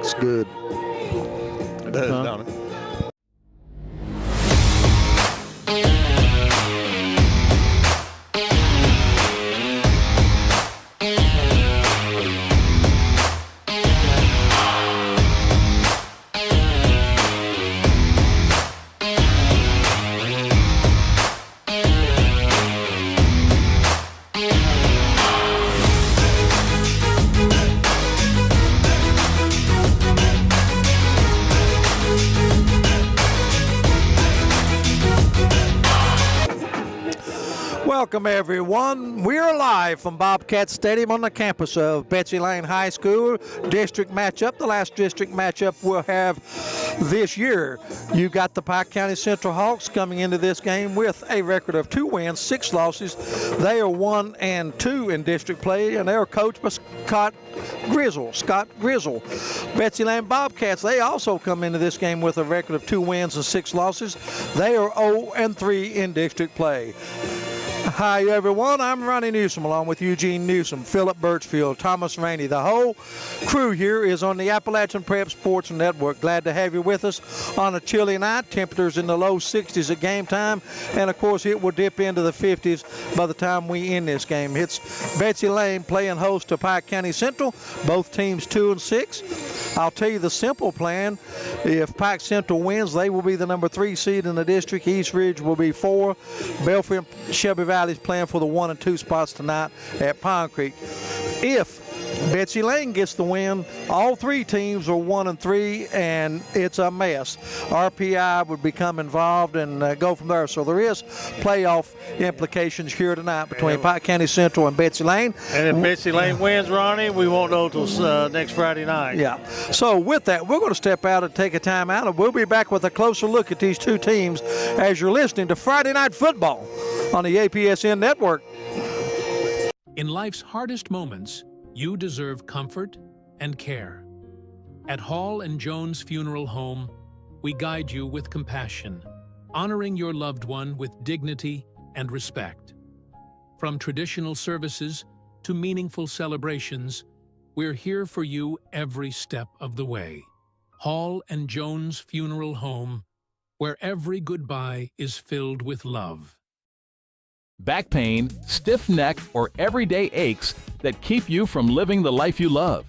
looks good. It does, don't it? Welcome, everyone. We're live from Bobcats Stadium on the campus of Betsy Layne High School. District matchup, the last district matchup we'll have this year. You got the Pike County Central Hawks coming into this game with a record of 2 wins, 6 losses. They are 1-2 in district play, and they're coached by Scott Grizzle. Betsy Layne Bobcats, they also come into this game with a record of 2 wins and 6 losses. They are 0-3 in district play. Hi, everyone. I'm Ronnie Newsom along with Eugene Newsom, Philip Birchfield, Thomas Rainey. The whole crew here is on the Appalachian Prep Sports Network. Glad to have you with us on a chilly night. Temperatures in the low 60s at game time. And, of course, it will dip into the 50s by the time we end this game. It's Betsy Layne playing host to Pike County Central. Both teams 2-6. I'll tell you the simple plan. If Pike Central wins, they will be the number 3 seed in the district. East Ridge will be 4. Belfry and Shelby Valley's playing for the 1 and 2 spots tonight at Pine Creek. If Betsy Layne gets the win, all 3 teams are 1-3, and it's a mess. RPI would become involved and go from there. So there is playoff implications here tonight between Pike County Central and Betsy Layne. And if Betsy Layne wins, Ronnie, we won't know till next Friday night. Yeah. So with that, we're going to step out and take a time out, and we'll be back with a closer look at these 2 teams as you're listening to Friday Night Football on the APSN Network. In life's hardest moments, you deserve comfort and care. At Hall and Jones Funeral Home, we guide you with compassion, honoring your loved one with dignity and respect. From traditional services to meaningful celebrations, we're here for you every step of the way. Hall and Jones Funeral Home, where every goodbye is filled with love. Back pain, stiff neck, or everyday aches that keep you from living the life you love.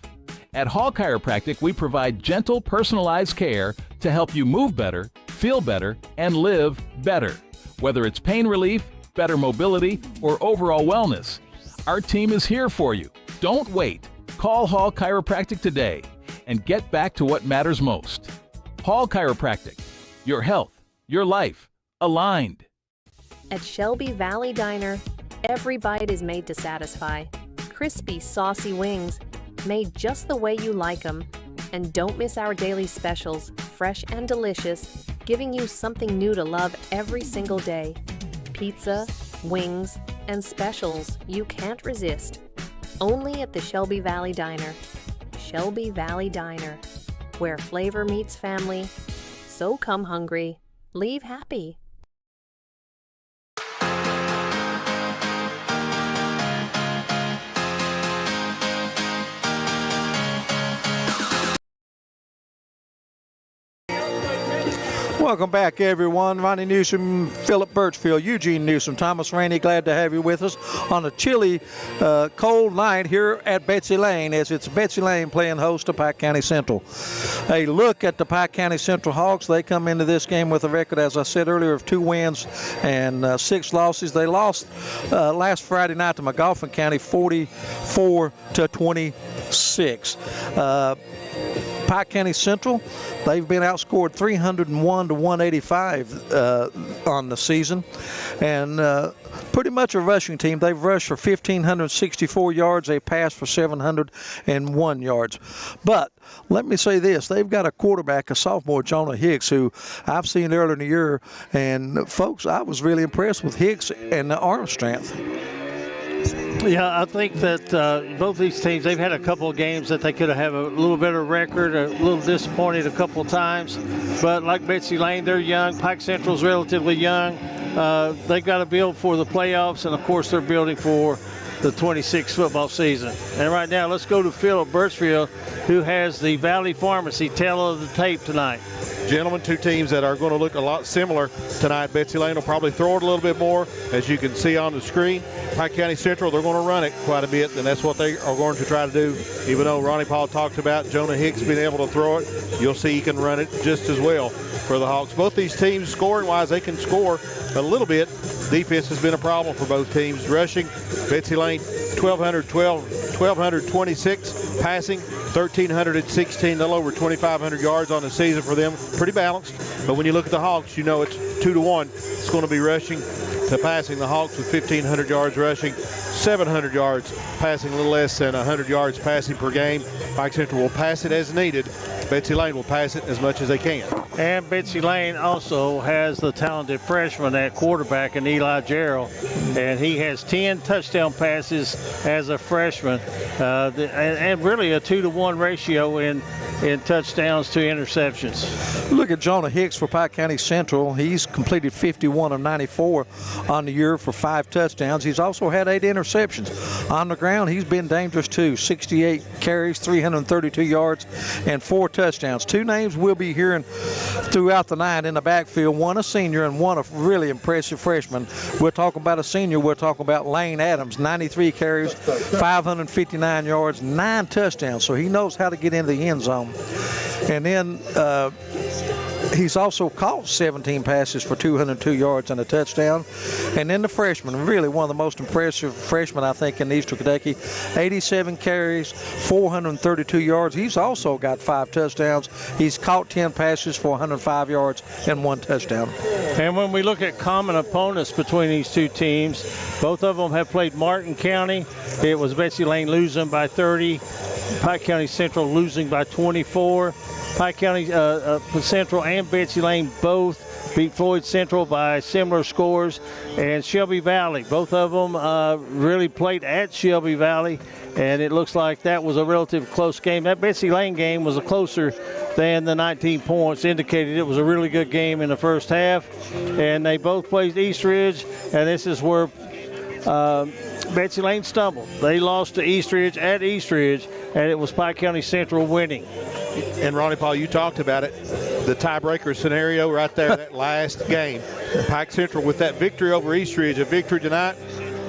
At Hall Chiropractic, we provide gentle, personalized care to help you move better, feel better, and live better. Whether it's pain relief, better mobility, or overall wellness, our team is here for you. Don't wait. Call Hall Chiropractic today and get back to what matters most. Hall Chiropractic. Your health, your life, aligned. At Shelby Valley Diner, every bite is made to satisfy. Crispy, saucy wings, made just the way you like them. And don't miss our daily specials, fresh and delicious, giving you something new to love every single day. Pizza, wings, and specials you can't resist. Only at the Shelby Valley Diner. Shelby Valley Diner, where flavor meets family. So come hungry, leave happy. Welcome back, everyone. Ronnie Newsom, Philip Birchfield, Eugene Newsom, Thomas Rainey, glad to have you with us on a chilly, cold night here at Betsy Layne, as it's Betsy Layne playing host to Pike County Central. A look at the Pike County Central Hawks. They come into this game with a record, as I said earlier, of 2 wins and 6 losses. They lost last Friday night to McGoffin County 44-26. Pike County Central, they've been outscored 301-185 on the season, and pretty much a rushing team. They've rushed for 1,564 yards. They passed for 701 yards. But let me say this. They've got a quarterback, a sophomore, Jonah Hicks, who I've seen earlier in the year. And, folks, I was really impressed with Hicks and the arm strength. Yeah, I think that both these teams, they've had a couple of games that they could have a little better record, a little disappointed a couple of times. But like Betsy Layne, they're young. Pike Central's relatively young. They've got to build for the playoffs, and, of course, they're building for the 26 football season. And right now, let's go to Philip Birchfield. who has the Valley Pharmacy tale of the tape tonight. Gentlemen, two teams that are going to look a lot similar tonight. Betsy Layne will probably throw it a little bit more, as you can see on the screen. Pike County Central, they're going to run it quite a bit, and that's what they are going to try to do. Even though Ronnie Paul talked about Jonah Hicks being able to throw it, you'll see he can run it just as well for the Hawks. Both these teams, scoring-wise, they can score a little bit. Defense has been a problem for both teams. Rushing, Betsy Layne, 1,226. Passing, 1,316, a little over 2,500 yards on the season for them. Pretty balanced. But when you look at the Hawks, you know it's 2-1. It's going to be rushing to passing. The Hawks with 1,500 yards rushing, 700 yards passing, a little less than 100 yards passing per game. Pike Central will pass it as needed. Betsy Layne will pass it as much as they can. And Betsy Layne also has the talented freshman at quarterback in Eli Gerald, and he has 10 touchdown passes as a freshman, and really a 2-to-1 ratio in touchdowns to interceptions. Look at Jonah Hicks for Pike County Central. He's completed 51 of 94 on the year for 5 touchdowns. He's also had 8 interceptions. On the ground, he's been dangerous too. 68 carries, 332 yards, and 4 touchdowns. 2 names we'll be hearing throughout the night in the backfield. One a senior and one a really impressive freshman. We're talking about a senior. We're talking about Layne Adams, 93 carries, 559 yards, 9 touchdowns. So he knows how to get into the end zone. And then he's also caught 17 passes for 202 yards and a touchdown. And then the freshman, really one of the most impressive freshmen, I think, in Eastern Kentucky. 87 carries, 432 yards. He's also got 5 touchdowns. He's caught 10 passes for 105 yards and 1 touchdown. And when we look at common opponents between these two teams, both of them have played Martin County. It was Betsy Layne losing by 30. Pike County Central losing by 24. Pike County Central and Betsy Layne both beat Floyd Central by similar scores. And Shelby Valley, both of them really played at Shelby Valley, and it looks like that was a relatively close game. That Betsy Layne game was closer than the 19 points indicated. It was a really good game in the first half, and they both played East Ridge, and this is where Betsy Layne stumbled. They lost to East Ridge at East Ridge, and it was Pike County Central winning. And Ronnie Paul, you talked about it, the tiebreaker scenario right there, that last game. Pike Central with that victory over East Ridge, a victory tonight,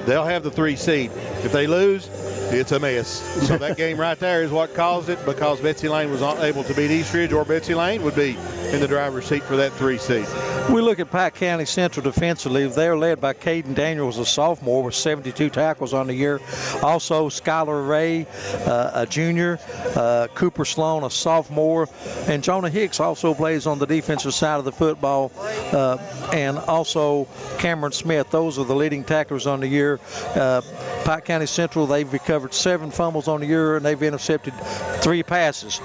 they'll have the 3 seed. If they lose, it's a mess. So that game right there is what caused it, because Betsy Layne was not able to beat East Ridge, or Betsy Layne would be in the driver's seat for that 3 seed. We look at Pike County Central defensively. They're led by Caden Daniels, a sophomore, with 72 tackles on the year. Also, Skylar Ray, a junior, Cooper Sloan, a sophomore, and Jonah Hicks also plays on the defensive side of the football, and also Cameron Smith. Those are the leading tacklers on the year. Pike County Central, they've recovered 7 fumbles on the year, and they've intercepted 3 passes.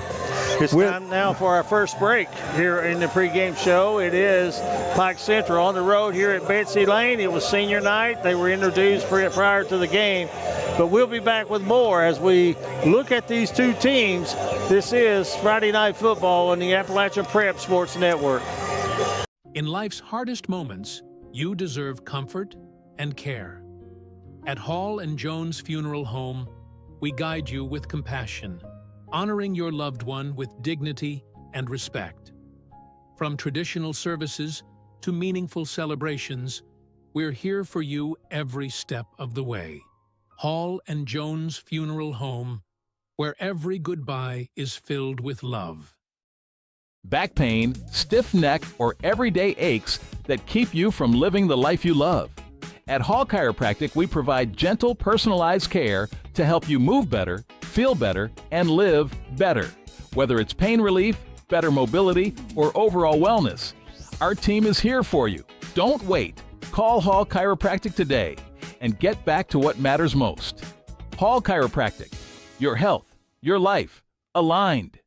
It's time now for our first break here in the pregame show. It is Pike Central on the road here at Betsy Layne. It was senior night. They were introduced prior to the game. But we'll be back with more as we look at these two teams. This is Friday Night Football on the Appalachian Prep Sports Network. In life's hardest moments, you deserve comfort and care. At Hall and Jones Funeral Home, we guide you with compassion, honoring your loved one with dignity and respect. From traditional services to meaningful celebrations, we're here for you every step of the way. Hall and Jones Funeral Home, where every goodbye is filled with love. Back pain, stiff neck, or everyday aches that keep you from living the life you love. At Hall Chiropractic, we provide gentle, personalized care to help you move better, feel better, and live better. Whether it's pain relief, better mobility, or overall wellness, our team is here for you. Don't wait. Call Hall Chiropractic today and get back to what matters most. Hall Chiropractic. Your health, your life, aligned.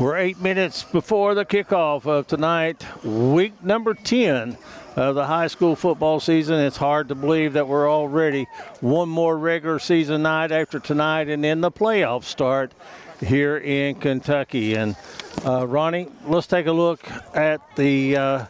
We're 8 minutes before the kickoff of tonight, week number 10 of the high school football season. It's hard to believe that we're already one more regular season night after tonight, and then the playoffs start here in Kentucky. And Ronnie, let's take a look at the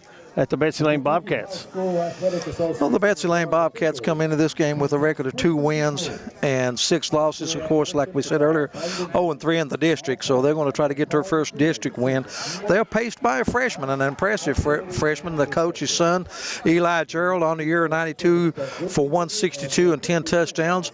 Betsy Layne Bobcats. Well, the Betsy Layne Bobcats come into this game with a record of 2 wins and 6 losses. Of course, like we said earlier, 0-3 in the district, so they're going to try to get their first district win. They're paced by a freshman, an impressive freshman, the coach's son, Eli Gerald, on the year 92 for 162 and 10 touchdowns.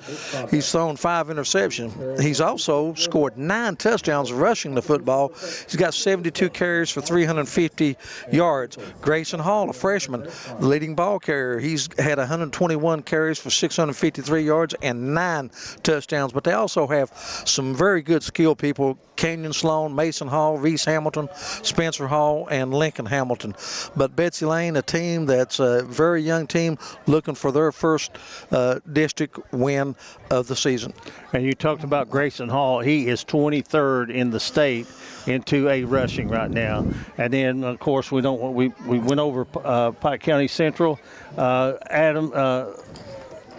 He's thrown 5 interceptions. He's also scored 9 touchdowns rushing the football. He's got 72 carries for 350 yards. Grayson Hall, a freshman, the leading ball carrier. He's had 121 carries for 653 yards and 9 touchdowns. But they also have some very good skill people: Kenyon Sloan, Mason Hall, Reese Hamilton, Spencer Hall, and Lincoln Hamilton. But Betsy Layne, a team that's a very young team, looking for their first district win of the season. And you talked about Grayson Hall. He is 23rd in the state in 2A rushing right now. And then, of course, we went over Pike County Central.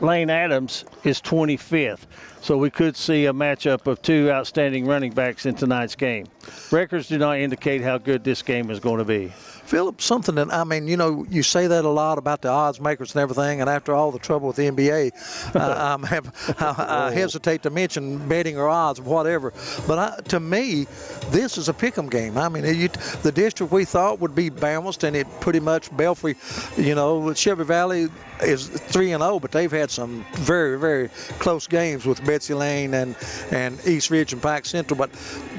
Layne Adams is 25th. So we could see a matchup of 2 outstanding running backs in tonight's game. Records do not indicate how good this game is going to be. Philip, something that, I mean, you know, you say that a lot about the odds makers and everything, and after all the trouble with the NBA, I hesitate to mention betting or odds or whatever. But to me, this is a pick'em game. I mean, the district we thought would be balanced, and it pretty much Belfry, you know, Shelby Valley is 3-0, but they've had some very, very close games with Betsy Layne and East Ridge and Pike Central. But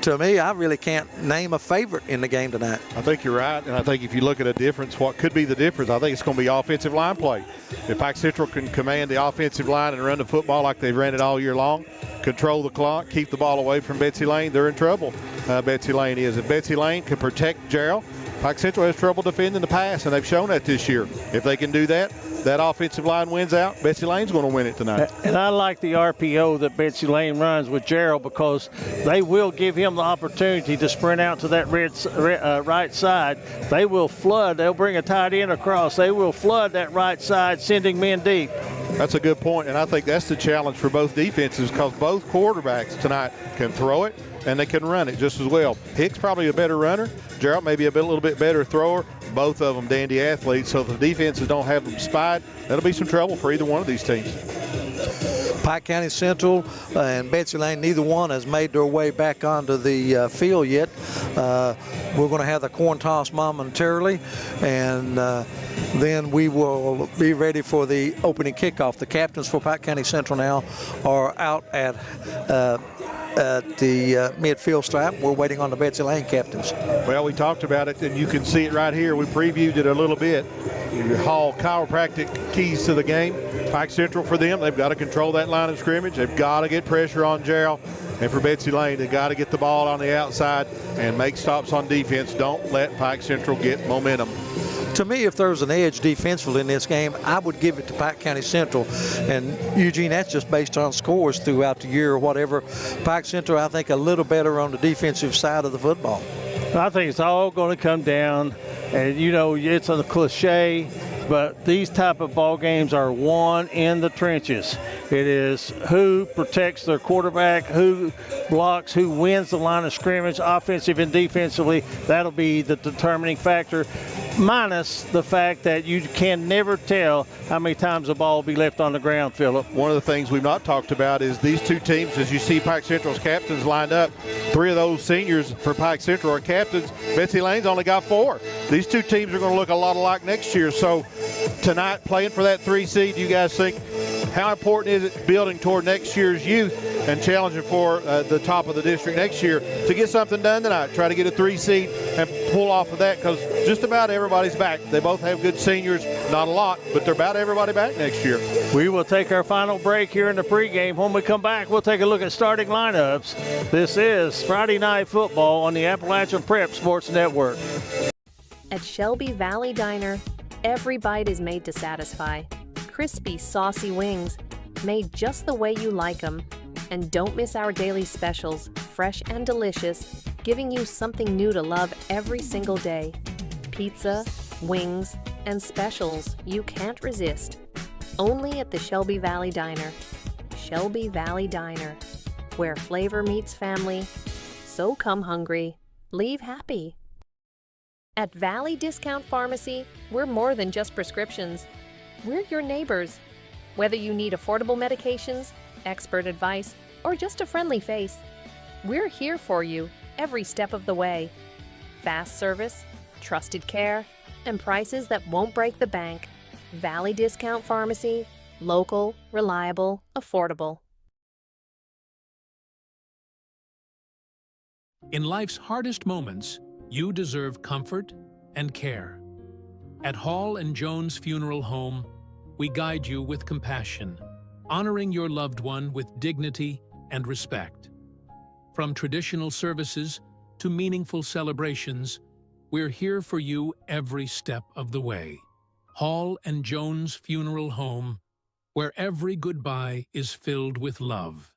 to me, I really can't name a favorite in the game tonight. I think you're right, and I think if you look at a difference, what could be the difference, I think it's going to be offensive line play. If Pike Central can command the offensive line and run the football like they've ran it all year long, control the clock, keep the ball away from Betsy Layne, they're in trouble. Betsy Layne is. If Betsy Layne can protect Gerald, Pike Central has trouble defending the pass, and they've shown that this year. If they can do that, that offensive line wins out. Betsy Layne's going to win it tonight. And I like the RPO that Betsy Layne runs with Gerald, because they will give him the opportunity to sprint out to that right side. They will flood. They'll bring a tight end across. They will flood that right side, sending men deep. That's a good point, and I think that's the challenge for both defenses, because both quarterbacks tonight can throw it and they can run it just as well. Hicks probably a better runner. Gerald maybe a little bit better thrower. Both of them dandy athletes, so if the defenses don't have them spied, that'll be some trouble for either one of these teams. Pike County Central and Betsy Layne, neither one has made their way back onto the field yet. We're going to have the coin toss momentarily, and then we will be ready for the opening kickoff. The captains for Pike County Central now are out at the midfield stripe. We're waiting on the Betsy Layne captains. Well, we talked about it, and you can see it right here. We previewed it a little bit. Hall chiropractic keys to the game. Pike Central, for them, they've got to control that line of scrimmage. They've got to get pressure on Gerald. And for Betsy Layne, they've got to get the ball on the outside and make stops on defense. Don't let Pike Central get momentum. To me, if there's an edge defensively in this game, I would give it to Pike County Central. And Eugene, that's just based on scores throughout the year or whatever. Pike Central, I think, a little better on the defensive side of the football. I think it's all going to come down, and you know, it's a cliche, but these type of ball games are won in the trenches. It is who protects their quarterback, who blocks, who wins the line of scrimmage, offensive and defensively. That'll be the determining factor, minus the fact that you can never tell how many times the ball will be left on the ground, Philip. One of the things we've not talked about is these two teams, as you see Pike Central's captains lined up, 3 of those seniors for Pike Central are captains. Betsy Layne's only got 4. These two teams are going to look a lot alike next year. So tonight, playing for that 3 seed, you guys think, how important is it building toward next year's youth and challenging for the top of the district next year to get something done tonight? Try to get a 3 seed and pull off of that, because just about everybody's back. They both have good seniors, not a lot, but they're about everybody back next year. We will take our final break here in the pregame. When we come back, we'll take a look at starting lineups. This is Friday Night Football on the Appalachian Prep Sports Network. At Shelby Valley Diner, every bite is made to satisfy. Crispy, saucy wings, made just the way you like them. And don't miss our daily specials, fresh and delicious, giving you something new to love every single day. Pizza, wings, and specials you can't resist. Only at the Shelby Valley Diner. Shelby Valley Diner, where flavor meets family. So come hungry, leave happy. At Valley Discount Pharmacy, we're more than just prescriptions. We're your neighbors. Whether you need affordable medications, expert advice, or just a friendly face, we're here for you every step of the way. Fast service, trusted care, and prices that won't break the bank. Valley Discount Pharmacy, local, reliable, affordable. In life's hardest moments, you deserve comfort and care. At Hall and Jones Funeral Home, we guide you with compassion, honoring your loved one with dignity and respect. From traditional services to meaningful celebrations, we're here for you every step of the way. Hall and Jones Funeral Home, where every goodbye is filled with love.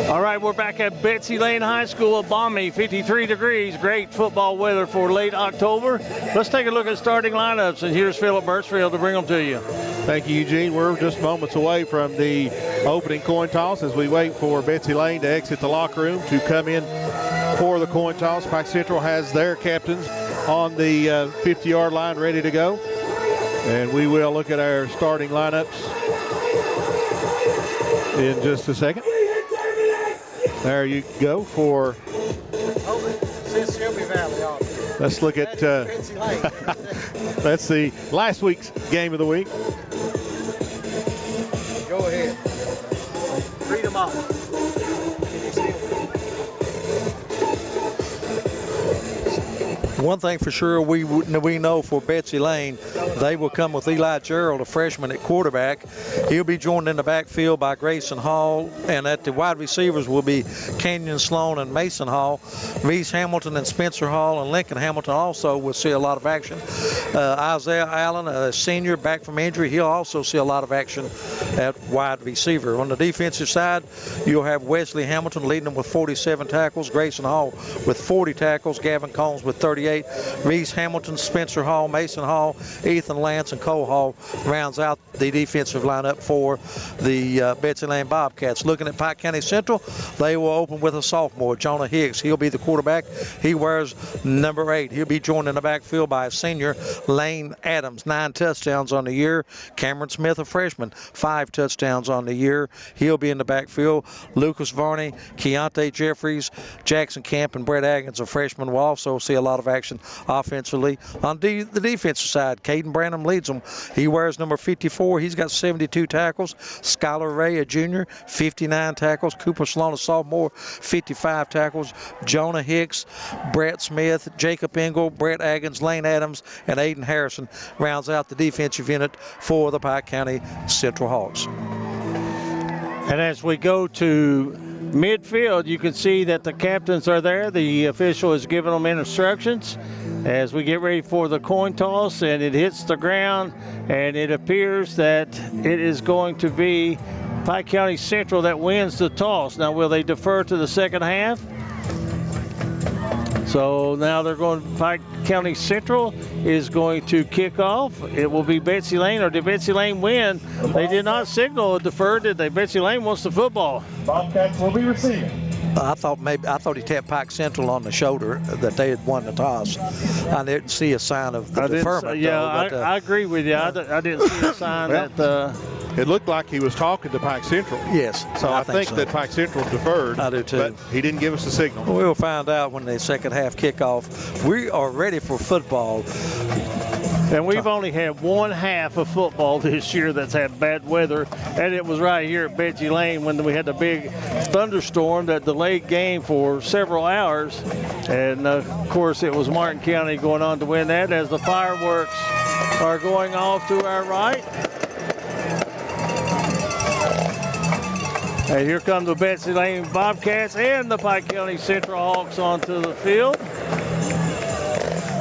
All right, we're back at Betsy Layne High School, balmy 53 degrees. Great football weather for late October. Let's take a look at starting lineups, and here's Philip Birchfield to bring them to you. Thank you, Eugene. We're just moments away from the opening coin toss as we wait for Betsy Layne to exit the locker room to come in for the coin toss. Pike Central has their captains on the 50-yard line ready to go. And we will look at our starting lineups in just a second. There you go for. Let's look at. That's the last week's game of the week. Go ahead. Read them off. One thing for sure, we know for Betsy Layne, they will come with Eli Gerald, a freshman at quarterback. He'll be joined in the backfield by Grayson Hall, and at the wide receivers will be Kenyon Sloan and Mason Hall. Reese Hamilton and Spencer Hall and Lincoln Hamilton also will see a lot of action. Isaiah Allen, a senior back from injury, he'll also see a lot of action at wide receiver. On the defensive side, you'll have Wesley Hamilton leading them with 47 tackles, Grayson Hall with 40 tackles, Gavin Combs with 38. Reese Hamilton, Spencer Hall, Mason Hall, Ethan Lance, and Cole Hall rounds out the defensive lineup for the Betsy Layne Bobcats. Looking at Pike County Central, they will open with a sophomore, Jonah Higgs. He'll be the quarterback. He wears number 8. He'll be joined in the backfield by a senior, Layne Adams, 9 touchdowns on the year. Cameron Smith, a freshman, 5 touchdowns on the year. He'll be in the backfield. Lucas Varney, Keontae Jeffries, Jackson Camp, and Brett Atkins, a freshman, will also see a lot of action offensively. On the defensive side, Caden Branham leads them. He wears number 54. He's got 72 tackles. Skylar Ray, a junior, 59 tackles. Cooper Sloan, a sophomore, 55 tackles. Jonah Hicks, Brett Smith, Jacob Engel, Brett Atkins, Layne Adams, and Aiden Harrison rounds out the defensive unit for the Pike County Central Hawks. And as we go to midfield, you can see that the captains are there. The official is giving them instructions as we get ready for the coin toss, and it hits the ground, and it appears that it is going to be Pike County Central that wins the toss. Now, will they defer to the second half? So now they're going, Pike County Central is going to kick off. It will be Betsy Layne, or did Betsy Layne win? They did not signal a defer, did they? Betsy Layne wants the football. Bobcats will be receiving. I thought he tapped Pike Central on the shoulder that they had won the toss. I didn't see a sign of the deferment. I agree with you. I didn't see a sign that. It looked like he was talking to Pike Central. Yes. So I think that Pike Central deferred. I do too. But he didn't give us a signal. We'll find out when the second half kickoff. We are ready for football. And we've only had one half of football this year that's had bad weather, and it was right here at Betsy Layne when we had the big thunderstorm that delayed game for several hours. And of course, it was Martin County going on to win that as the fireworks are going off to our right. And here come the Betsy Layne Bobcats and the Pike County Central Hawks onto the field.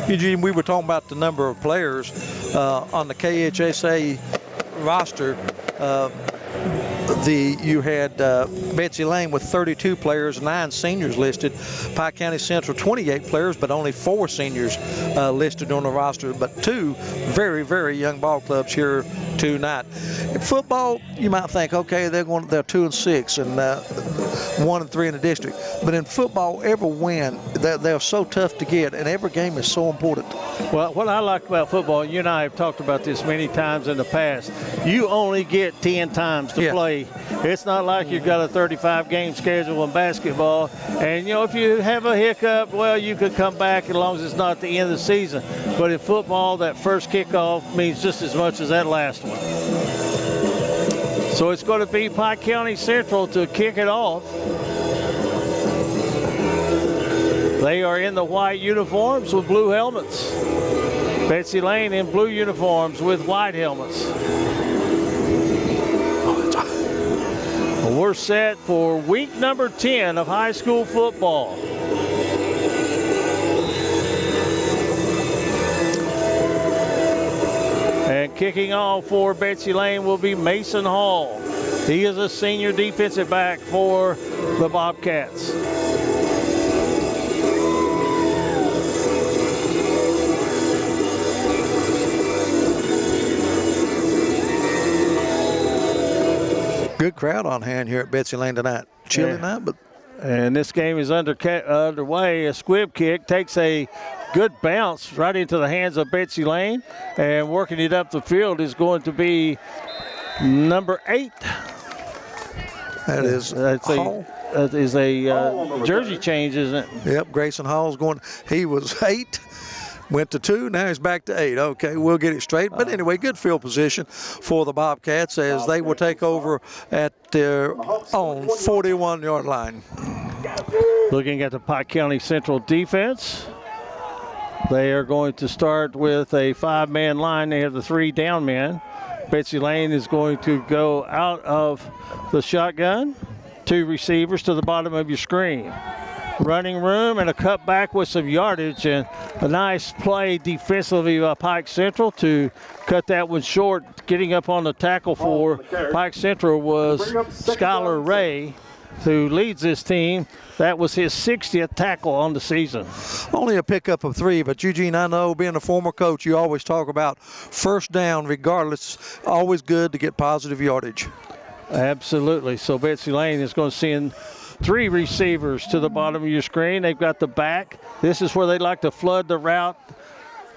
Eugene, we were talking about the number of players on the KHSA roster, you had Betsy Layne with 32 players, 9 seniors listed. Pike County Central 28 players, but only 4 seniors listed on the roster. But 2 very, very young ball clubs here tonight. In football, you might think, okay, they're 2-6 and 1-3 in the district. But in football, every win, they're so tough to get, and every game is so important. Well, what I like about football, you and I have talked about this many times in the past, you only get 10 times to play. It's not like you've got a 35-game schedule in basketball. And, if you have a hiccup, well, you could come back as long as it's not the end of the season. But in football, that first kickoff means just as much as that last one. So it's going to be Pike County Central to kick it off. They are in the white uniforms with blue helmets. Betsy Layne in blue uniforms with white helmets. We're set for week number 10 of high school football. And kicking off for Betsy Layne will be Mason Hall. He is a senior defensive back for the Bobcats. Good crowd on hand here at Betsy Layne tonight. Chilly night, but. And this game is underway. A squib kick takes a good bounce right into the hands of Betsy Layne, and working it up the field is going to be number 8. That is Hall. That is a jersey change, isn't it? Yep, Grayson Hall's going. He was 8. Went to 2, now he's back to 8. Okay, we'll get it straight. But anyway, good field position for the Bobcats as they will take over at their own 41-yard line. Looking at the Pike County Central defense, they are going to start with a 5-man line. They have the 3 down men. Betsy Layne is going to go out of the shotgun. 2 receivers to the bottom of your screen. Running room and a cutback with some yardage, and a nice play defensively by Pike Central to cut that one short. Getting up on the tackle for Pike Central was Skylar Ray, who leads this team. That was his 60th tackle on the season. Only a pickup of 3, but Eugene, I know being a former coach, you always talk about first down regardless. Always good to get positive yardage. Absolutely. So Betsy Layne is going to send 3 receivers to the bottom of your screen. They've got the back. This is where they like to flood the route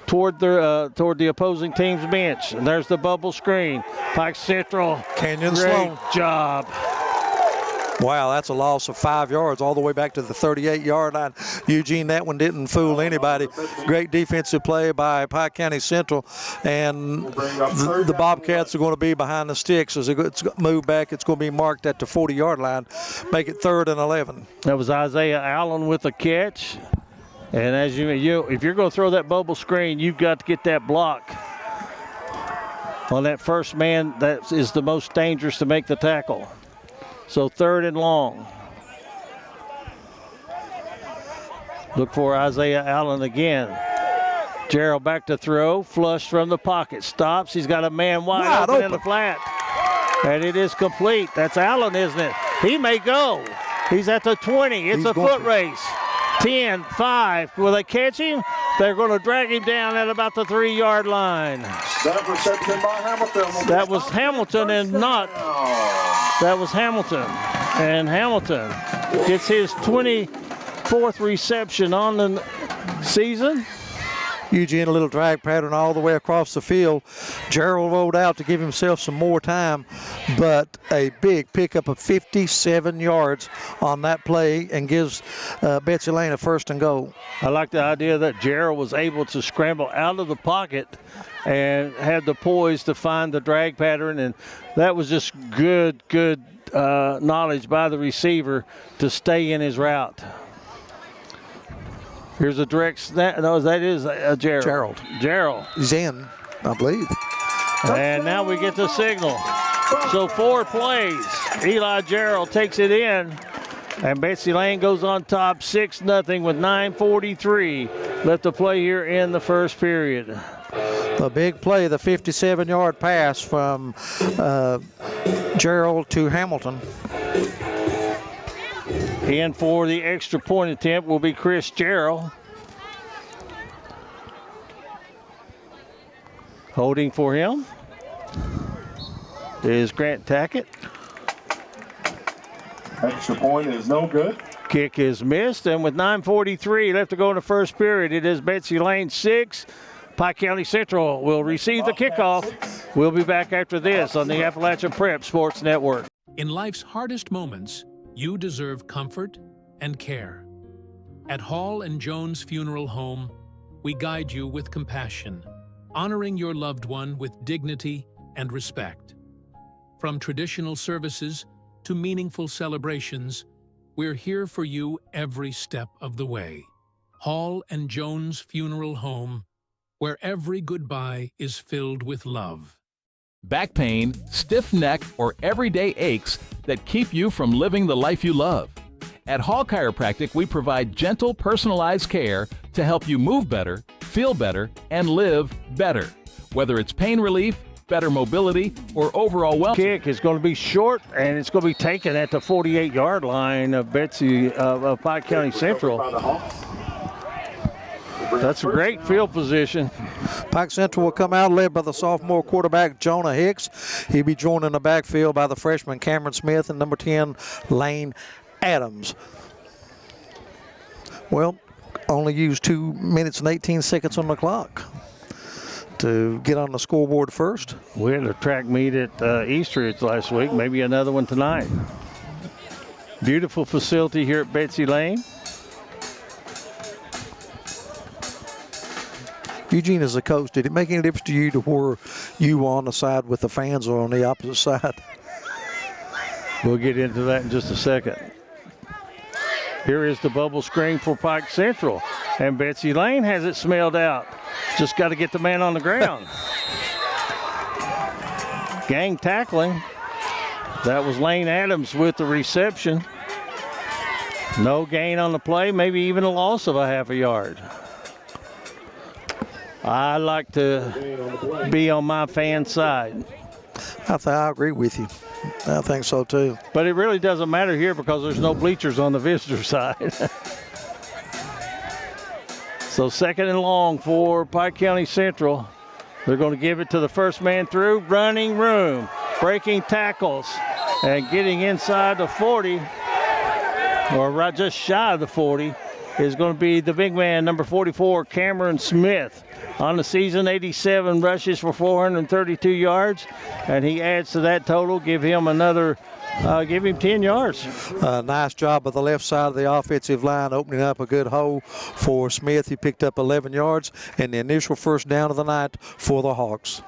toward the opposing team's bench. And there's the bubble screen. Pike Central, Canyon great Sloan. job. Wow, that's a loss of 5 yards all the way back to the 38-yard line. Eugene, that one didn't fool anybody. Great defensive play by Pike County Central. And the Bobcats are going to be behind the sticks as it's moved back. It's going to be marked at the 40-yard line. Make it 3rd and 11. That was Isaiah Allen with the catch. And as if you're going to throw that bubble screen, you've got to get that block on that first man. That is the most dangerous to make the tackle. So 3rd and long. Look for Isaiah Allen again. Gerald back to throw, flush from the pocket. Stops, he's got a man wide open in the flat. And it is complete. That's Allen, isn't it? He may go. He's at the 20. It's a foot race. 10, 5. Will they catch him? They're going to drag him down at about the 3-yard line. That reception by Hamilton. That was Hamilton and not. That was Hamilton. And Hamilton gets his 24th reception on the season. Eugene, a little drag pattern all the way across the field. Gerald rolled out to give himself some more time, but a big pickup of 57 yards on that play and gives Betsy Layne a 1st and goal. I like the idea that Gerald was able to scramble out of the pocket and had the poise to find the drag pattern, and that was just good knowledge by the receiver to stay in his route. Here's a direct snap. No, that is Gerald. Gerald. He's in, I believe. And now we get the signal. So 4 plays. Eli Gerald takes it in. And Betsy Layne goes on top 6-0 with 9:43 left to play here in the first period. The big play, the 57-yard pass from Gerald to Hamilton. In for the extra point attempt will be Chris Gerald. Holding for him is Grant Tackett. Extra point is no good. Kick is missed, and with 9:43 left to go in the first period, it is Betsy Layne 6. Pike County Central will receive the kickoff. We'll be back after this on the Appalachian Prep Sports Network. In life's hardest moments, you deserve comfort and care. At Hall and Jones Funeral Home, we guide you with compassion, honoring your loved one with dignity and respect. From traditional services to meaningful celebrations, we're here for you every step of the way. Hall and Jones Funeral Home, where every goodbye is filled with love. Back pain, stiff neck, or everyday aches that keep you from living the life you love. At Hall Chiropractic, we provide gentle, personalized care to help you move better, feel better, and live better. Whether it's pain relief, better mobility, or overall wellness. Kick is going to be short, and it's going to be taken at the 48-yard line of Betsy of Pike County Central. That's a great field position. Pike Central will come out led by the sophomore quarterback Jonah Hicks. He'll be joined in the backfield by the freshman Cameron Smith and number 10 Layne Adams. Well, only used 2 minutes and 18 seconds on the clock to get on the scoreboard first. We had a track meet at Eastridge last week, maybe another one tonight. Beautiful facility here at Betsy Layne. Eugene, as a coach, did it make any difference to you to where you were on the side with the fans or on the opposite side? We'll get into that in just a second. Here is the bubble screen for Pike Central, and Betsy Layne has it smelled out. Just got to get the man on the ground. Gang tackling. That was Layne Adams with the reception. No gain on the play, maybe even a loss of a half a yard. I like to be on my fan side. I agree with you. I think so too. But it really doesn't matter here because there's no bleachers on the visitor side. So 2nd and long for Pike County Central. They're going to give it to the first man through. Running room, breaking tackles, and getting inside the 40, or right just shy of the 40, is going to be the big man, number 44, Cameron Smith. On the season, 87 rushes for 432 yards, and he adds to that total. Give him 10 yards. Nice job of the left side of the offensive line, opening up a good hole for Smith. He picked up 11 yards, and the initial first down of the night for the Hawks.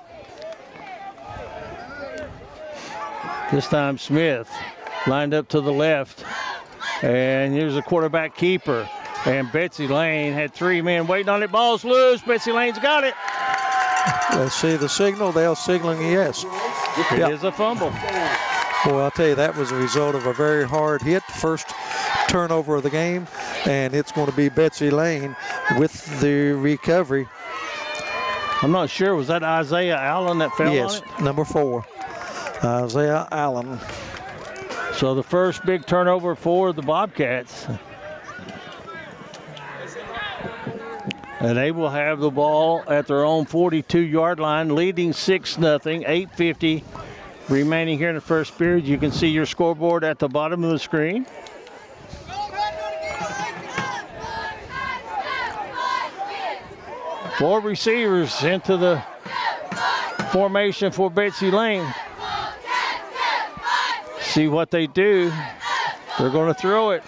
This time Smith lined up to the left, and here's a quarterback keeper. And Betsy Layne had 3 men waiting on it. Ball's loose. Betsy Layne's got it. Let's see the signal. They're signaling yes. It is a fumble. Well, I'll tell you, that was a result of a very hard hit. First turnover of the game, and it's going to be Betsy Layne with the recovery. I'm not sure. Was that Isaiah Allen that fell on it? Yes, number 4, Isaiah Allen. So the first big turnover for the Bobcats. And they will have the ball at their own 42-yard line, leading 6-0, 8:50 remaining here in the first period. You can see your scoreboard at the bottom of the screen. Four receivers into the formation for Betsy Layne. See what they do. They're going to throw it.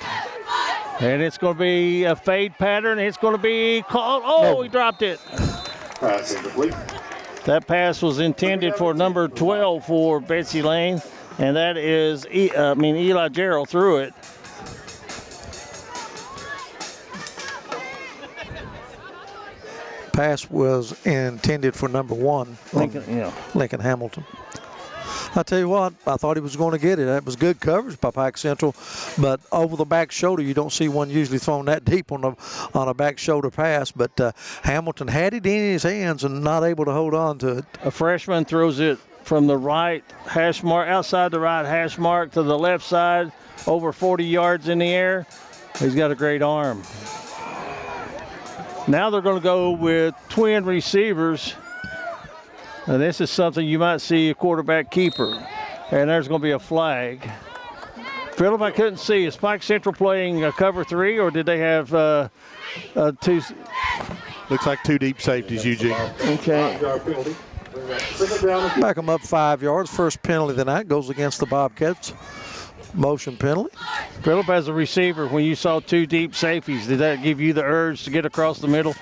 And it's going to be a fade pattern. It's going to be called. Oh, he dropped it. That pass was intended for number 12 for Betsy Layne, and that is, Eli Gerald threw it. Pass was intended for number 1, Lincoln Hamilton. I tell you what, I thought he was going to get it. That was good coverage by Pike Central, but over the back shoulder, you don't see one usually thrown that deep on a back shoulder pass. But Hamilton had it in his hands and not able to hold on to it. A freshman throws it from the right hash mark, outside the right hash mark to the left side, over 40 yards in the air. He's got a great arm. Now they're going to go with twin receivers. And this is something you might see a quarterback keeper. And there's going to be a flag. Philip, I couldn't see. Is Pike Central playing a cover 3, or did they have two? Looks like 2 deep safeties, Eugene. Okay. Back them up 5 yards. First penalty of the night goes against the Bobcats. Motion penalty. Philip, as a receiver, when you saw 2 deep safeties, did that give you the urge to get across the middle?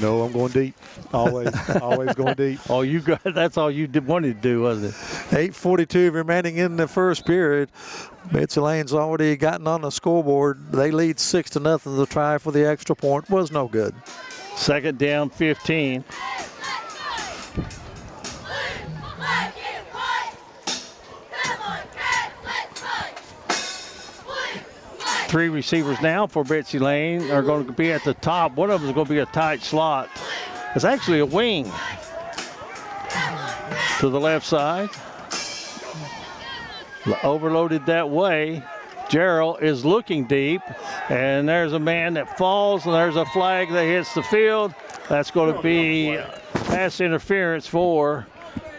No, I'm going deep. Always going deep. Oh, you got that's all you wanted to do, wasn't it? 8:42 remaining in the first period. Betsy Layne's already gotten on the scoreboard. They lead 6-0. The try for the extra point was no good. Second down, 15. Three receivers now for Betsy Layne are going to be at the top. One of them is going to be a tight slot. It's actually a wing to the left side. Overloaded that way. Gerald is looking deep, and there's a man that falls, and there's a flag that hits the field. That's going to be pass interference for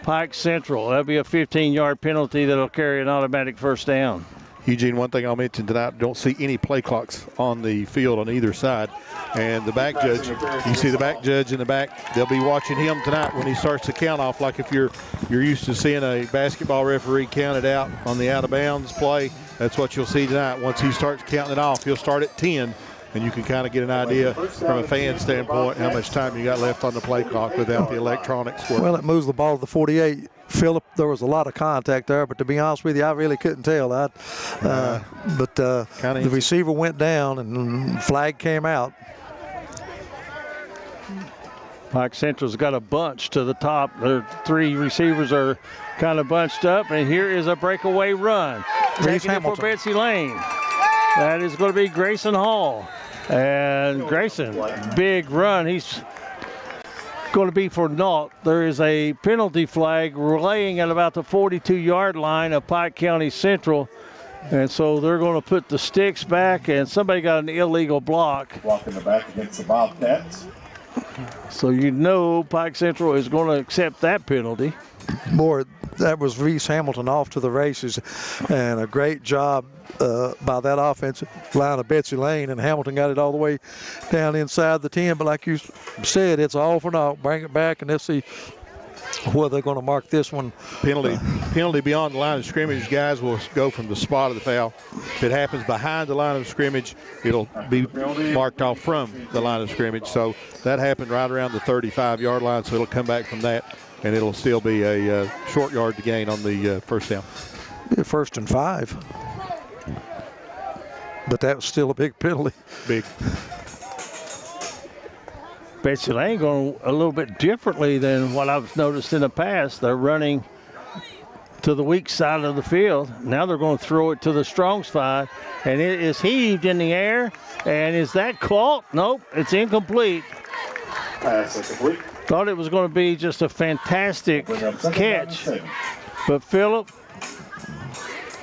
Pike Central. That'll be a 15-yard penalty that'll carry an automatic first down. Eugene, one thing I'll mention tonight, don't see any play clocks on the field on either side. And the back judge, you see the back judge in the back, they'll be watching him tonight when he starts to count off, like if you're used to seeing a basketball referee count it out on the out-of-bounds play. That's what you'll see tonight. Once he starts counting it off, he'll start at 10, and you can kind of get an idea from a fan standpoint how much time you got left on the play clock without the electronics work. Well, it moves the ball to the 48. Philip, there was a lot of contact there, but to be honest with you, I really couldn't tell. The receiver went down and flag came out. Pike Central's got a bunch to the top. Their 3 receivers are kind of bunched up, and here is a breakaway run. Taking it for Betsy Layne. That is going to be Grayson Hall. And Grayson, big run. He's going to be for naught. There is a penalty flag laying at about the 42-yard line of Pike County Central. And so they're going to put the sticks back, and somebody got an illegal block. Block in the back against the Bobcats. So you know Pike Central is going to accept that penalty. Boy, that was Reese Hamilton off to the races, and a great job by that offensive line of Betsy Layne, and Hamilton got it all the way down inside the 10. But like you said, it's all for naught. Bring it back, and let's see where they're going to mark this one. Penalty beyond the line of scrimmage. Guys will go from the spot of the foul. If it happens behind the line of scrimmage, it'll be marked off from the line of scrimmage. So that happened right around the 35-yard line, so it'll come back from that, and it'll still be a short yard to gain on the first down. Be a 1st and 5. But that was still a big penalty. Big. Betsy Layne going a little bit differently than what I've noticed in the past. They're running to the weak side of the field. Now they're going to throw it to the strong side, and it is heaved in the air. And is that caught? Nope, it's incomplete. Thought it was going to be just a fantastic catch. But Philip,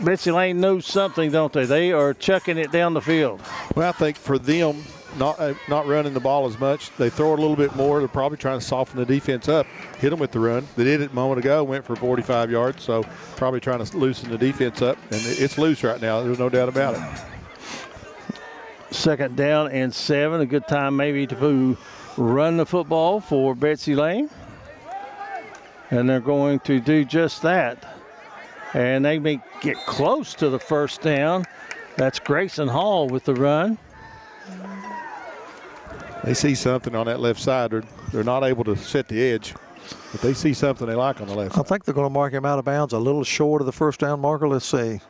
Betsy Layne knows something, don't they? They are chucking it down the field. Well, I think for them, not running the ball as much, they throw it a little bit more. They're probably trying to soften the defense up, hit them with the run. They did it a moment ago, went for 45 yards, so probably trying to loosen the defense up. And it's loose right now. There's no doubt about it. Second down and 7. A good time maybe to run the football for Betsy Layne. And they're going to do just that. And they may get close to the first down. That's Grayson Hall with the run. They see something on that left side. They're not able to set the edge, but they see something they like on the left side. I think they're going to mark him out of bounds a little short of the first down marker. Let's see.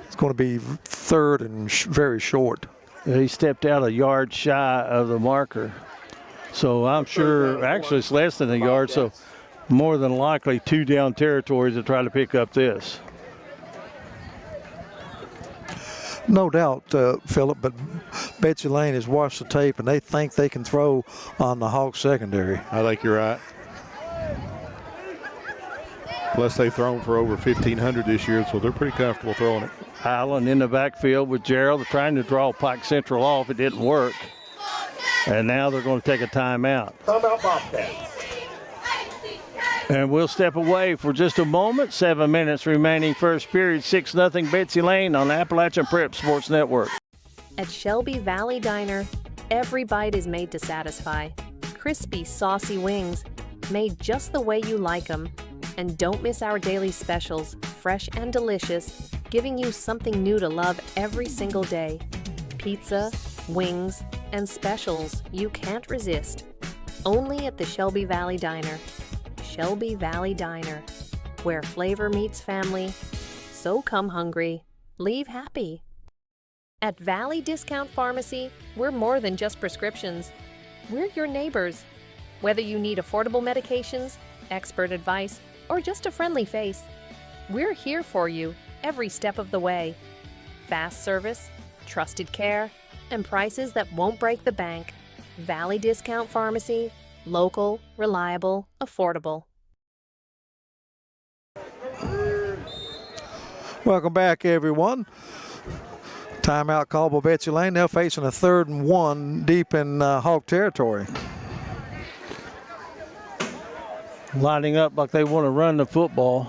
It's going to be 3rd and very short. He stepped out a yard shy of the marker. So I'm sure, actually it's less than a yard. So more than likely 2 down territories to try to pick up this. No doubt, Philip, but Betsy Layne has watched the tape, and they think they can throw on the Hawks secondary. I think you're right. Plus, they've thrown for over 1,500 this year, so they're pretty comfortable throwing it. Allen in the backfield with Gerald. They're trying to draw Pike Central off. It didn't work. And now they're going to take a timeout. Timeout Bobcats. And we'll step away for just a moment. 7 minutes remaining first period. 6-0 Betsy Layne on Appalachian Prep Sports Network. At Shelby Valley Diner, every bite is made to satisfy. Crispy, saucy wings, made just the way you like them. And don't miss our daily specials, fresh and delicious, giving you something new to love every single day. Pizza, wings, and specials you can't resist. Only at the Shelby Valley Diner. Shelby Valley Diner, where flavor meets family. So come hungry, leave happy. At Valley Discount Pharmacy, we're more than just prescriptions. We're your neighbors. Whether you need affordable medications, expert advice, or just a friendly face, we're here for you every step of the way. Fast service, trusted care, and prices that won't break the bank. Valley Discount Pharmacy, local, reliable, affordable. Welcome back, everyone. Timeout call by Betsy Layne. They're facing a 3rd and 1 deep in Hawk territory. Lining up like they want to run the football.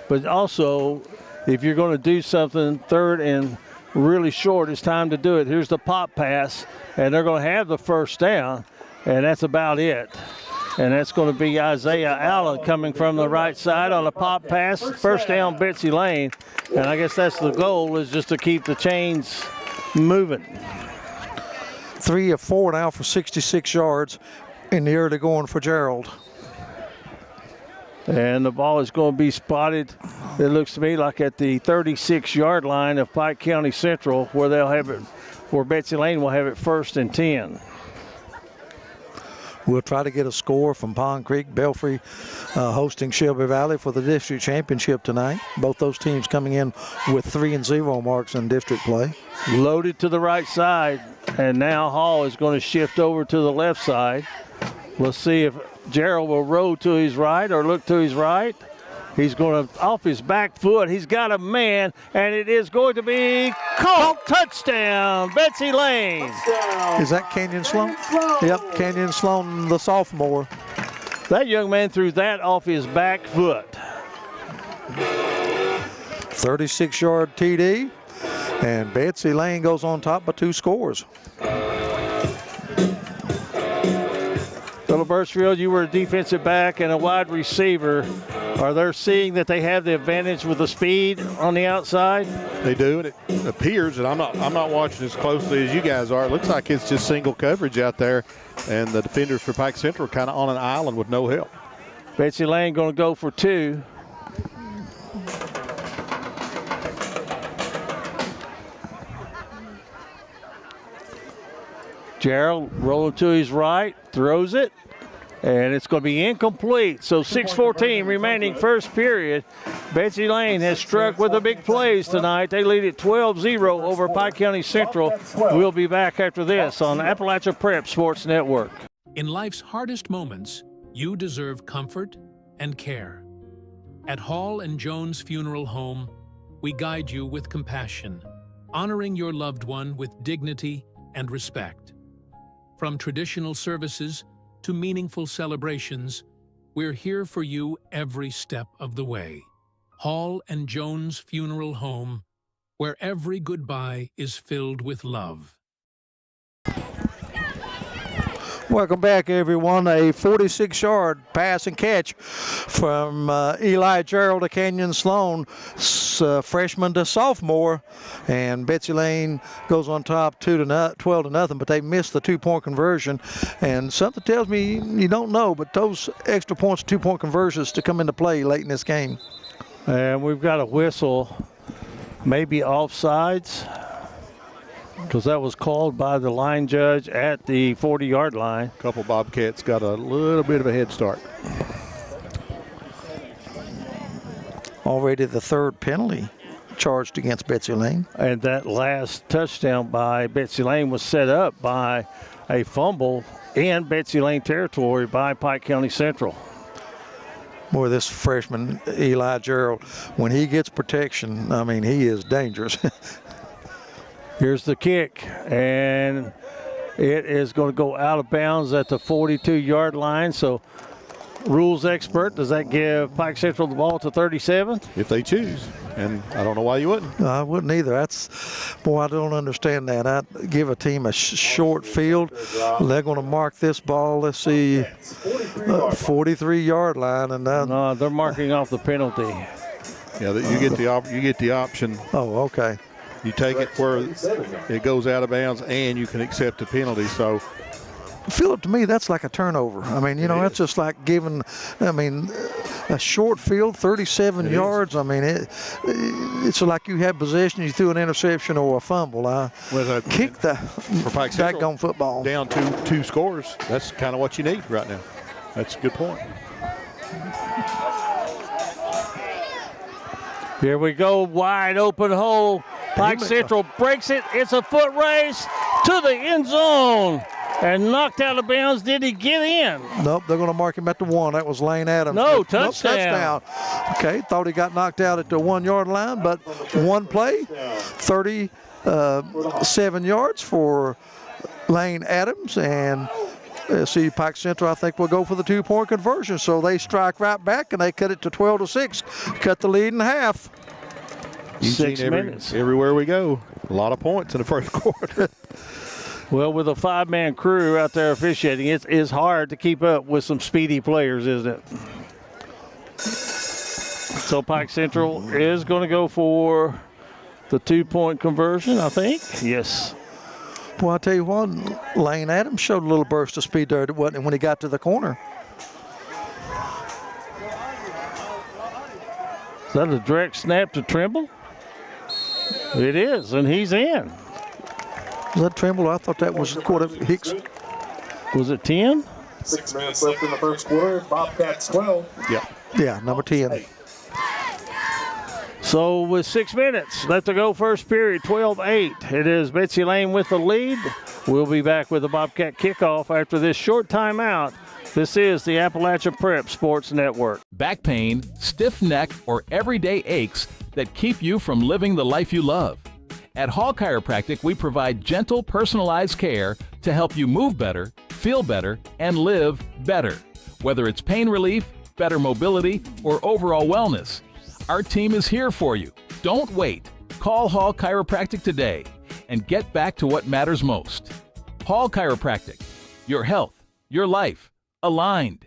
But also, if you're going to do something 3rd and really short, it's time to do it. Here's the pop pass, and they're going to have the first down, and that's about it. And that's going to be Isaiah Allen coming from the right side on a pop pass. First down, Betsy Layne. And I guess that's the goal, is just to keep the chains moving. 3 of 4 now for 66 yards in the early going for Gerald. And the ball is going to be spotted, it looks to me like at the 36-yard line of Pike County Central, where they'll have it, where Betsy Layne will have it 1st and 10. We'll try to get a score from Pond Creek. Belfry hosting Shelby Valley for the district championship tonight. Both those teams coming in with 3-0 marks in district play. Loaded to the right side, and now Hall is going to shift over to the left side. We'll see if Gerald will roll to his right or look to his right. He's going to off his back foot. He's got a man, and it is going to be caught. Touchdown, Betsy Layne. Is that Kenyon Sloan? Yep, Kenyon Sloan, the sophomore. That young man threw that off his back foot. 36-yard TD, and Betsy Layne goes on top by 2 scores. Philip Birchfield, you were a defensive back and a wide receiver. Are they seeing that they have the advantage with the speed on the outside? They do, and it appears, and I'm not watching as closely as you guys are. It looks like it's just single coverage out there, and the defenders for Pike Central are kind of on an island with no help. Betsy Layne going to go for 2. Gerald rolling to his right, throws it, and it's going to be incomplete. So 6:14 remaining first period. Betsy Layne has struck with the big plays tonight. They lead it 12-0 over Pike County Central. We'll be back after this on Appalachia Prep Sports Network. In life's hardest moments, you deserve comfort and care. At Hall and Jones Funeral Home, we guide you with compassion, honoring your loved one with dignity and respect. From traditional services to meaningful celebrations, we're here for you every step of the way. Hall and Jones Funeral Home, where every goodbye is filled with love. Welcome back, everyone. A 46-yard pass and catch from Eli Gerald to Kenyon Sloan, freshman to sophomore, and Betsy Layne goes on top 12-0, but they missed the 2-point conversion. And something tells me you don't know, but those extra points, 2-point conversions to come into play late in this game. And we've got a whistle, maybe offsides, because that was called by the line judge at the 40-yard line. A couple Bobcats got a little bit of a head start. Already the third penalty charged against Betsy Layne. And that last touchdown by Betsy Layne was set up by a fumble in Betsy Layne territory by Pike County Central. Boy, this freshman, Eli Gerald, when he gets protection, I mean, he is dangerous. Here's the kick, and it is going to go out of bounds at the 42-yard line. So, rules expert, does that give Pike Central the ball to 37? If they choose, and I don't know why you wouldn't. I wouldn't either. Boy, I don't understand that. I'd give a team a short field. They're going to mark this ball, let's see, 43-yard line. And no, they're marking off the penalty. Yeah, you get the option. Oh, okay. You take it where it goes out of bounds, and you can accept the penalty. So, Philip, to me, that's like a turnover. I mean, that's just like giving, a short field, 37 yards. I mean, it's like you have possession, you threw an interception or a fumble. Kick the daggone football. Down two scores. That's kind of what you need right now. That's a good point. Here we go, wide open hole. Pike Central breaks it. It's a foot race to the end zone. And knocked out of bounds. Did he get in? Nope, they're going to mark him at the 1. That was Layne Adams. No, touchdown. Nope, touchdown. Okay, thought he got knocked out at the 1-yard line, but one play, 37 yards for Layne Adams. And see, Pike Central, I think, will go for the 2-point conversion. So they strike right back, and they cut it to 12-6, cut the lead in half. 6 minutes. Everywhere we go, a lot of points in the first quarter. Well, with a 5-man crew out there officiating, it's hard to keep up with some speedy players, isn't it? So Pike Central is going to go for the 2-point conversion, I think. Yes. Well, I tell you what, Layne Adams showed a little burst of speed there when he got to the corner. Is that a direct snap to Trimble? It is, and he's in. Was that Trimble? I thought that was Hicks. Was it 10? 6 minutes left in the first quarter. Bobcats 12. Yeah, number 10. So with 6 minutes left to go, first period, 12-8. It is Betsy Layne with the lead. We'll be back with the Bobcat kickoff after this short timeout. This is the Appalachia Prep Sports Network. Back pain, stiff neck, or everyday aches that keep you from living the life you love. At Hall Chiropractic, we provide gentle, personalized care to help you move better, feel better, and live better. Whether it's pain relief, better mobility, or overall wellness, our team is here for you. Don't wait. Call Hall Chiropractic today and get back to what matters most. Hall Chiropractic. Your health, your life, aligned.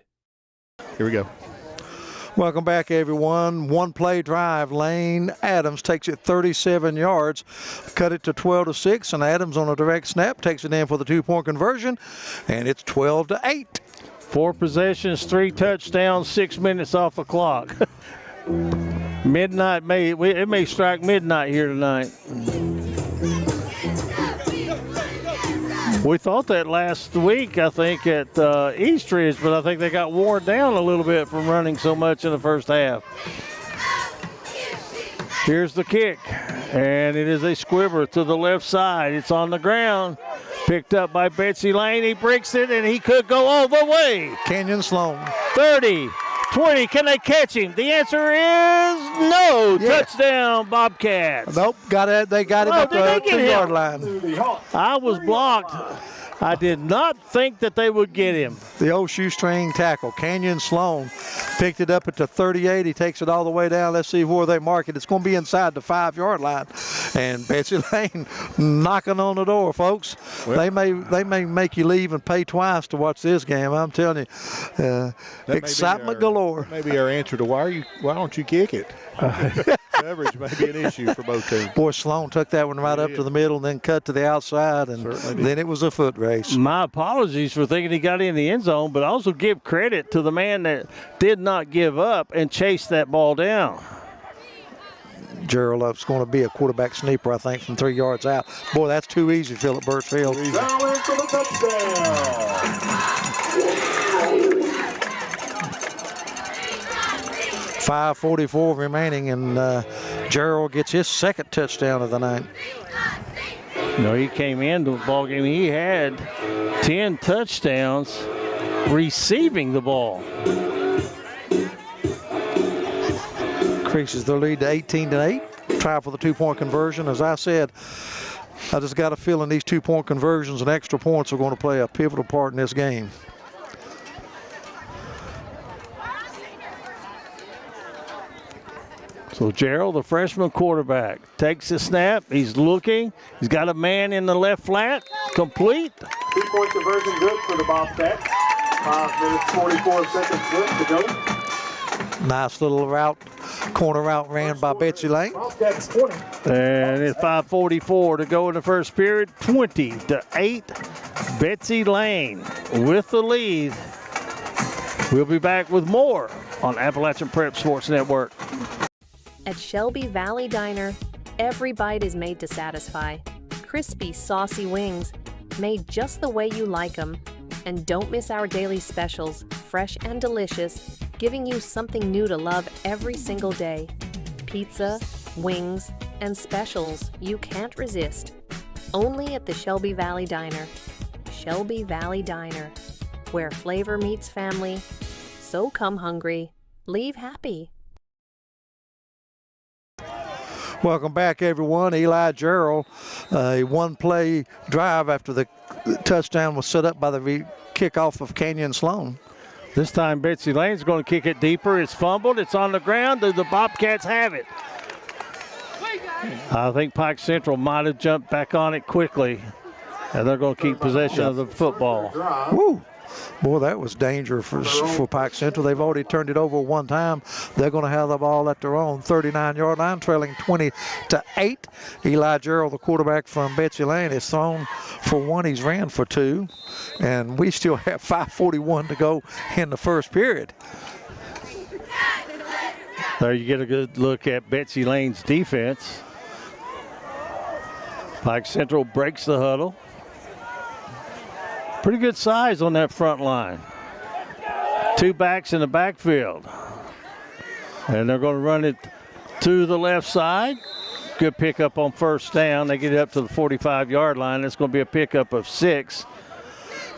Here we go. Welcome back, everyone. One-play drive. Layne Adams takes it 37 yards, cut it to 12-6, and Adams on a direct snap takes it in for the 2-point conversion, and it's 12-8. 4 possessions, 3 touchdowns, 6 minutes off the clock. Midnight it may strike midnight here tonight. We thought that last week, I think, at Eastridge, but I think they got worn down a little bit from running so much in the first half. Here's the kick, and it is a squibber to the left side. It's on the ground, picked up by Betsy Layne. He breaks it, and he could go all the way. Kenyon Sloan. 30, 20, can they catch him? The answer is no. Yes. Touchdown, Bobcats. Nope, they got him at the 2-yard line. I was blocked. I did not think that they would get him. The old shoestring tackle, Kenyon Sloan, picked it up at the 38. He takes it all the way down. Let's see where they mark it. It's going to be inside the 5-yard line. And Betsy Layne knocking on the door, folks. Well, they may make you leave and pay twice to watch this game. I'm telling you, excitement galore. Maybe our answer to why don't you kick it? Coverage may be an issue for both teams. Boy, Sloan took that one right up to the middle and then cut to the outside, and then it was a foot race. My apologies for thinking he got in the end zone, but also give credit to the man that did not give up and chase that ball down. Gerald Up's going to be a quarterback sneaker, I think, from 3 yards out. Boy, that's too easy, Philip Burchfield. Now in for the touchdown. 5:44 remaining, and Gerald gets his second touchdown of the night. No, he came into the ball game. He had 10 touchdowns receiving the ball. Increases their lead to 18-8. Try for the 2-point conversion. As I said, I just got a feeling these 2-point conversions and extra points are going to play a pivotal part in this game. So Gerald, the freshman quarterback, takes the snap. He's looking. He's got a man in the left flat. Complete. 2-point conversion good for the Bobcats. 5 minutes, 44 seconds left to go. Nice little route, corner route ran by Betsy Layne. Bobcats 20. And it's 5:44 to go in the first period. 20-8. Betsy Layne with the lead. We'll be back with more on Appalachian Prep Sports Network. At Shelby Valley Diner, every bite is made to satisfy. Crispy, saucy wings, made just the way you like them. And don't miss our daily specials, fresh and delicious, giving you something new to love every single day. Pizza, wings, and specials you can't resist. Only at the Shelby Valley Diner. Shelby Valley Diner, where flavor meets family. So come hungry, leave happy. Welcome back, everyone. Eli Gerald, a one-play drive after the touchdown was set up by the kickoff of Canyon Sloan. This time Betsy Layne's going to kick it deeper. It's fumbled. It's on the ground. The Bobcats have it. I think Pike Central might have jumped back on it quickly, and they're going to keep possession of the football. Woo! Boy, that was danger for Pike Central. They've already turned it over one time. They're going to have the ball at their own 39-yard line, trailing 20-8. Eli Gerald, the quarterback from Betsy Layne, is thrown for one. He's ran for two. And we still have 5:41 to go in the first period. There you get a good look at Betsy Layne's defense. Pike Central breaks the huddle. Pretty good size on that front line. Two backs in the backfield. And they're going to run it to the left side. Good pickup on first down. They get it up to the 45-yard line. It's going to be a pickup of 6.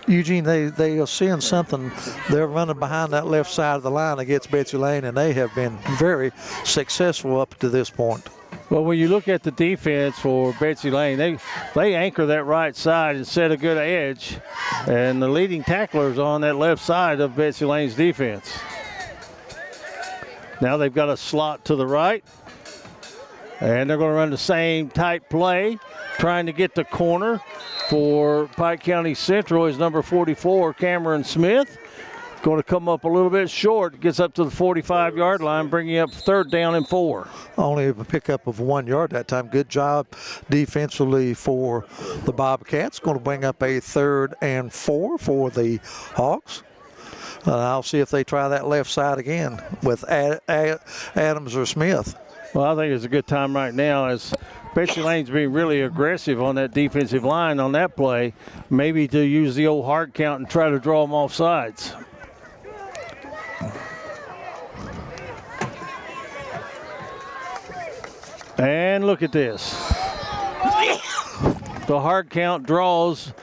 Eugene, they are seeing something. They're running behind that left side of the line against Betsy Layne, and they have been very successful up to this point. Well, when you look at the defense for Betsy Layne, they anchor that right side and set a good edge. And the leading tackler's on that left side of Betsy Layne's defense. Now they've got a slot to the right. And they're going to run the same type play, trying to get the corner for Pike County Central is number 44, Cameron Smith. Going to come up a little bit short. Gets up to the 45-yard line, bringing up 3rd down and 4. Only a pickup of 1 yard that time. Good job defensively for the Bobcats. Going to bring up a 3rd and 4 for the Hawks. I'll see if they try that left side again with Adams or Smith. Well, I think it's a good time right now as Betsy Layne's being really aggressive on that defensive line on that play, maybe to use the old hard count and try to draw them off sides. And look at this. The hard count draws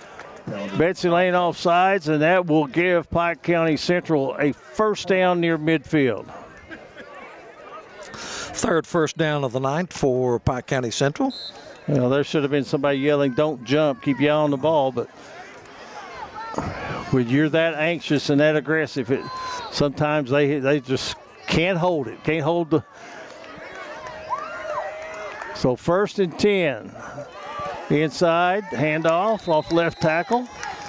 Betsy Layne off sides, and that will give Pike County Central a first down near midfield. 3rd first down of the night for Pike County Central. You know, there should have been somebody yelling, "Don't jump, keep your eye on the ball," but when you're that anxious and that aggressive, sometimes they just can't hold it, can't hold the. So 1st and 10. Inside, handoff off left tackle.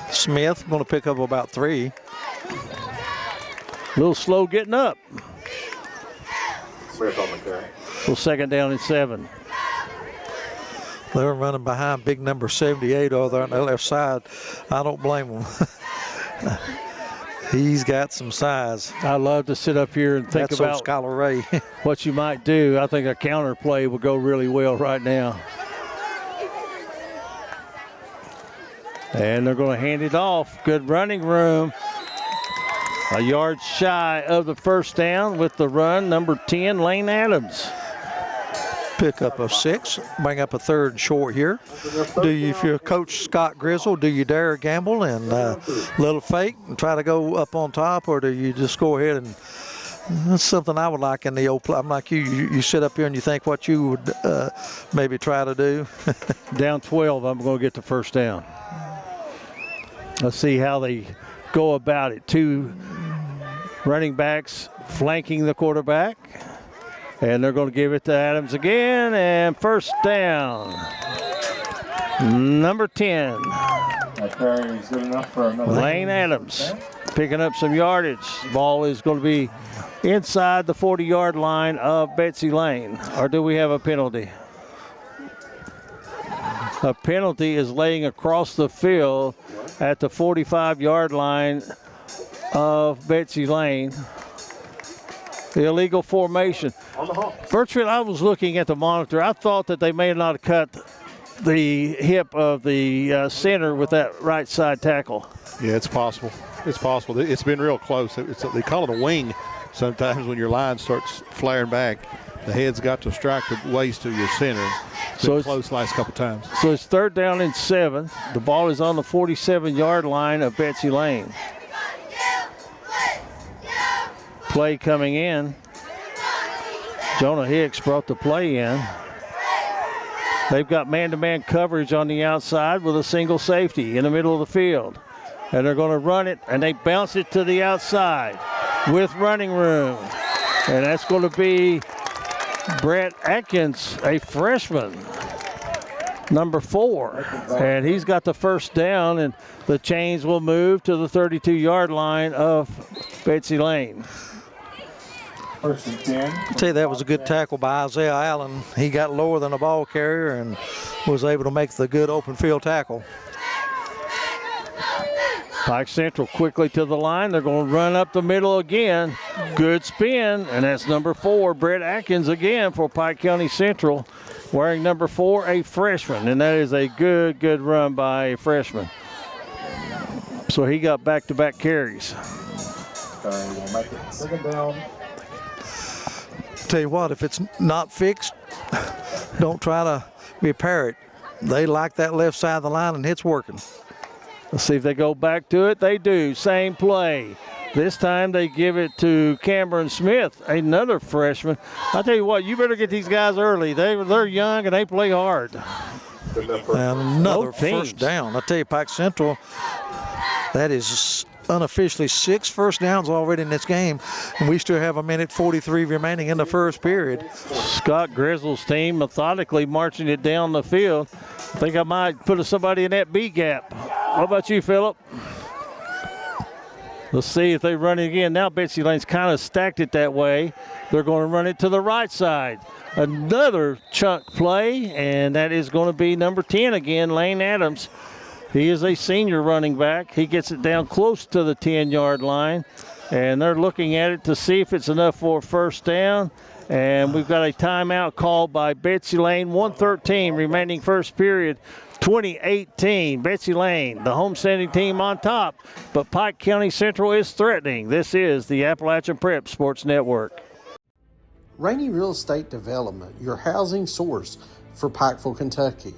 Smith going to pick up about 3. A little slow getting up. Smith on the carry. Well, 2nd down and 7. They're running behind big number 78 over there on the left side. I don't blame them. He's got some size. I love to sit up here and think That's about Skylar Ray. what you might do. I think a counter play would go really well right now. And they're going to hand it off. Good running room. A yard shy of the first down with the run, number 10, Layne Adams. Pick up a 6, bring up a 3rd and short here. If you're Coach Scott Grizzle, do you dare gamble and little fake and try to go up on top, or do you just go ahead and that's something I would like in the old play. I'm like you sit up here and you think what you would maybe try to do. Down 12, I'm going to get the first down. Let's see how they go about it. 2 running backs flanking the quarterback. And they're going to give it to Adams again, and first down. Number 10. That carry is good enough for another. Layne Adams picking up some yardage. Ball is going to be inside the 40-yard line of Betsy Layne. Or do we have a penalty? A penalty is laying across the field at the 45-yard line of Betsy Layne. The illegal formation. Bertrand, I was looking at the monitor. I thought that they may not have cut the hip of the center with that right side tackle. Yeah, it's possible. It's possible. It's been real close. They call it a wing sometimes when your line starts flaring back. The head's got to strike the waist to your center. It's been close last couple times. So it's 3rd down and 7. The ball is on the 47-yard line of Betsy Layne. Play coming in. Jonah Hicks brought the play in. They've got man-to-man coverage on the outside with a single safety in the middle of the field. And they're going to run it, and they bounce it to the outside with running room. And that's going to be Brett Atkins, a freshman, number 4. And he's got the first down, and the chains will move to the 32-yard line of Betsy Layne. First and 10. I'll tell you, that was a good tackle by Isaiah Allen. He got lower than the ball carrier and was able to make the good open field tackle. Pike Central quickly to the line. They're going to run up the middle again. Good spin, and that's number 4, Brett Atkins again for Pike County Central, wearing number 4, a freshman, and that is a good run by a freshman. So he got back-to-back carries. We'll make it 2nd down. Tell you what, if it's not fixed, don't try to repair it. They like that left side of the line, and it's working. Let's see if they go back to it. They do. Same play. This time they give it to Cameron Smith, another freshman. I tell you what, you better get these guys early. They're young and they play hard. And another first down. I tell you, Pike Central, that is unofficially 6 first downs already in this game, and we still have 1:43 remaining in the first period. Scott Grizzle's team methodically marching it down the field. I think I might put somebody in that B gap. What about you, Phillip? Let's see if they run it again. Now Betsy Layne's kind of stacked it that way. They're going to run it to the right side. Another chunk play, and that is going to be number 10 again, Layne Adams. He is a senior running back. He gets it down close to the 10-yard line, and they're looking at it to see if it's enough for a first down. And we've got a timeout called by Betsy Layne. 1:13 remaining first period. 2018, Betsy Layne, the homesteading team on top, but Pike County Central is threatening. This is the Appalachian Prep Sports Network. Rainey Real Estate Development, your housing source for Pikeville, Kentucky.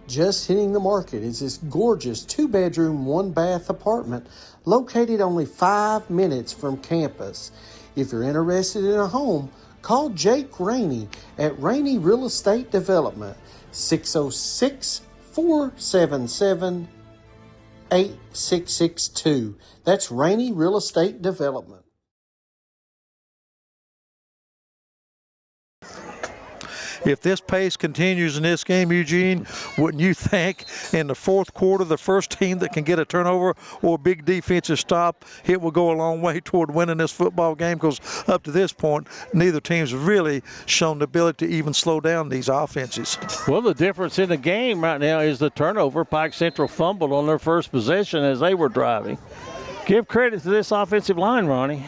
Just hitting the market is this gorgeous 2-bedroom, 1-bath apartment located only 5 minutes from campus. If you're interested in a home, call Jake Rainey at Rainey Real Estate Development, 606-477-8662. That's Rainey Real Estate Development. If this pace continues in this game, Eugene, wouldn't you think in the fourth quarter, the first team that can get a turnover or a big defensive stop, it will go a long way toward winning this football game? Because up to this point, neither team's really shown the ability to even slow down these offenses. Well, the difference in the game right now is the turnover. Pike Central fumbled on their first possession as they were driving. Give credit to this offensive line, Ronnie.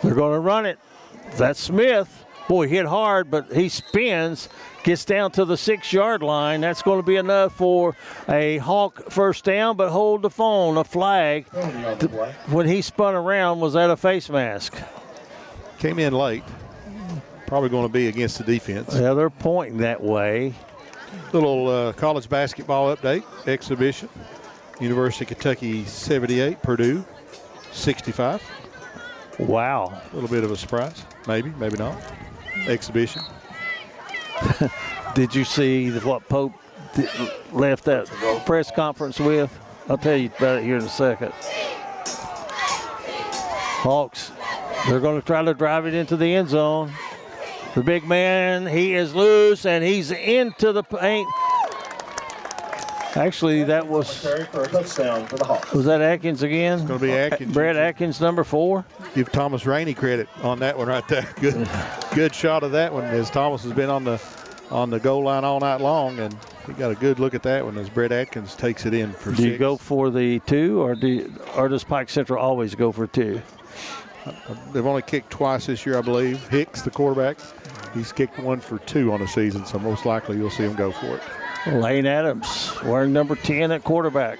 They're going to run it. That's Smith. Boy, hit hard, but he spins, gets down to the 6-yard line. That's going to be enough for a Hawk first down, but hold the phone, a flag. When he spun around, was that a face mask? Came in late. Probably going to be against the defense. Yeah, they're pointing that way. Little college basketball update, exhibition. University of Kentucky 78, Purdue 65. Wow. A little bit of a surprise. Maybe, maybe not. Exhibition. Did you see what Pope left that press conference with? I'll tell you about it here in a second. Hawks, they're going to try to drive it into the end zone. The big man, he is loose, and he's into the paint. Actually, that was that Atkins again? It's going to be Atkins. Brett Atkins, number 4. Give Thomas Rainey credit on that one right there. Good shot of that one, as Thomas has been on the goal line all night long, and he got a good look at that one as Brett Atkins takes it in for 6. Do you go for the 2, or does Pike Central always go for 2? They've only kicked twice this year, I believe. Hicks, the quarterback, he's kicked 1 for 2 on the season, so most likely you'll see him go for it. Layne Adams wearing number 10 at quarterback.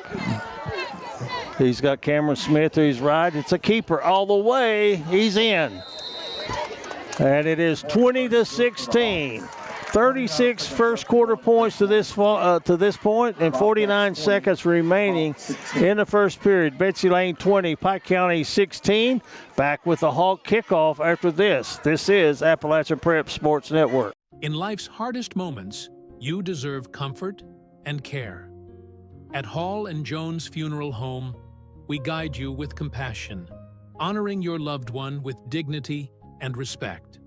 He's got Cameron Smith to his right. It's a keeper all the way. He's in. And it is 20-16. 36 first quarter points to this point, and 49 seconds remaining in the first period. Betsy Layne 20, Pike County 16. Back with the Hawk kickoff after this. This is Appalachian Prep Sports Network. In life's hardest moments, you deserve comfort and care. At Hall and Jones Funeral Home, we guide you with compassion, honoring your loved one with dignity and respect.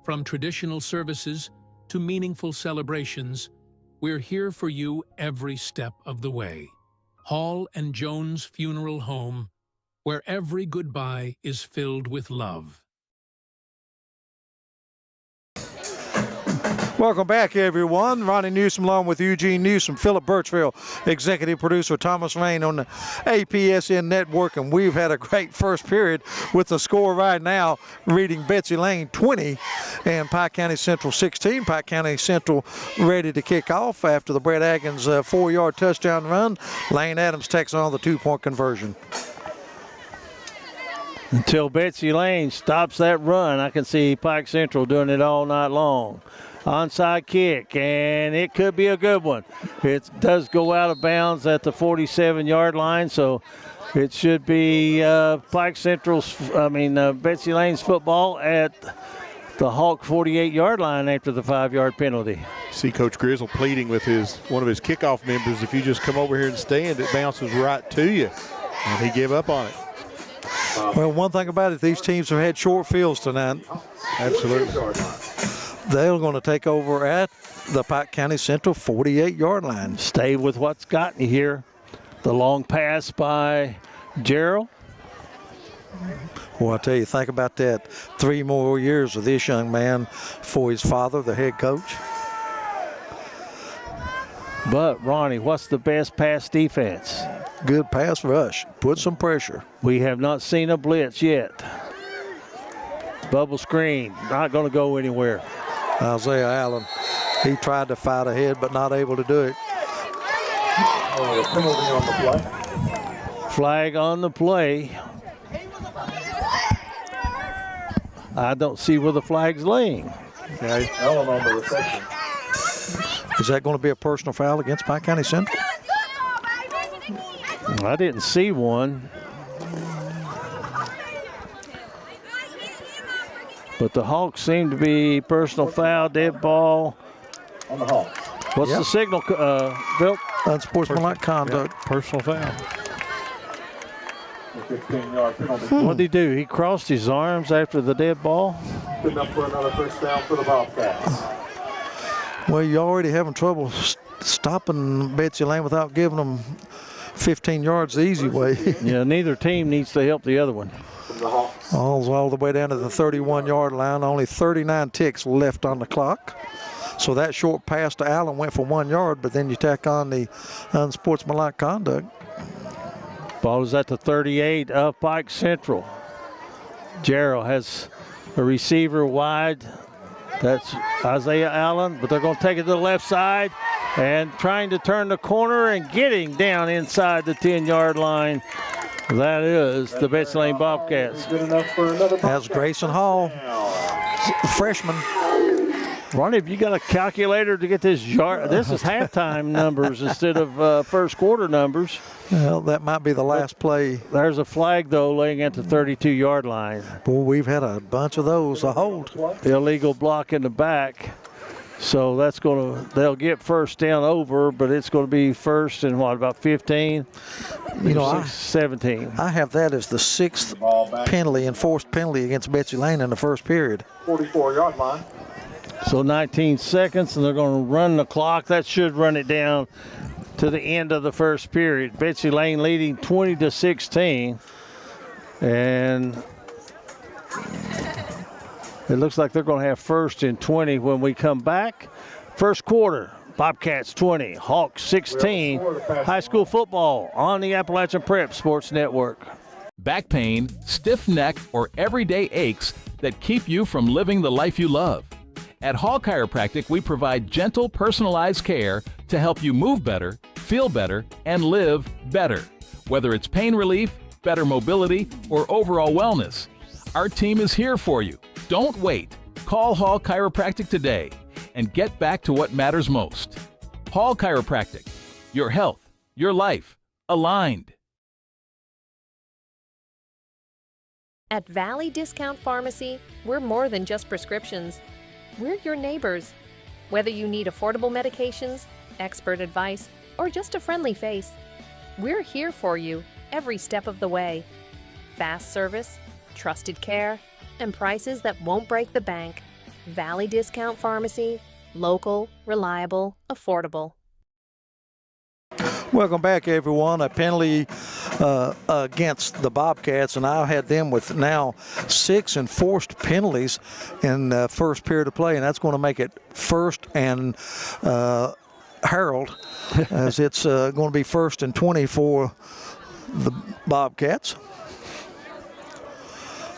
From traditional services to meaningful celebrations, we're here for you every step of the way. Hall and Jones Funeral Home, where every goodbye is filled with love. Welcome back, everyone. Ronnie Newsom along with Eugene Newsom, Philip Birchfield, executive producer Thomas Rain on the APSN network, and we've had a great first period with the score right now reading Betsy Layne 20 and Pike County Central 16. Pike County Central ready to kick off after the Brett Atkins 4-yard touchdown run. Layne Adams takes on the 2-point conversion. Until Betsy Layne stops that run, I can see Pike Central doing it all night long. Onside kick, and it could be a good one. It does go out of bounds at the 47-yard line, so it should be Betsy Layne's football at the Hawk 48-yard line after the 5-yard penalty. See Coach Grizzle pleading with one of his kickoff members, if you just come over here and stand, it bounces right to you. And he gave up on it. Well, one thing about it, these teams have had short fields tonight. Absolutely. They're going to take over at the Pike County Central 48-yard line. Stay with what's gotten you here. The long pass by Gerald. Well, I tell you, think about that. 3 more years of this young man for his father, the head coach. But, Ronnie, what's the best pass defense? Good pass rush. Put some pressure. We have not seen a blitz yet. Bubble screen, not going to go anywhere. Isaiah Allen, he tried to fight ahead, but not able to do it. Flag on the play. I don't see where the flag's laying. Okay. Is that going to be a personal foul against Pike County Central? I didn't see one. But the Hawks seem to be personal foul, dead ball. On the Hawks. What's the signal, Bill? Unsportsmanlike conduct. Yep. Personal foul. 15-yard penalty. What did he do? He crossed his arms after the dead ball? Good enough for another first down for the Bobcats. Well, you're already having trouble stopping Betsy Layne without giving them 15 yards the easy way. Yeah, neither team needs to help the other one. All the way down to the 31-yard line. Only 39 ticks left on the clock. So that short pass to Allen went for 1 yard, but then you tack on the unsportsmanlike conduct. Ball is at the 38 of Pike Central. Gerald has a receiver wide That's Isaiah Allen, but they're going to take it to the left side and trying to turn the corner and getting down inside the 10-yard line. That is the Betsy Layne Bobcats. That's Grayson Hall, freshman. Ronnie, have you got a calculator to get this yard? This is halftime numbers instead of first quarter numbers. Well, that might be the last play. There's a flag, though, laying at the 32-yard line. Boy, we've had a bunch of those, a hold. Illegal block in the back. So that's going to, they'll get first down over, but it's going to be first and what, about 15? 17. I have that as the 6th penalty, enforced penalty against Betsy Layne in the first period. 44-yard line. So 19 seconds, and they're going to run the clock. That should run it down to the end of the first period. Betsy Layne leading 20-16. And it looks like they're going to have first and 20 when we come back. First quarter, Bobcats 20, Hawks 16. High school football on the Appalachian Prep Sports Network. Back pain, stiff neck, or everyday aches that keep you from living the life you love. At Hall Chiropractic, we provide gentle, personalized care to help you move better, feel better, and live better. Whether it's pain relief, better mobility, or overall wellness, our team is here for you. Don't wait. Call Hall Chiropractic today and get back to what matters most. Hall Chiropractic, your health, your life, aligned. At Valley Discount Pharmacy, we're more than just prescriptions. We're your neighbors. Whether you need affordable medications, expert advice, or just a friendly face, we're here for you every step of the way. Fast service, trusted care, and prices that won't break the bank. Valley Discount Pharmacy, local, reliable, affordable. Welcome back, everyone. A penalty against the Bobcats, and I had them with now 6 enforced penalties in the first period of play, and that's going to make it first and Harold, as it's going to be first and 20 for the Bobcats.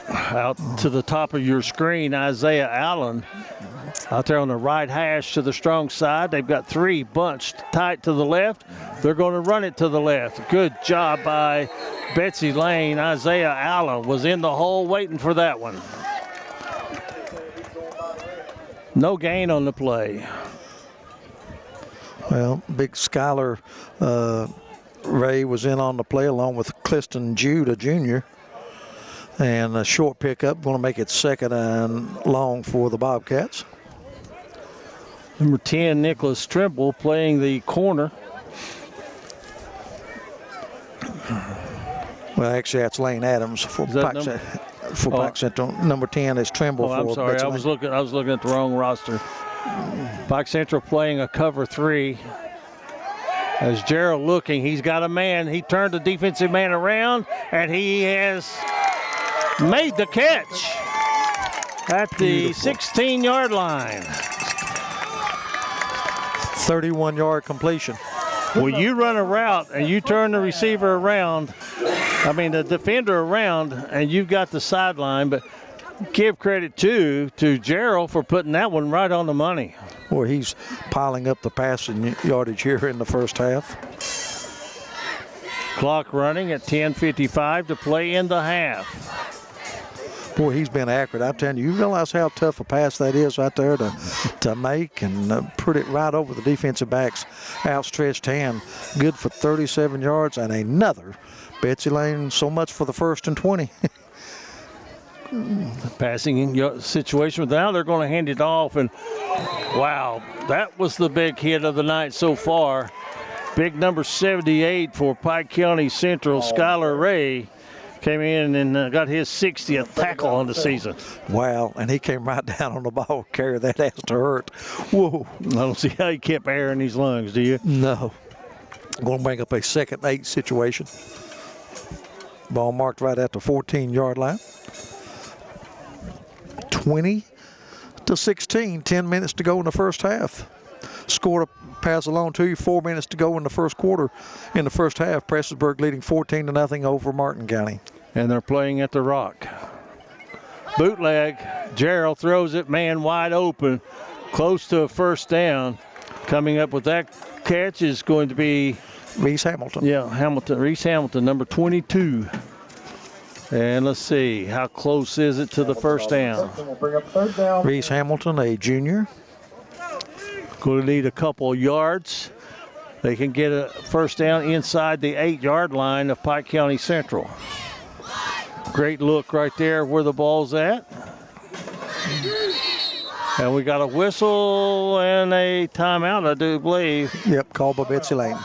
Out to the top of your screen, Isaiah Allen out there on the right hash to the strong side. They've got 3 bunched tight to the left. They're going to run it to the left. Good job by Betsy Layne. Isaiah Allen was in the hole waiting for that one. No gain on the play. Well, big Skylar Ray was in on the play along with Clifton Jude, a junior. And a short pickup, going to make it second and long for the Bobcats. Number 10, Nicholas Trimble, playing the corner. Well, actually, that's Layne Adams for Pike Central. Number 10 is Trimble. I'm sorry, Betsy I was looking at the wrong roster. Pike Central playing a cover 3. As Gerald looking, he's got a man. He turned the defensive man around, and he has made the catch at the 16-yard line. 31-yard completion. Well, you run a route and you turn the receiver around, the defender around, and you've got the sideline, but give credit to Gerald for putting that one right on the money. Well, he's piling up the passing yardage here in the first half. Clock running at 10:55 to play in the half. Boy, he's been accurate. I'm telling you, you realize how tough a pass that is right there to make and put it right over the defensive back's outstretched hand. Good for 37 yards and another. Betsy Layne, so much for the first and 20. Passing situation, but now they're going to hand it off, and wow, that was the big hit of the night so far. Big number 78 for Pike County Central, Skylar Ray, came in and got his 60th tackle on the season. Wow, and he came right down on the ball carrier. That has to hurt. Whoa. I don't see how he kept air in his lungs, do you? No. Going to bring up a 2nd and 8 situation. Ball marked right at the 14-yard line. 20-16, 10 minutes to go in the first half. Scored a pass along to you, 4 minutes to go in the first quarter. In the first half, Prestonsburg leading 14-0 over Martin County. And they're playing at the Rock. bootleg. Gerald throws it, man wide open, close to a first down. Coming up with that catch is going to be Reese Hamilton. Yeah, Reese Hamilton, number 22. And let's see, how close is it to the first down? Reese Hamilton, a junior. Going to need a couple yards. They can get a first down inside the 8-yard line of Pike County Central. Great look right there where the ball's at. And we got a whistle and a timeout, I do believe. Yep, called by Betsy Layne.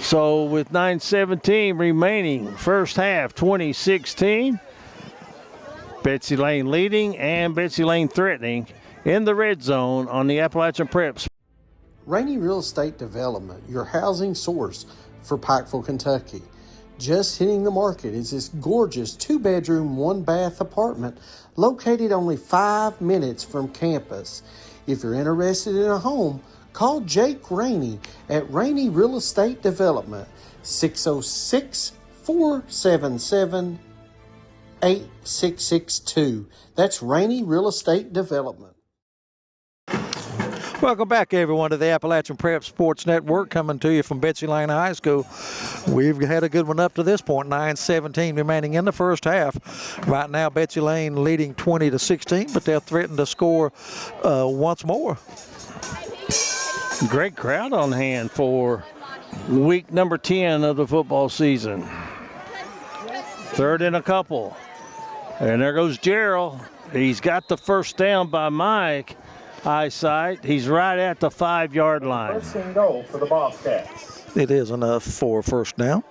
So with 9:17 remaining, first half, 2016. Betsy Layne leading and Betsy Layne threatening in the red zone on the Appalachian Preps. Rainey Real Estate Development, your housing source for Pikeville, Kentucky. Just hitting the market is this gorgeous 2-bedroom, 1-bath apartment located only 5 minutes from campus. If you're interested in a home, call Jake Rainey at Rainey Real Estate Development, 606-477-8662. That's Rainey Real Estate Development. Welcome back, everyone, to the Appalachian Prep Sports Network, coming to you from Betsy Layne High School. We've had a good one up to this point, 9:17 remaining in the first half. Right now, Betsy Layne leading 20-16, but they'll threaten to score once more. Great crowd on hand for week number 10 of the football season. Third and a couple. And there goes Gerald. He's got the first down by Mike. Eyesight. He's right at the 5-yard line. First and goal for the Bobcats. It is enough for a first down.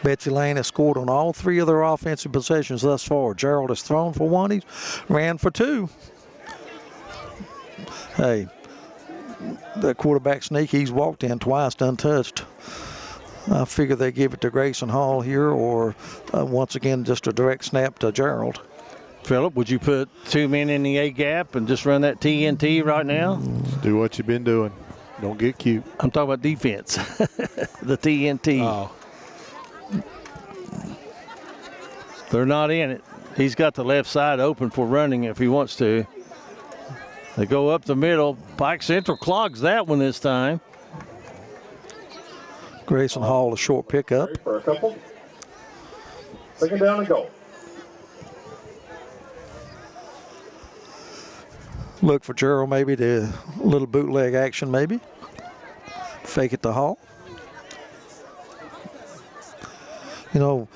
Betsy Layne has scored on all 3 of their offensive possessions thus far. Gerald has thrown for 1. He's ran for 2. Hey, the quarterback sneak, he's walked in twice, untouched. I figure they give it to Grayson Hall here, or once again, just a direct snap to Gerald. Phillip, would you put 2 men in the A-gap and just run that TNT right now? Do what you've been doing. Don't get cute. I'm talking about defense. The TNT. Oh. They're not in it. He's got the left side open for running if he wants to. They go up the middle. Pike Central clogs that one this time. Grayson Hall, a short pickup. For a couple. Second down and goal. Look for Gerald maybe to a little bootleg action maybe. Fake it to Hall. You know,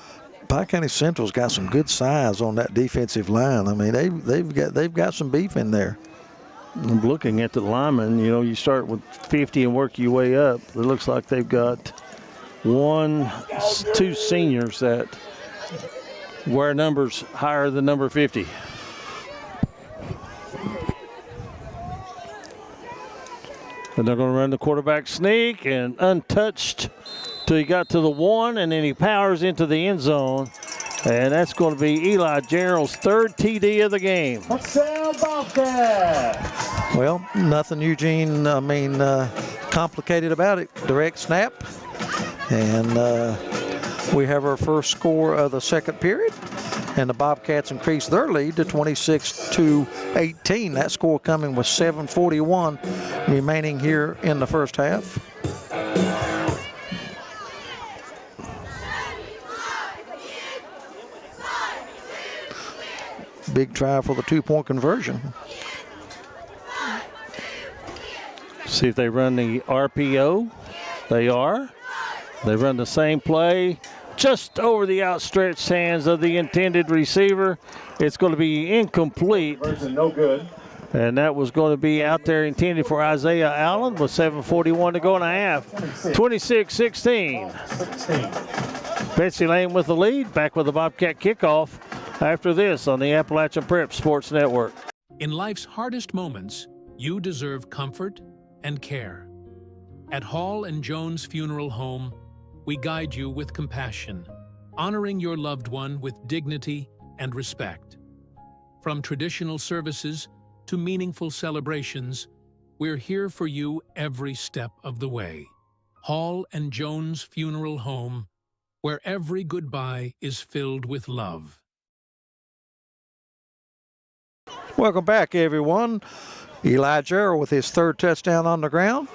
Pike County Central's got some good size on that defensive line. I mean, they've got some beef in there. I'm looking at the linemen. You know, you start with 50 and work your way up. It looks like they've got 2 seniors that wear numbers higher than number 50. And they're going to run the quarterback sneak and untouched till he got to the 1, and then he powers into the end zone. And that's going to be Eli Gerald's 3rd TD of the game. Touchdown, Bobcats! Well, nothing, Eugene, complicated about it. Direct snap. And we have our first score of the second period. And the Bobcats increased their lead to 26-18. That score coming with 7:41 remaining here in the first half. Big try for the 2-point conversion. See if they run the RPO. They are. They run the same play just over the outstretched hands of the intended receiver. It's going to be incomplete. Conversion no good. And that was going to be out there intended for Isaiah Allen with 7:41 to go in a half. 26-16. Betsy Layne with the lead. Back with the Bobcat kickoff after this on the Appalachian Prep Sports Network. In life's hardest moments, you deserve comfort and care. At Hall and Jones Funeral Home, we guide you with compassion, honoring your loved one with dignity and respect. From traditional services to meaningful celebrations, we're here for you every step of the way. Hall and Jones Funeral Home, where every goodbye is filled with love. Welcome back, everyone. Elijah Earl with his third touchdown on the ground.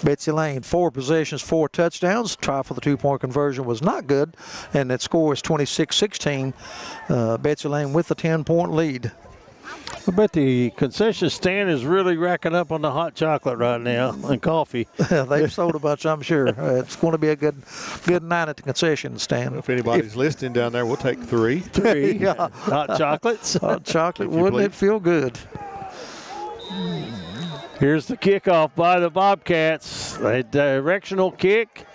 Betsy Layne, 4 possessions, 4 touchdowns. Try for the 2-point conversion was not good, and that score is 26-16. Betsy Layne with the 10-point lead. I bet the concession stand is really racking up on the hot chocolate right now and coffee. They've sold a bunch, I'm sure. It's going to be a good night at the concession stand. If anybody's listening down there, we'll take 3. 3 Yeah. hot chocolates. Hot chocolate, wouldn't it feel good? Here's the kickoff by the Bobcats. A directional kick,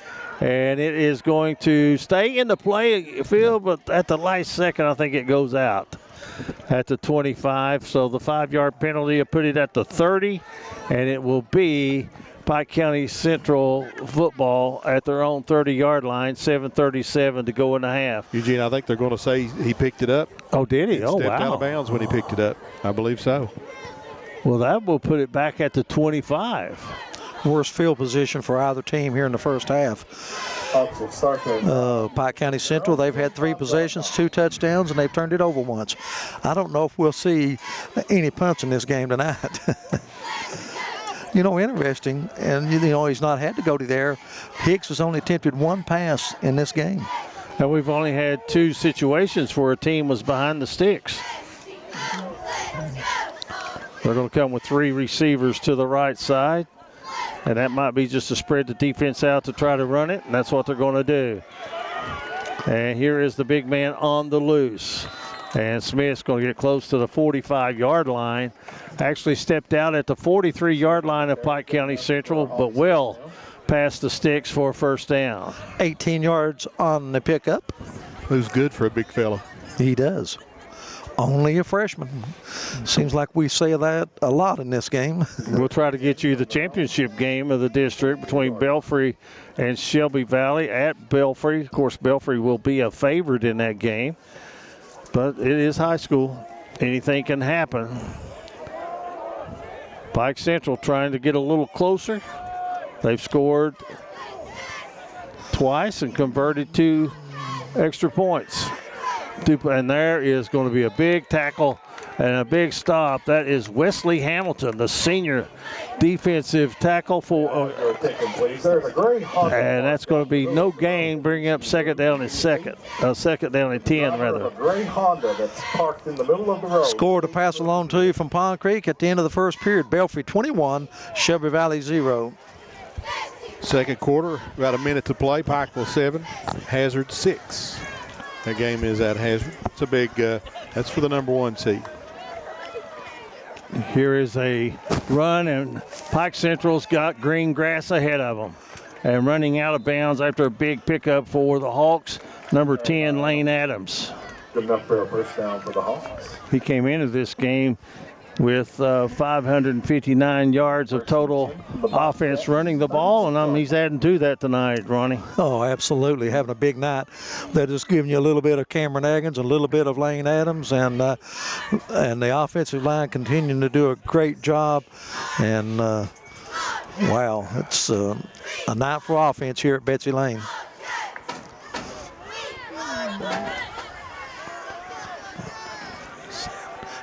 and it is going to stay in the play field, but at the last second, I think it goes out at the 25. So the 5-yard penalty will put it at the 30, and it will be Pike County Central football at their own 30-yard line, 7:37 to go in the half. Eugene, I think they're going to say he picked it up. Oh, did he? Oh, stepped wow. out of bounds when he picked it up. I believe so. Well, that will put it back at the 25. Worst field position for either team here in the first half. Pike County Central, they've had 3 possessions, 2 touchdowns, and they've turned it over once. I don't know if we'll see any punts in this game tonight. Interesting, and he's not had to go to there. Hicks has only attempted 1 pass in this game. And we've only had 2 situations where a team was behind the sticks. They're going to come with 3 receivers to the right side. And that might be just to spread the defense out to try to run it. And that's what they're going to do. And here is the big man on the loose. And Smith's going to get close to the 45-yard line. Actually stepped out at the 43-yard line of Pike County Central, but well past the sticks for a first down. 18 yards on the pickup. Who's good for a big fella. He does. Only a freshman. Seems like we say that a lot in this game. We'll try to get you the championship game of the district between Belfry and Shelby Valley at Belfry. Of course, Belfry will be a favorite in that game, but it is high school. Anything can happen. Pike Central trying to get a little closer. They've scored twice and converted 2 extra points. And there is going to be a big tackle and a big stop. That is Wesley Hamilton, the senior defensive tackle for. And that's going to be no gain, bringing up second down and 10 rather. Gray Honda that's parked in the middle of the road. Score to pass along to you from Pond Creek at the end of the first period. Belfry 21, Shelby Valley 0. Second quarter, about a minute to play. Pikeville 7, Hazard 6. That game is at Hazard. It's a big, that's for the number 1 seed. Here is a run, and Pike Central's got green grass ahead of them. And running out of bounds after a big pickup for the Hawks, number 10, Layne Adams. Good enough for a first down for the Hawks. He came into this game with 559 yards of total offense running the ball, and he's adding to that tonight, Ronnie. Oh, absolutely. Having a big night. They're just giving you a little bit of Cameron Eggins, a little bit of Layne Adams, and the offensive line continuing to do a great job. And, wow, it's a night for offense here at Betsy Layne.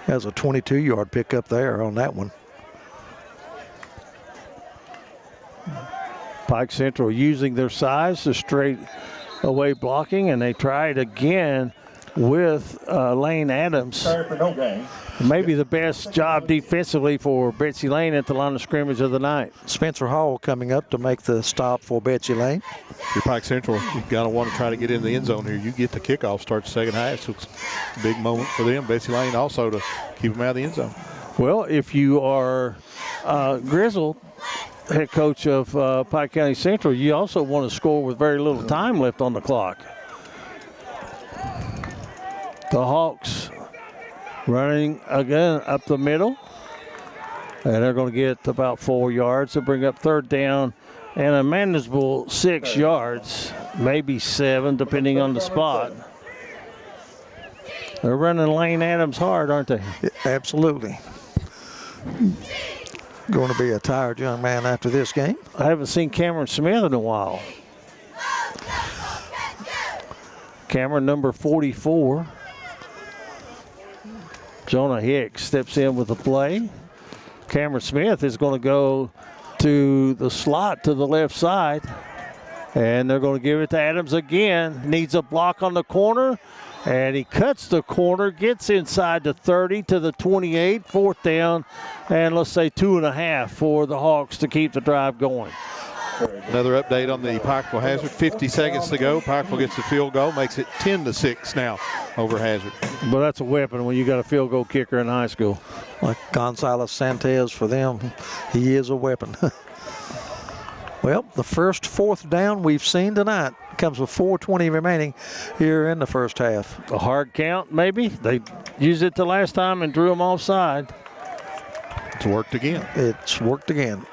That's a 22-yard pickup there on that one. Pike Central using their size to straight away blocking, and they tried again with Layne Adams. Sorry for no gain. Maybe the best job defensively for Betsy Layne at the line of scrimmage of the night. Spencer Hall coming up to make the stop for Betsy Layne. If you're Pike Central, you've got to want to try to get in the end zone here. You get the kickoff, start the second half, so it's a big moment for them. Betsy Layne also to keep them out of the end zone. Well, if you are Grizzle, head coach of Pike County Central, you also want to score with very little time left on the clock. The Hawks running again up the middle, and they're going to get about 4 yards to bring up third down and a manageable 6 yards, maybe 7, depending on the spot. They're running Layne Adams hard, aren't they? Yeah, absolutely. Going to be a tired young man after this game. I haven't seen Cameron Smith in a while. Cameron, number 44. Jonah Hicks steps in with the play. Cameron Smith is going to go to the slot to the left side. And they're going to give it to Adams again. Needs a block on the corner. And he cuts the corner, gets inside the 30 to the 28, 4th down, and let's say 2.5 for the Hawks to keep the drive going. Another update on the Pikeville Hazard. 50 seconds to go. Pikeville gets the field goal, makes it 10-6 now over Hazard. But that's a weapon when you got a field goal kicker in high school. Like Gonzalo Santos for them, he is a weapon. Well, the first 4th down we've seen tonight comes with 4:20 remaining here in the first half. A hard count, maybe. They used it the last time and drew them offside. It's worked again. It's worked again.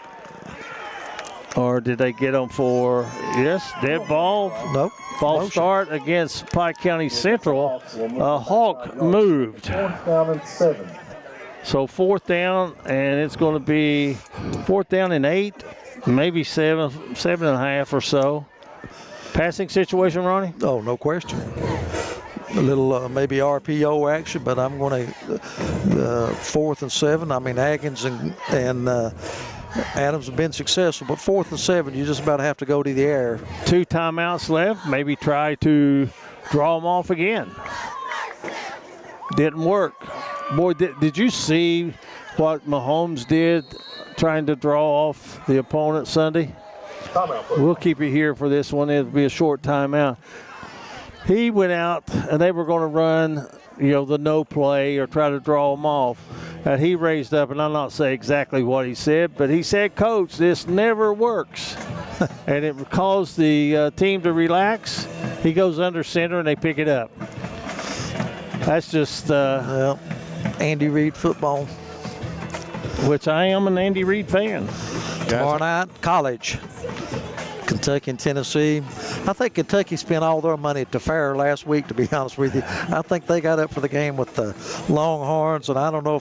Or did they get them for, yes, dead ball? Nope. False start against Pike County Central. A Hawk moved. 4th down and 7. So 4th down, and it's going to be 4th down and 8, maybe 7.5 or so. Passing situation, Ronnie? Oh, no question. A little maybe RPO action, but I'm going to 4th and 7. I mean, Atkins and Adams have been successful, but 4th and 7, you just about have to go to the air. 2 timeouts left. Maybe try to draw them off again. Didn't work. Boy, did you see what Mahomes did trying to draw off the opponent Sunday? We'll keep it here for this one. It'll be a short timeout. He went out, and they were going to run, the no play or try to draw them off. And he raised up, and I'll not say exactly what he said, but he said, "Coach, this never works." And it caused the team to relax. He goes under center, and they pick it up. That's just Andy Reid football. Which I am an Andy Reid fan. Tomorrow night, college. Kentucky and Tennessee. I think Kentucky spent all their money at the fair last week, to be honest with you. I think they got up for the game with the Longhorns, and I don't know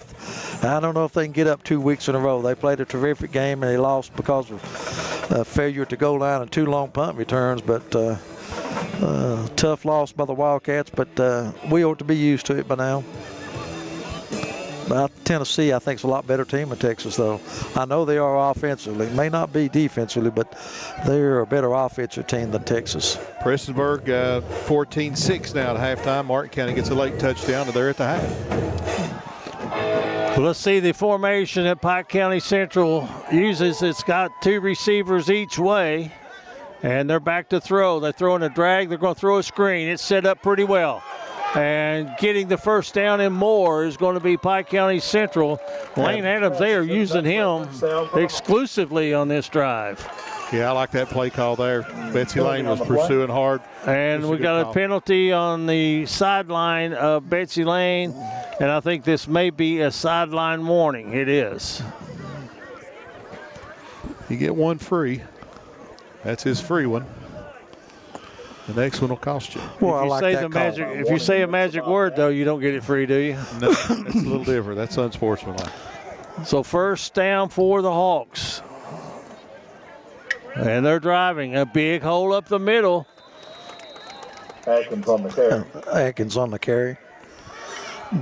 if they can get up 2 weeks in a row. They played a terrific game, and they lost because of failure at the goal line and 2 long punt returns, but tough loss by the Wildcats, but we ought to be used to it by now. Tennessee, I think, is a lot better team than Texas, though. I know they are offensively. May not be defensively, but they're a better offensive team than Texas. Prestonsburg 14-6 now at halftime. Martin County gets a late touchdown, and they're at the half. Well, let's see the formation that Pike County Central uses. It's got 2 receivers each way, and they're back to throw. They're throwing a drag. They're going to throw a screen. It's set up pretty well. And getting the first down and more is going to be Pike County Central. Layne Adams, they are using him exclusively on this drive. Yeah, I like that play call there. Betsy Layne was pursuing hard. And we got a penalty on the sideline of Betsy Layne, and I think this may be a sideline warning. It is. You get one free. That's his free one. The next one will cost you. Well, I like that call. If you say a magic word, though, you don't get it free, do you? No, that's a little different. That's unsportsmanlike. So first down for the Hawks. And they're driving. A big hole up the middle. Atkins on the carry. Atkins on the carry.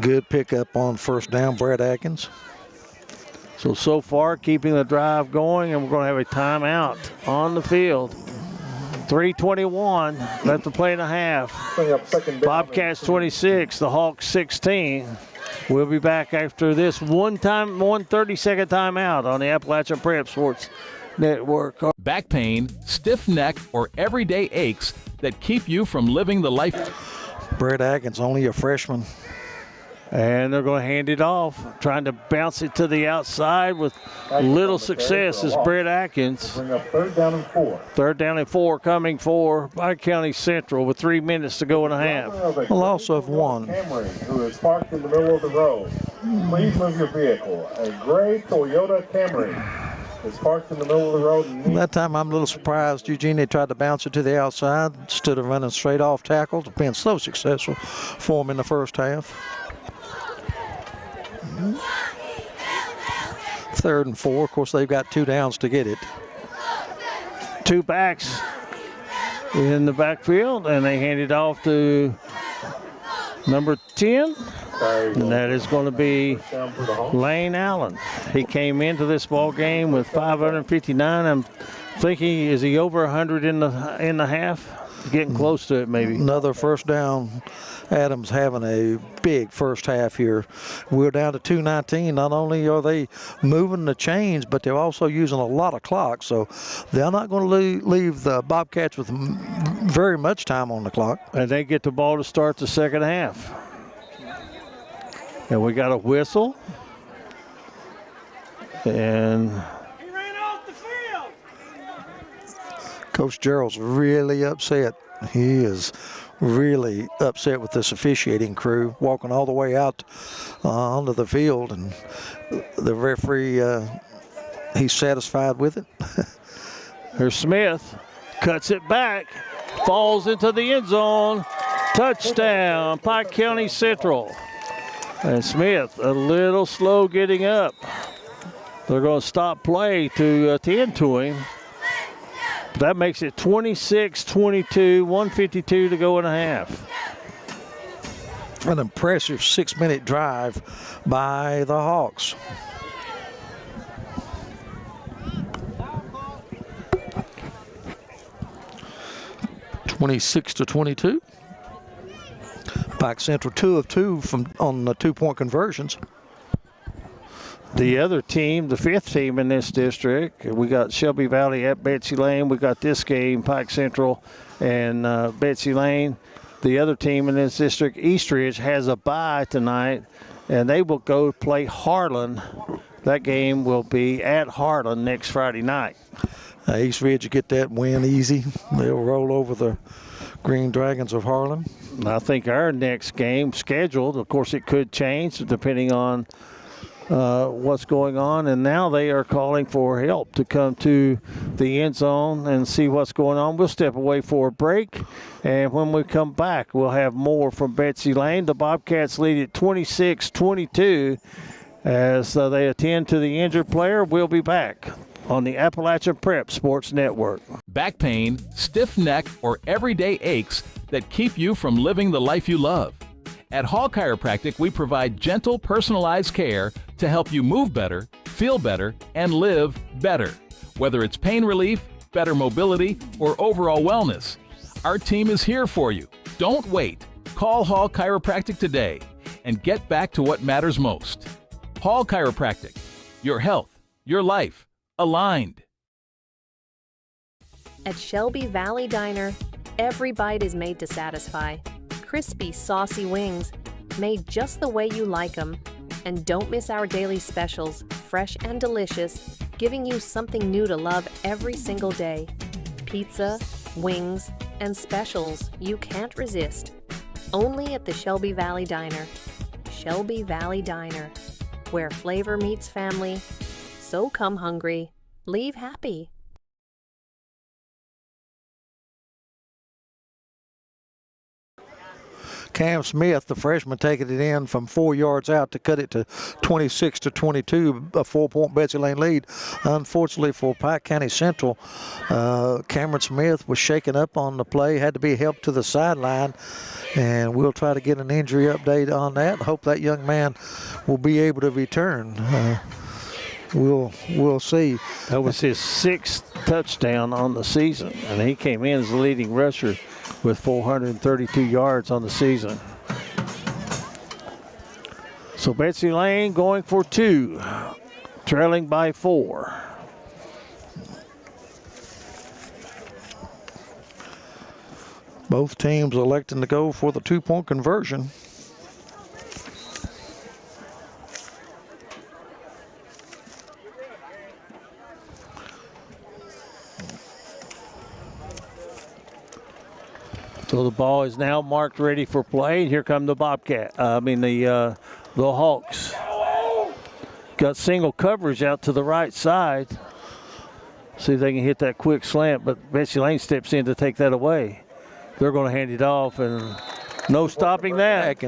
Good pickup on first down, Brad Atkins. So far, keeping the drive going, and we're going to have a timeout on the field. 3:21 left to play and a half. Bobcats 26, the Hawks 16. We'll be back after this 1 30-second timeout on the Appalachian Prep Sports Network. Back pain, stiff neck, or everyday aches that keep you from living the life. Brad Atkins, only a freshman. And they're going to hand it off, trying to bounce it to the outside with little success as Brett Atkins. Bring up 3rd down and 4. 3rd down and 4 coming for Pike County Central with 3 minutes to go and a half. A loss of 1. Camry, who is parked in the middle of the road. Please move your vehicle. A gray Toyota Camry is parked in the middle of the road. That time I'm a little surprised Eugene tried to bounce it to the outside instead of running straight off tackles. It's been so successful for him in the first half. 3rd and 4. Of course, they've got 2 downs to get it. 2 backs in the backfield, and they hand it off to number 10. And that is going to be Layne Allen. He came into this ball game with 559. I'm thinking, is he over 100 in the half? Getting close to it, maybe. Another first down. Adams having a big first half here. We're down to 2:19. Not only are they moving the chains, but they're also using a lot of clock. So they're not going to leave the Bobcats with very much time on the clock. And they get the ball to start the second half. And we got a whistle. And He ran off the field. Coach Gerald's really upset. He is really upset with this officiating crew, walking all the way out onto the field, and the referee, he's satisfied with it. Here's Smith, cuts it back, falls into the end zone. Touchdown, Pike County Central. And Smith a little slow getting up. They're going to stop play to attend to him. That makes it 26-22, 1:52 to go in a half. An impressive 6-minute drive by the Hawks. (26-22). Pike Central 2 of 2 on the 2-point conversions. The other team, the fifth team in this district, we got Shelby Valley at Betsy Layne. We got this game, Pike Central and Betsy Layne. The other team in this district, Eastridge, has a bye tonight, and they will go play Harlan. That game will be at Harlan next Friday night. Eastridge will get that win easy. They'll roll over the Green Dragons of Harlan. I think our next game scheduled, of course it could change depending on what's going on, and now they are calling for help to come to the end zone and see what's going on. We'll step away for a break, and when we come back, we'll have more from Betsy Layne. The Bobcats lead at 26-22 as they attend to the injured player. We'll be back on the Appalachian Prep Sports Network. Back pain, stiff neck, or everyday aches that keep you from living the life you love. At Hall Chiropractic, we provide gentle, personalized care to help you move better, feel better, and live better. Whether it's pain relief, better mobility, or overall wellness, our team is here for you. Don't wait. Call Hall Chiropractic today and get back to what matters most. Hall Chiropractic. Your health, your life, aligned. At Shelby Valley Diner, every bite is made to satisfy. Crispy, saucy wings, made just the way you like them. And don't miss our daily specials, fresh and delicious, giving you something new to love every single day. Pizza, wings, and specials you can't resist. Only at the Shelby Valley Diner. Shelby Valley Diner, where flavor meets family. So come hungry, leave happy. Cam Smith, the freshman, taking it in from 4 yards out to cut it to 26-22, a 4-point Betsy Layne lead. Unfortunately for Pike County Central, Cameron Smith was shaken up on the play, had to be helped to the sideline, and we'll try to get an injury update on that. Hope that young man will be able to return. We'll see. That was his 6th touchdown on the season, and he came in as the leading rusher with 432 yards on the season. So Betsy Layne going for 2, trailing by 4. Both teams electing to go for the 2-point conversion. So the ball is now marked ready for play. Here come the the Hawks. Got single coverage out to the right side. See if they can hit that quick slant, but Betsy Layne steps in to take that away. They're going to hand it off, and no stopping that.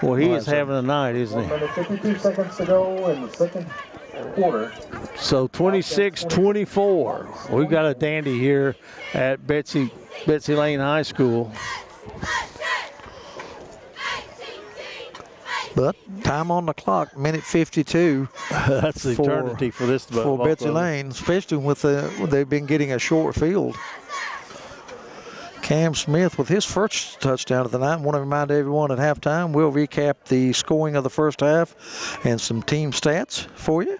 Well, he is having a night, isn't he? 52 seconds to go in the second quarter. So 26-24. We've got a dandy here at Betsy Layne High School. But time on the clock, minute 52. That's eternity for this for Betsy Layne, especially with they've been getting a short field. Cam Smith with his first touchdown of the night. I want to remind everyone at halftime, we'll recap the scoring of the first half and some team stats for you.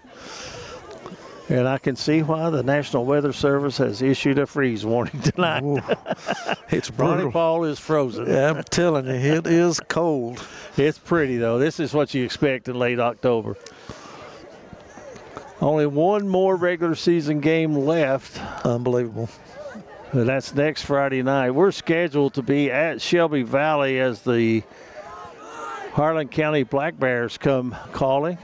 And I can see why the National Weather Service has issued a freeze warning tonight. Ooh, it's brutal. Ronnie Paul is frozen. Yeah, I'm telling you, it is cold. It's pretty, though. This is what you expect in late October. Only one more regular season game left. Unbelievable. And that's next Friday night. We're scheduled to be at Shelby Valley as the Harlan County Black Bears come calling.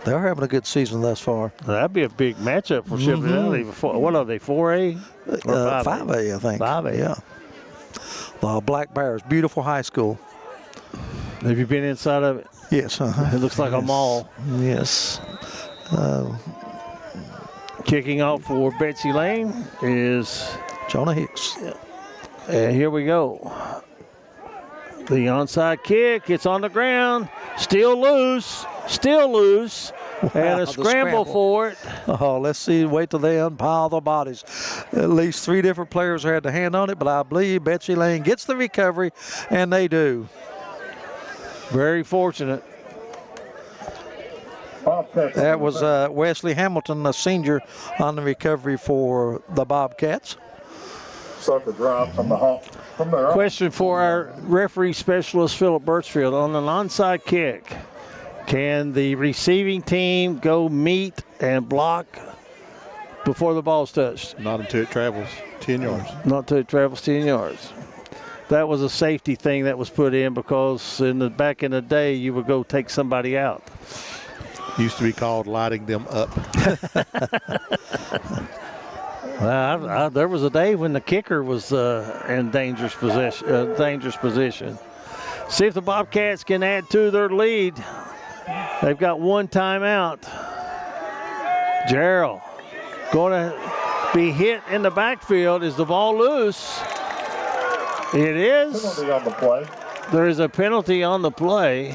They're having a good season thus far. That'd be a big matchup for Shelby Valley. What are they, 4A? 5A, I think. 5A. Yeah. The Black Bears, beautiful high school. Have you been inside of it? Yes. It looks like a mall. Yes. Kicking off for Betsy Layne is Jonah Hicks. And here we go. The onside kick, it's on the ground, still loose, and a scramble for it. Oh, let's see, wait till they unpile the bodies. At least 3 different players had the hand on it, but I believe Betsy Layne gets the recovery, and they do. Very fortunate. That was Wesley Hamilton, a senior, on the recovery for the Bobcats. Start the drive from the Hawks. Question for our referee specialist, Philip Birchfield. On an onside kick, can the receiving team go meet and block before the ball's touched? Not until it travels 10 yards. Not until it travels 10 yards. That was a safety thing that was put in because back in the day, you would go take somebody out. Used to be called lighting them up. There was a day when the kicker was in dangerous position. See if the Bobcats can add to their lead. They've got one timeout. Gerald going to be hit in the backfield. Is the ball loose? It is. Penalty on the play. There is a penalty on the play.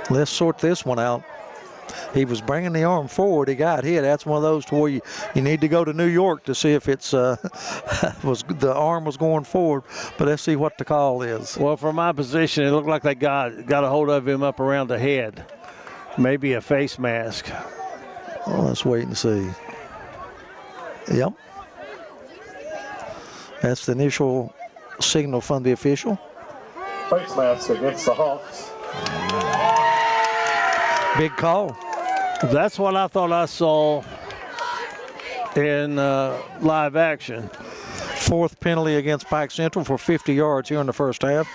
Let's sort this one out. He was bringing the arm forward. He got hit. That's one of those to where you need to go to New York to see if it's the arm was going forward. But let's see what the call is. Well, from my position, it looked like they got a hold of him up around the head. Maybe a face mask. Well, let's wait and see. Yep. That's the initial signal from the official. Face mask against the Hawks. Big call. That's what I thought I saw in live action. 4th penalty against Pike Central for 50 yards here in the first half.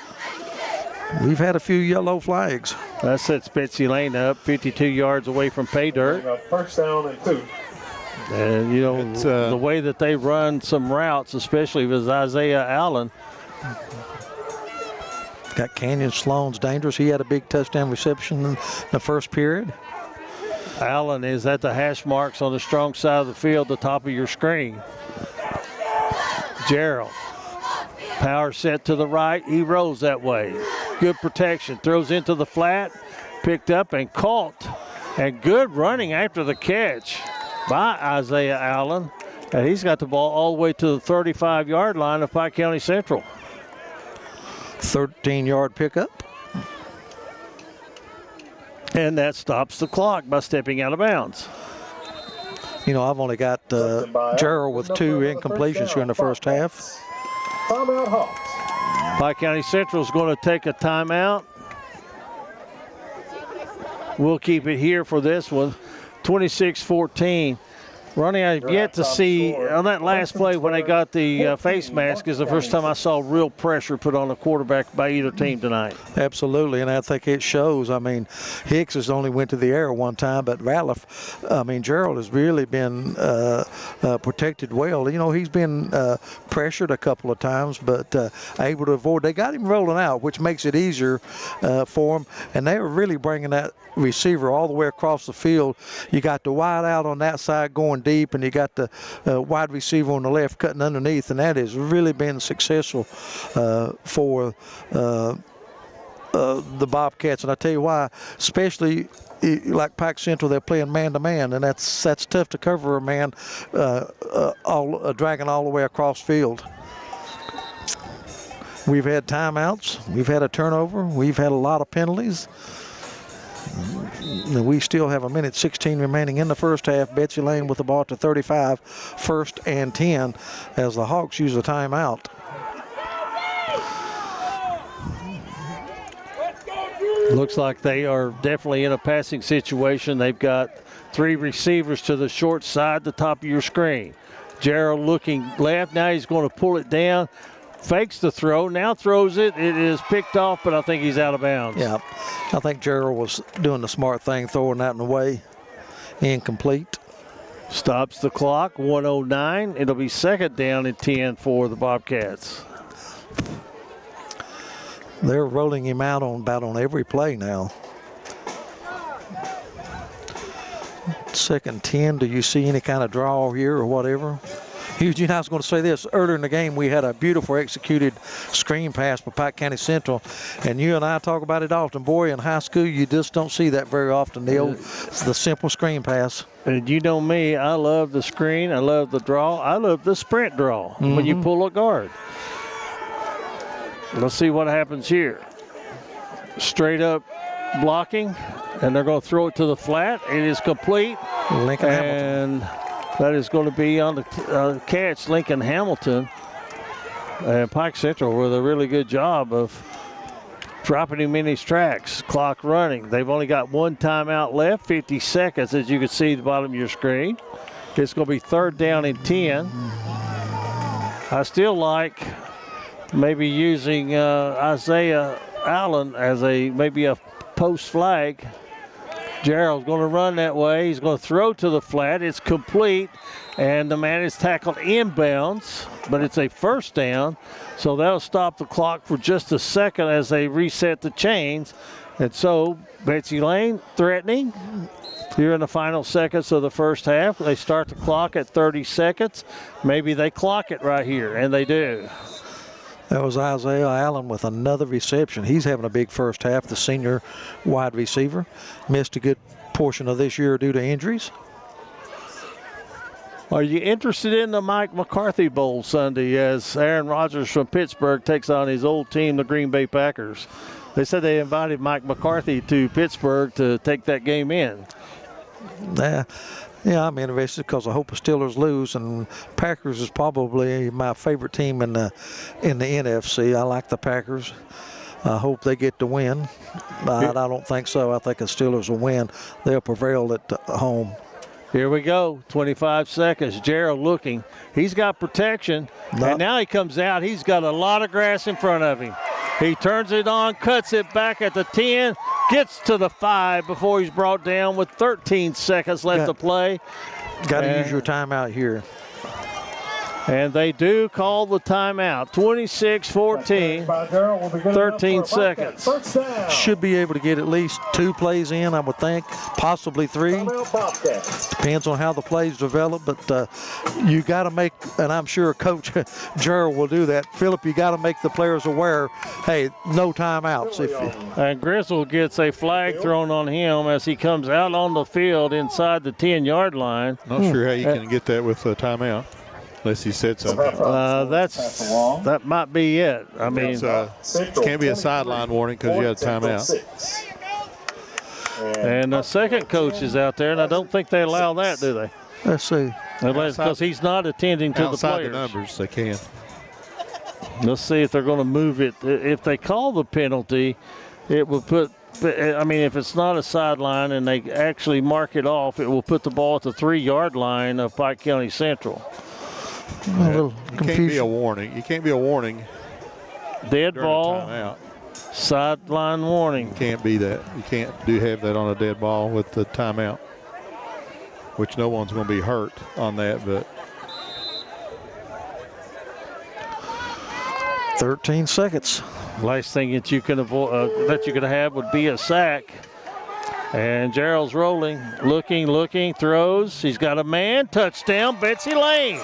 We've had a few yellow flags. That sets Betsy Layne up 52 yards away from pay dirt. First down and 2. And, you know, the way that they run some routes, especially with Isaiah Allen. Got Canyon Sloan's dangerous. He had a big touchdown reception in the first period. Allen is at the hash marks on the strong side of the field, the top of your screen. Gerald. Power set to the right. He rolls that way. Good protection. Throws into the flat. Picked up and caught. And good running after the catch by Isaiah Allen. And he's got the ball all the way to the 35-yard line of Pike County Central. 13-yard pickup. And that stops the clock by stepping out of bounds. You know, I've only got Gerald with 2 incompletions here in the first half. Timeout Hawks. Pike County Central is going to take a timeout. We'll keep it here for this one. 26-14. Ronnie, I've yet to see, on that last play when they got the face mask, is the first time I saw real pressure put on the quarterback by either team tonight. Absolutely, and I think it shows. I mean, Hicks has only went to the air one time, but Gerald has really been protected well. You know, he's been pressured a couple of times, but able to avoid. They got him rolling out, which makes it easier for him, and they were really bringing that receiver all the way across the field. You got the wide out on that side going deep, and you got the wide receiver on the left cutting underneath, and that has really been successful for the Bobcats, and I tell you why, especially like Pike Central, they're playing man-to-man, and that's tough to cover a man dragging all the way across field. We've had timeouts, we've had a turnover, we've had a lot of penalties. We still have 1:16 remaining in the first half. Betsy Layne with the ball to 35, 1st and 10, as the Hawks use a timeout. Looks like they are definitely in a passing situation. They've got 3 receivers to the short side, the top of your screen. Gerald looking left. Now he's going to pull it down. Fakes the throw. Now throws it. It is picked off, but I think he's out of bounds. Yeah, I think Gerald was doing the smart thing, throwing that in the way. Incomplete. Stops the clock. 1:09. It'll be 2nd down and 10 for the Bobcats. They're rolling him out about on every play now. 2nd 10. Do you see any kind of draw here or whatever? Eugene, I was going to say this. Earlier in the game, we had a beautiful executed screen pass by Pike County Central, and you and I talk about it often. Boy, in high school, you just don't see that very often. The simple screen pass. And you know me, I love the screen. I love the draw. I love the sprint draw when you pull a guard. Let's see what happens here. Straight up blocking, and they're going to throw it to the flat. It is complete. Lincoln and Hamilton. That is going to be on the catch, Lincoln Hamilton. And Pike Central with a really good job of dropping him in his tracks. Clock running. They've only got 1 timeout left, 50 seconds, as you can see at the bottom of your screen. It's going to be 3rd down and 10. I still like maybe using Isaiah Allen as maybe a post flag. Gerald's going to run that way. He's going to throw to the flat. It's complete, and the man is tackled inbounds, but it's a 1st down, so that'll stop the clock for just a second as they reset the chains. And so Betsy Layne threatening here in the final seconds of the first half. They start the clock at 30 seconds. Maybe they clock it right here, and they do. That was Isaiah Allen with another reception. He's having a big first half, the senior wide receiver. Missed a good portion of this year due to injuries. Are you interested in the Mike McCarthy Bowl Sunday as Aaron Rodgers from Pittsburgh takes on his old team, the Green Bay Packers? They said they invited Mike McCarthy to Pittsburgh to take that game in. Yeah, I'm interested because I hope the Steelers lose, and Packers is probably my favorite team in the NFC. I like the Packers. I hope they get to win, but I don't think so. I think the Steelers will win. They'll prevail at home. Here we go, 25 seconds. Gerald looking. He's got protection, and now he comes out. He's got a lot of grass in front of him. He turns it on, cuts it back at the 10, gets to the 5 before he's brought down with 13 seconds left to play. Got to use your timeout here. And they do call the timeout. 26-14, 13 seconds. Should be able to get at least 2 plays in, I would think, possibly 3. Depends on how the plays develop, but you got to make, and I'm sure Coach Gerald will do that. Philip, you got to make the players aware, hey, no timeouts. And Griswold gets a flag thrown on him as he comes out on the field inside the 10-yard line. Not sure how you can get that with a timeout. Unless he said something. That might be it. I mean, it can't be a sideline warning because you had a timeout. And the second coach is out there, and I don't think they allow that, do they? Let's see. Because he's not attending to the players. Outside the numbers, they can. Let's see if they're going to move it. If they call the penalty, it will put. I mean, if it's not a sideline and they actually mark it off, it will put the ball at the 3-yard line of Pike County Central. A little confusion. Can't be a warning. You can't be a warning. Dead ball. Sideline warning. You can't be that. You can't have that on a dead ball with the timeout. Which no one's going to be hurt on that, but 13 seconds. Last thing that you can avoid, that you could have would be a sack. And Gerald's rolling, looking, throws. He's got a man. Touchdown, Betsy Layne.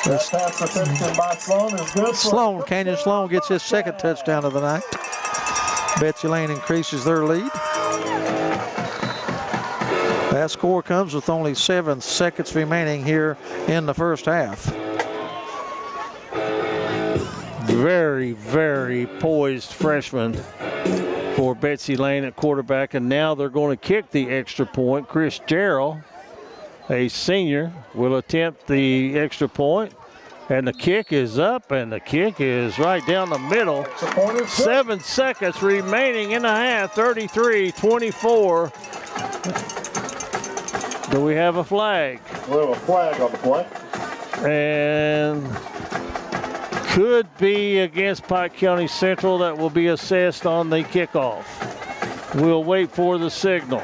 That pass reception by Sloan is good. Canyon Sloan gets his second touchdown of the night. Betsy Layne increases their lead. That score comes with only 7 seconds remaining here in the first half. Very, very poised freshman for Betsy Layne at quarterback, and now they're going to kick the extra point. Chris Jarrell, a senior, will attempt the extra point, and the kick is up, and the kick is right down the middle. 7 seconds remaining in the half, 33-24. Do we have a flag? We have a flag on the play. And could be against Pike County Central. That will be assessed on the kickoff. We'll wait for the signal.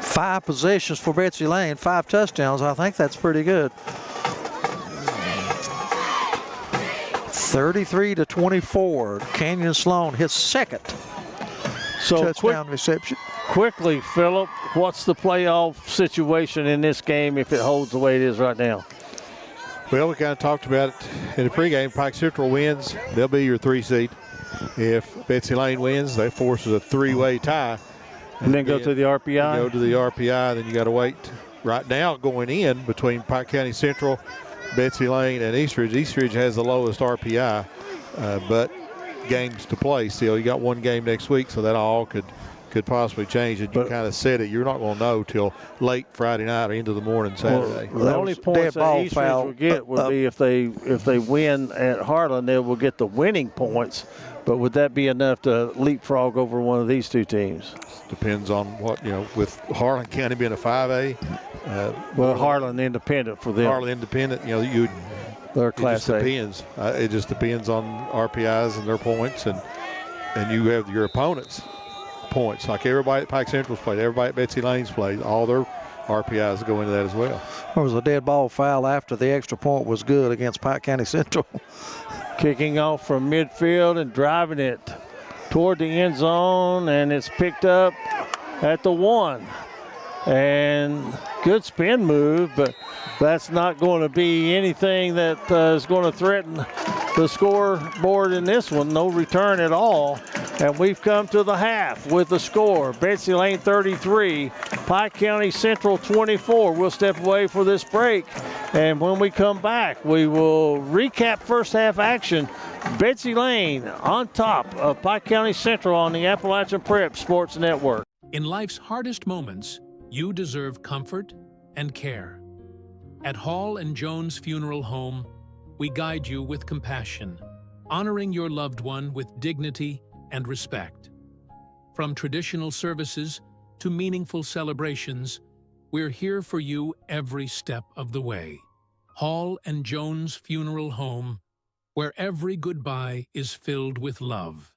5 possessions for Betsy Layne, 5 touchdowns. I think that's pretty good. 33-24. Canyon Sloan, his second touchdown reception. Quickly, Phillip, what's the playoff situation in this game if it holds the way it is right now? Well, we kind of talked about it in the pregame. Pike Central wins, they'll be your 3 seed. If Betsy Layne wins, that forces a 3-way tie. And then go to the RPI? Go to the RPI, then you got to wait. Right now, going in between Pike County Central, Betsy Layne, and Eastridge. Eastridge has the lowest RPI, but games to play still. You got 1 game next week, so that all could possibly change it. You kind of said it. You're not going to know till late Friday night or into the morning Saturday. Well, the only points that Eastridge will get would be if they win at Harlan, they will get the winning points. But would that be enough to leapfrog over one of these 2 teams? Depends on what, with Harlan County being a 5A. Well, Harlan Independent for them. Harlan Independent, they're Class A. It just depends on RPIs and their points, and you have your opponents' points. Like everybody at Pike Central's played, everybody at Betsy Layne's played, all their RPIs go into that as well. There was a dead ball foul after the extra point was good against Pike County Central. Kicking off from midfield and driving it toward the end zone, and it's picked up at the 1. And good spin move, but that's not going to be anything that is going to threaten the scoreboard in this one. No return at all. And we've come to the half with the score. Betsy Layne 33, Pike County Central 24. We'll step away for this break. And when we come back, we will recap first half action. Betsy Layne on top of Pike County Central on the Appalachian Prep Sports Network. In life's hardest moments, you deserve comfort and care. At Hall and Jones Funeral Home, we guide you with compassion, honoring your loved one with dignity and respect. From traditional services to meaningful celebrations, we're here for you every step of the way. Hall and Jones Funeral Home, where every goodbye is filled with love.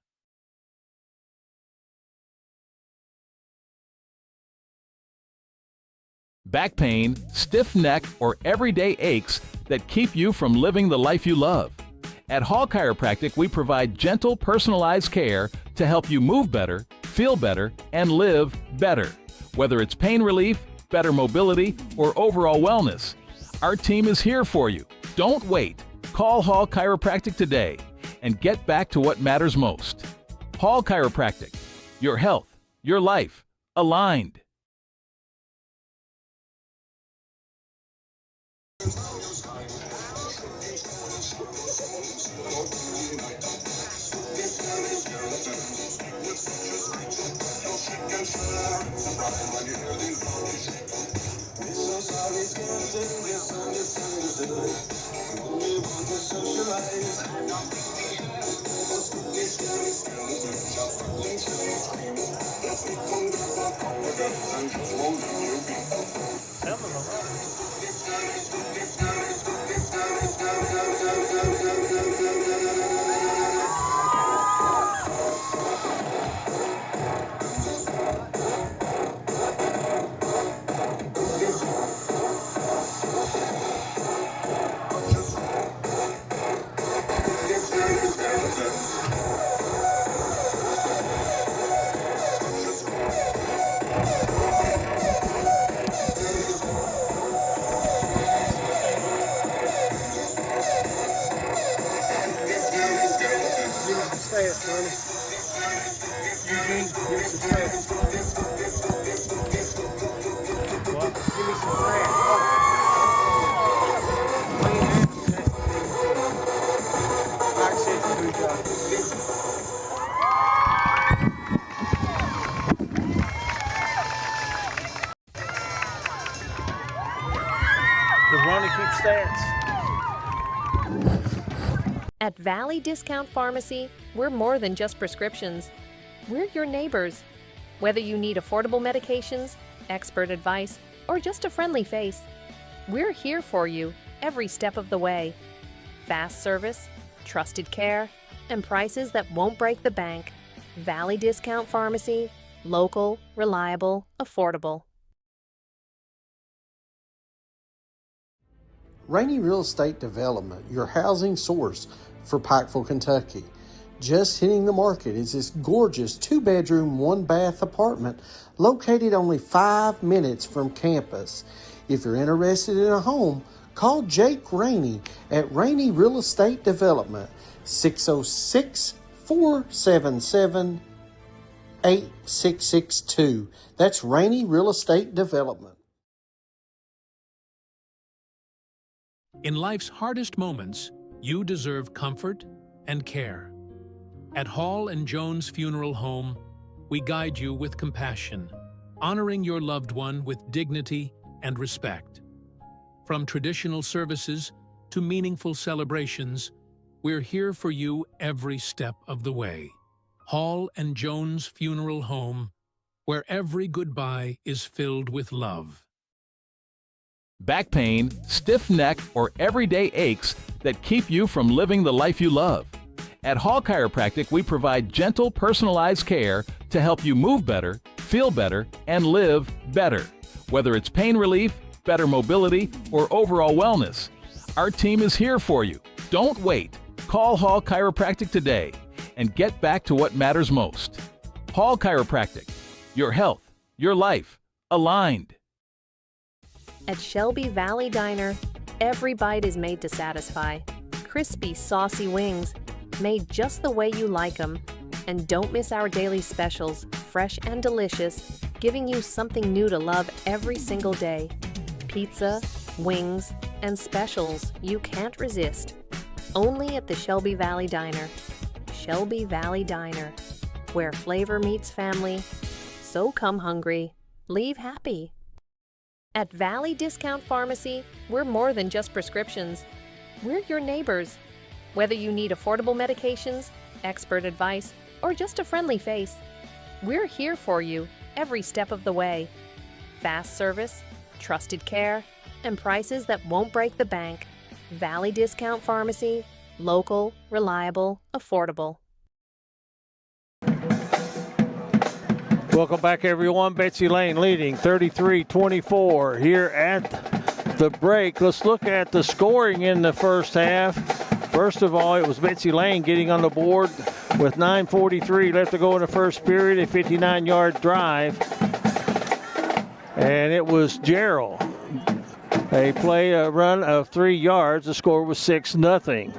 Back pain, stiff neck, or everyday aches that keep you from living the life you love. At Hall Chiropractic, we provide gentle, personalized care to help you move better, feel better, and live better. Whether it's pain relief, better mobility, or overall wellness, our team is here for you. Don't wait. Call Hall Chiropractic today and get back to what matters most. Hall Chiropractic, your health, your life, aligned. The running keeps stats. At Valley Discount Pharmacy, we're more than just prescriptions. We're your neighbors. Whether you need affordable medications, expert advice, or just a friendly face, we're here for you every step of the way. Fast service, trusted care, and prices that won't break the bank. Valley Discount Pharmacy, local, reliable, affordable. Layne Real Estate Development, your housing source for Pikeville, Kentucky. Just hitting the market is this gorgeous 2-bedroom, 1-bath apartment located only 5 minutes from campus. If you're interested in a home, call Jake Rainey at Layne Real Estate Development, 606-477-8662. That's Layne Real Estate Development. In life's hardest moments, you deserve comfort and care. At Hall and Jones Funeral Home, we guide you with compassion, honoring your loved one with dignity and respect. From traditional services to meaningful celebrations, we're here for you every step of the way. Hall and Jones Funeral Home, where every goodbye is filled with love. Back pain, stiff neck, or everyday aches that keep you from living the life you love. At Hall Chiropractic, we provide gentle, personalized care to help you move better, feel better, and live better. Whether it's pain relief, better mobility, or overall wellness, our team is here for you. Don't wait. Call Hall Chiropractic today and get back to what matters most. Hall Chiropractic, your health, your life, aligned. At Shelby Valley Diner, every bite is made to satisfy. Crispy, saucy wings, made just the way you like them. And don't miss our daily specials, fresh and delicious, giving you something new to love every single day. Pizza, wings, and specials you can't resist. Only at the Shelby Valley Diner. Shelby Valley Diner, where flavor meets family. So come hungry, leave happy. At Valley Discount Pharmacy, we're more than just prescriptions. We're your neighbors. Whether you need affordable medications, expert advice, or just a friendly face, we're here for you every step of the way. Fast service, trusted care, and prices that won't break the bank. Valley Discount Pharmacy, local, reliable, affordable. Welcome back, everyone. Betsy Layne leading 33-24 here at the break. Let's look at the scoring in the first half. First of all, it was Betsy Layne getting on the board with 9:43 left to go in the first period, a 59-yard drive. And it was Gerald. A run of 3 yards. The score was 6-0.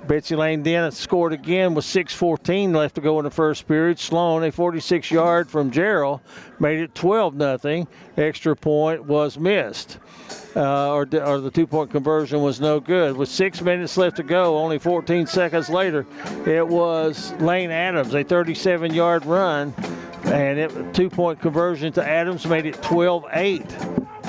Betsy Layne then scored again with 6:14 left to go in the first period. Sloan, a 46-yard from Gerald, made it 12-0. Extra point was missed. Or the two-point conversion was no good. With 6 minutes left to go, only 14 seconds later, it was Layne Adams, a 37-yard run, and two-point conversion to Adams made it 12-8.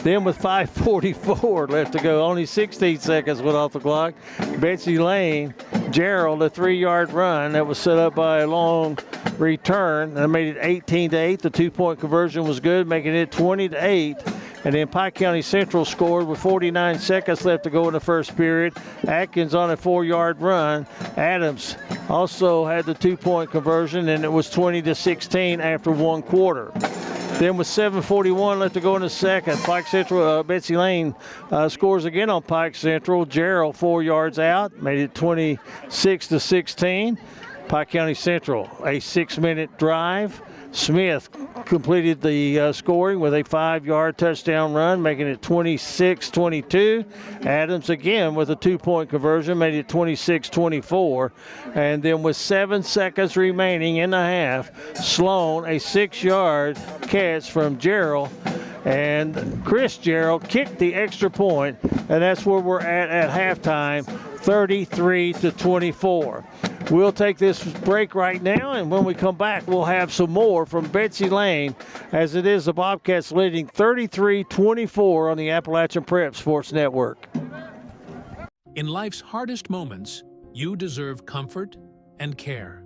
Then with 5:44 left to go, only 16 seconds went off the clock. Betsy Layne, Gerald, a 3-yard run that was set up by a long return, and made it 18-8. The two-point conversion was good, making it 20-8. And then Pike County Central scored with 49 seconds left to go in the first period. Atkins on a 4-yard run. Adams also had the two-point conversion, and it was 20-16 after 1 quarter. Then with 7:41 left to go in the second, Pike Central, Betsy Layne scores again on Pike Central. Gerald 4 yards out, made it 26-16. Pike County Central, a 6-minute drive. Smith completed the scoring with a 5-yard touchdown run, making it 26-22. Adams again with a 2-point conversion, made it 26-24. And then with 7 seconds remaining in the half, Sloan a 6-yard catch from Gerald. And Chris Gerald kicked the extra point, and that's where we're at halftime, 33-24. We'll take this break right now, and when we come back, we'll have some more from Betsy Layne, as it is the Bobcats leading 33-24 on the Appalachian Prep Sports Network. In life's hardest moments, you deserve comfort and care.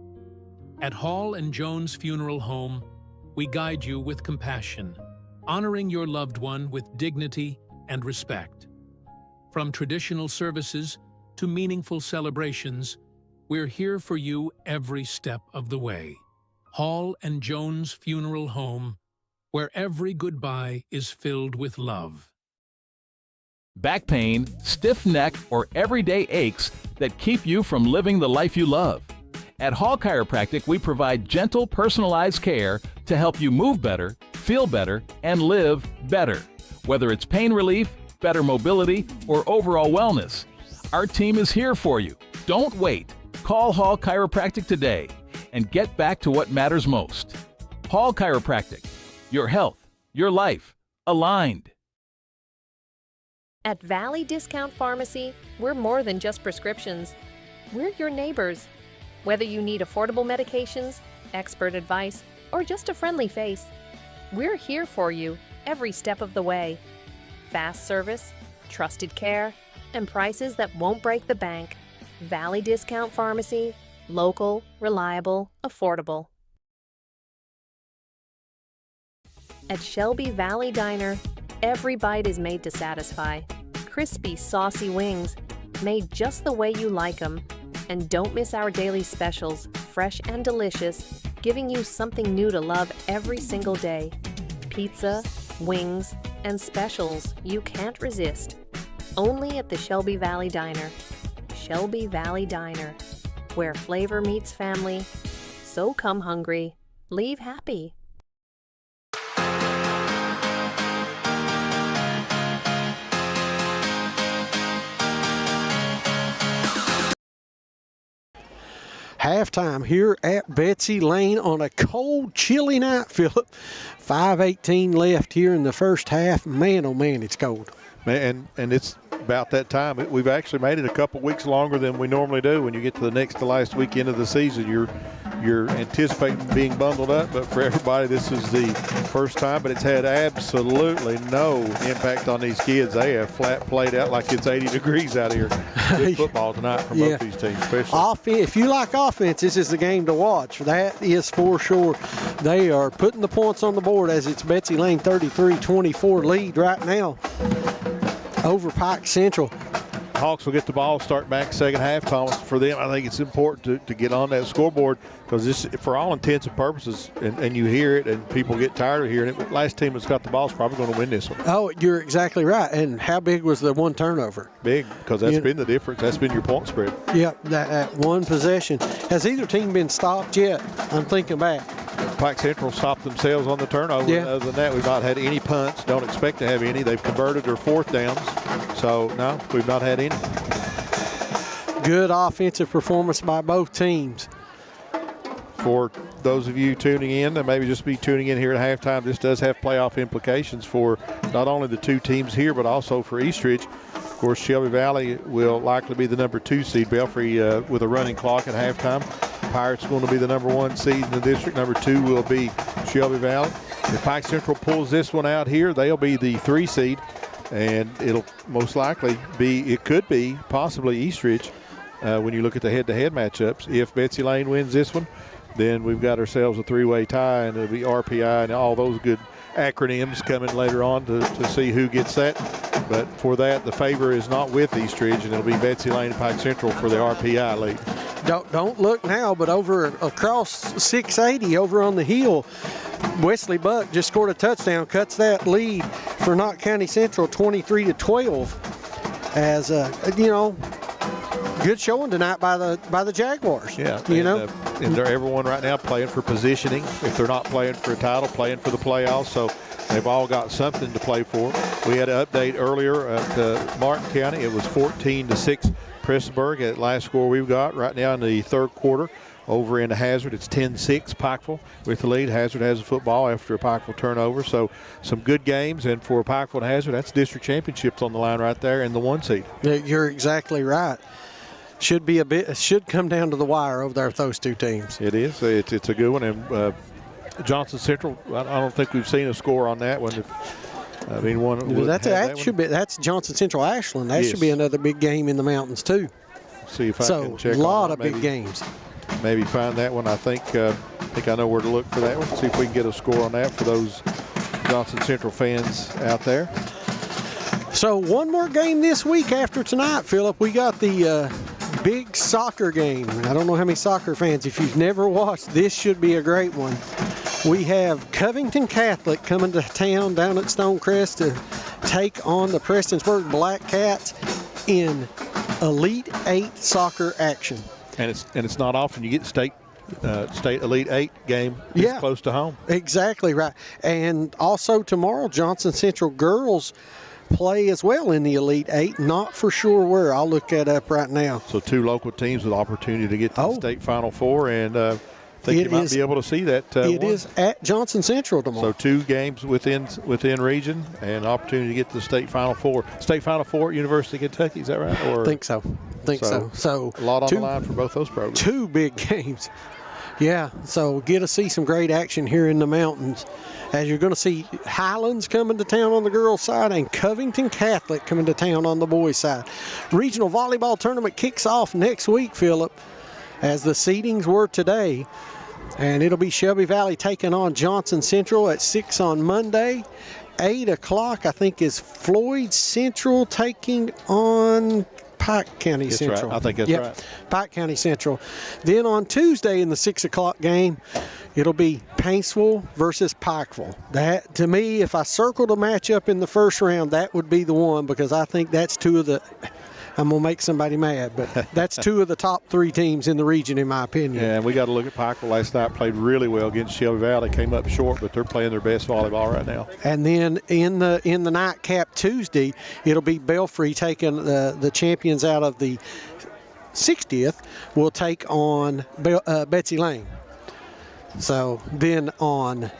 At Hall and Jones Funeral Home, we guide you with compassion, honoring your loved one with dignity and respect. From traditional services to meaningful celebrations, we're here for you every step of the way. Hall and Jones Funeral Home, where every goodbye is filled with love. Back pain, stiff neck, or everyday aches that keep you from living the life you love. At Hall Chiropractic, we provide gentle, personalized care to help you move better, feel better, and live better. Whether it's pain relief, better mobility, or overall wellness, our team is here for you. Don't wait. Call Hall Chiropractic today and get back to what matters most. Hall Chiropractic, your health, your life, aligned. At Valley Discount Pharmacy, we're more than just prescriptions. We're your neighbors. Whether you need affordable medications, expert advice, or just a friendly face, we're here for you every step of the way. Fast service, trusted care, and prices that won't break the bank. Valley Discount Pharmacy, local, reliable, affordable. At Shelby Valley Diner, every bite is made to satisfy. Crispy, saucy wings, made just the way you like them. And don't miss our daily specials, fresh and delicious, giving you something new to love every single day. Pizza, wings, and specials you can't resist. Only at the Shelby Valley Diner. Shelby Valley Diner, where flavor meets family. So come hungry, leave happy. Halftime here at Betsy Layne on a cold, chilly night, Phillip. 5:18 left here in the first half. Man, oh man, it's cold. And it's about that time. We've actually made it a couple weeks longer than we normally do. When you get to the next to last weekend of the season, you're anticipating being bundled up, but for everybody, this is the first time. But it's had absolutely no impact on these kids. They have flat played out like it's 80 degrees out here. Good football tonight from both these teams, especially. If you like offense, this is the game to watch. That is for sure. They are putting the points on the board as it's Betsy Layne 33-24 lead right now over Pike Central. Hawks will get the ball, start back second half, Thomas. For them, I think it's important to get on that scoreboard because this, for all intents and purposes, and you hear it and people get tired of hearing it, but last team that's got the ball is probably going to win this one. Oh, you're exactly right. And how big was the one turnover? Big, because that's been the difference. That's been your point spread. Yep, that one possession. Has either team been stopped yet? I'm thinking back. Pike Central stopped themselves on the turnover. Yeah. Other than that, we've not had any punts. Don't expect to have any. They've converted their fourth downs. So, no, we've not had any. Good offensive performance by both teams. For those of you tuning in and maybe just be tuning in here at halftime, this does have playoff implications for not only the two teams here, but also for Eastridge. Of course, Shelby Valley will likely be the number 2 seed. Belfry with a running clock at halftime. Pirates going to be the number 1 seed in the district. Number 2 will be Shelby Valley. If Pike Central pulls this one out here, they'll be the 3 seed. And it'll most likely be, it could be possibly Eastridge when you look at the head-to-head matchups. If Betsy Layne wins this one, then we've got ourselves a 3-way tie, and it'll be RPI and all those good acronyms coming later on to see who gets that. But for that, the favor is not with Eastridge, and it'll be Betsy Layne and Pike Central for the RPI lead. Don't look now, but over across 680 over on the hill, Wesley Buck just scored a touchdown, cuts that lead for Knott County Central 23-12. As good showing tonight by the Jaguars. Yeah, and they're everyone right now playing for positioning. If they're not playing for a title, playing for the playoffs. So they've all got something to play for. We had an update earlier at Martin County. It was 14-6 Pressburg at last score we've got right now in the third quarter. Over in Hazard, it's 10-6 Pikeville with the lead. Hazard has a football after a Pikeville turnover. So some good games, and for Pikeville and Hazard, that's district championships on the line right there in the 1 seed. You're exactly right. Should come down to the wire over there with those two teams. It is. It's a good one. And Johnson Central, I don't think we've seen a score on that one. That's Johnson Central Ashland. That should be another big game in the mountains too. See if I can check. A lot of big games. Maybe find that one. I think I know where to look for that one. See if we can get a score on that for those Johnson Central fans out there. So one more game this week after tonight, Philip. We got the big soccer game. I don't know how many soccer fans. If you've never watched, this should be a great one. We have Covington Catholic coming to town down at Stonecrest to take on the Prestonsburg Blackcats in Elite 8 soccer action. And it's not often you get state Elite 8 game this close to home. Exactly right. And also tomorrow, Johnson Central girls play as well in the Elite 8. Not for sure where. I'll look that up right now. So 2 local teams with opportunity to get to the state Final Four, and I think you might be able to see that. It is at Johnson Central tomorrow. So 2 games within region and opportunity to get to the state Final Four. State Final Four at University of Kentucky, is that right? I think so. So a lot on the line for both those programs. 2 big games. Yeah, so get to see some great action here in the mountains, as you're going to see Highlands coming to town on the girls' side and Covington Catholic coming to town on the boys' side. Regional volleyball tournament kicks off next week, Philip, as the seedings were today. And it'll be Shelby Valley taking on Johnson Central at 6 on Monday. 8 o'clock, I think, is Floyd Central taking on Pike County Central. Right. I think that's right. Pike County Central. Then on Tuesday in the 6 o'clock game, it'll be Paintsville versus Pikeville. That, to me, if I circled a matchup in the first round, that would be the one, because I think that's 2 of the, I'm going to make somebody mad, but that's 2 of the top 3 teams in the region, in my opinion. Yeah, and we got to look at Pikeville last night. Played really well against Shelby Valley. Came up short, but they're playing their best volleyball right now. And then in the nightcap Tuesday, it'll be Belfry taking the champions out of the 60th. Will take on Betsy Layne. So then on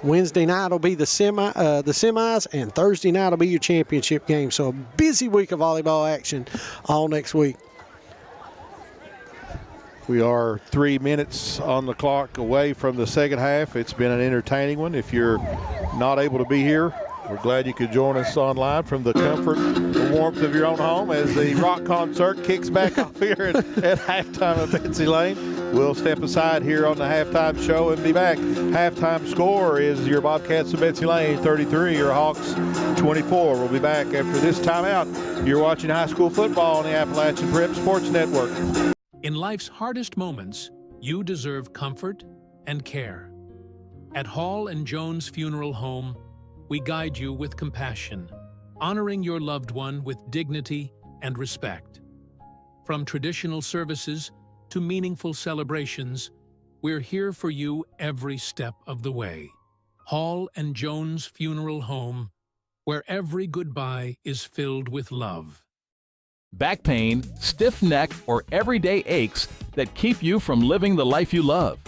Wednesday night will be the semis, and Thursday night will be your championship game. So a busy week of volleyball action all next week. We are 3 minutes on the clock away from the second half. It's been an entertaining one. If you're not able to be here, we're glad you could join us online from the comfort and warmth of your own home as the rock concert kicks back off here at halftime of Betsy Layne. We'll step aside here on the halftime show and be back. Halftime score is your Bobcats of Betsy Layne 33, your Hawks 24. We'll be back after this timeout. You're watching high school football on the Appalachian Prep Sports Network. In life's hardest moments, you deserve comfort and care. At Hall and Jones Funeral Home, we guide you with compassion, honoring your loved one with dignity and respect. From traditional services to meaningful celebrations, we're here for you every step of the way. Hall and Jones Funeral Home, where every goodbye is filled with love. Back pain, stiff neck, or everyday aches that keep you from living the life you love.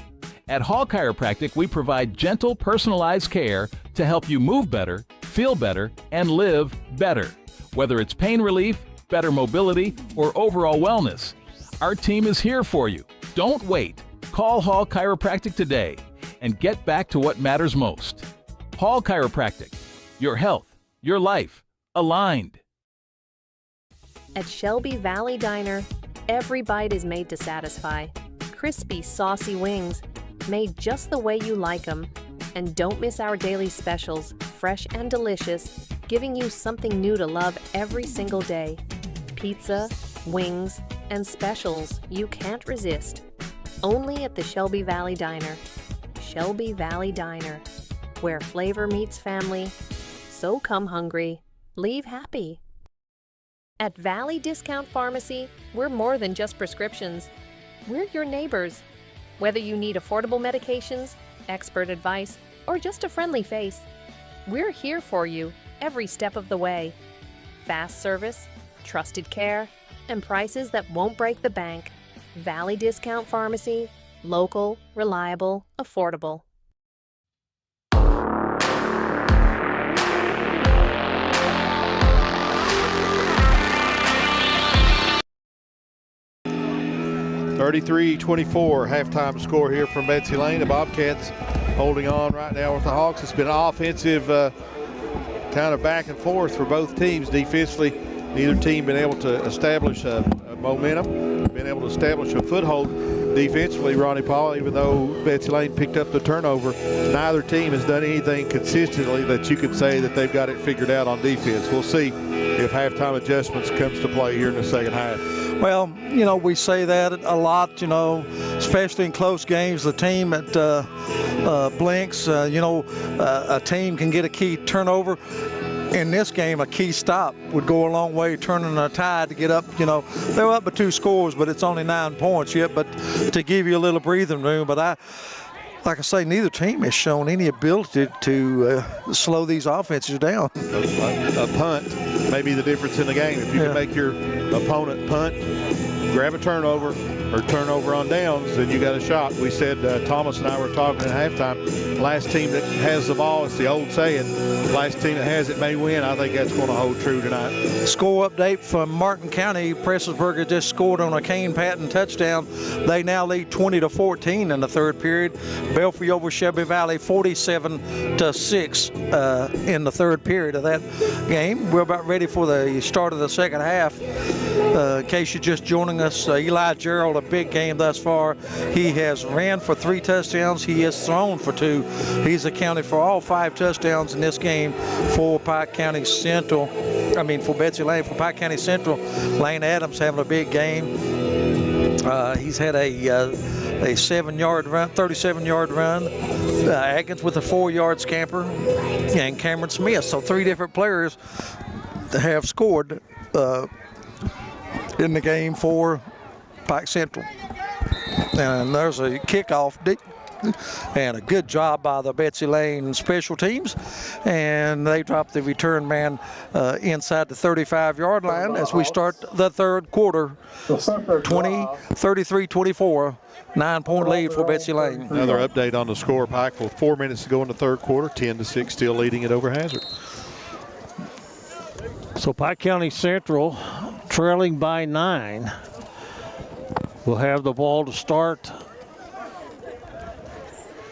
At Hall Chiropractic, we provide gentle, personalized care to help you move better, feel better, and live better. Whether it's pain relief, better mobility, or overall wellness, our team is here for you. Don't wait. Call Hall Chiropractic today and get back to what matters most. Hall Chiropractic. Your health, your life, aligned. At Shelby Valley Diner, every bite is made to satisfy. Crispy, saucy wings, made just the way you like them. And don't miss our daily specials, fresh and delicious, giving you something new to love every single day. Pizza, wings, and specials you can't resist. Only at the Shelby Valley Diner. Shelby Valley Diner, where flavor meets family. So come hungry, leave happy. At Valley Discount Pharmacy, we're more than just prescriptions. We're your neighbors. Whether you need affordable medications, expert advice, or just a friendly face, we're here for you every step of the way. Fast service, trusted care, and prices that won't break the bank. Valley Discount Pharmacy, local, reliable, affordable. (33-24) halftime score here from Betsy Layne. The Bobcats holding on right now with the Hawks. It's been an offensive kind of back and forth for both teams. Defensively, neither team been able to establish a momentum, been able to establish a foothold. Defensively, Ronnie Paul, even though Betsy Layne picked up the turnover, neither team has done anything consistently that you could say that they've got it figured out on defense. We'll see if halftime adjustments comes to play here in the second half. Well, you know, we say that a lot, you know, especially in close games. The team that blinks, a team can get a key turnover. In this game, a key stop would go a long way, turning a tide to get up. You know, they're up by 2 scores, but it's only 9 points yet. But to give you a little breathing room. But like I say, neither team has shown any ability to slow these offenses down. A punt may be the difference in the game. If you can make your opponent punt, grab a turnover, or turnover on downs, then you got a shot. We said, Thomas and I were talking at halftime, last team that has the ball, it's the old saying, last team that has it may win. I think that's going to hold true tonight. Score update from Martin County. Prestonsburg just scored on a Kane Patton touchdown. They now lead 20-14 in the third period. Belfry over Shelby Valley 47-6 in the third period of that game. We're about ready for the start of the second half. In case you're just joining us, Eli Gerald, a big game thus far. He has ran for 3 touchdowns. He has thrown for 2. He's accounted for all 5 touchdowns in this game for Pike County Central. For Betsy Layne. For Pike County Central, Layne Adams having a big game. He's had a 7-yard run, 37-yard run. Atkins with a 4-yard scamper, and Cameron Smith. So 3 different players have scored in the game for Pike Central. And there's a kickoff, and a good job by the Betsy Layne special teams. And they dropped the return man inside the 35-yard line as we start the third quarter. 33-24, 9-point lead for Betsy Layne. Another update on the score. Pike with 4 minutes to go in the third quarter, 10-6, still leading it over Hazard. So Pike County Central trailing by 9. We'll have the ball to start.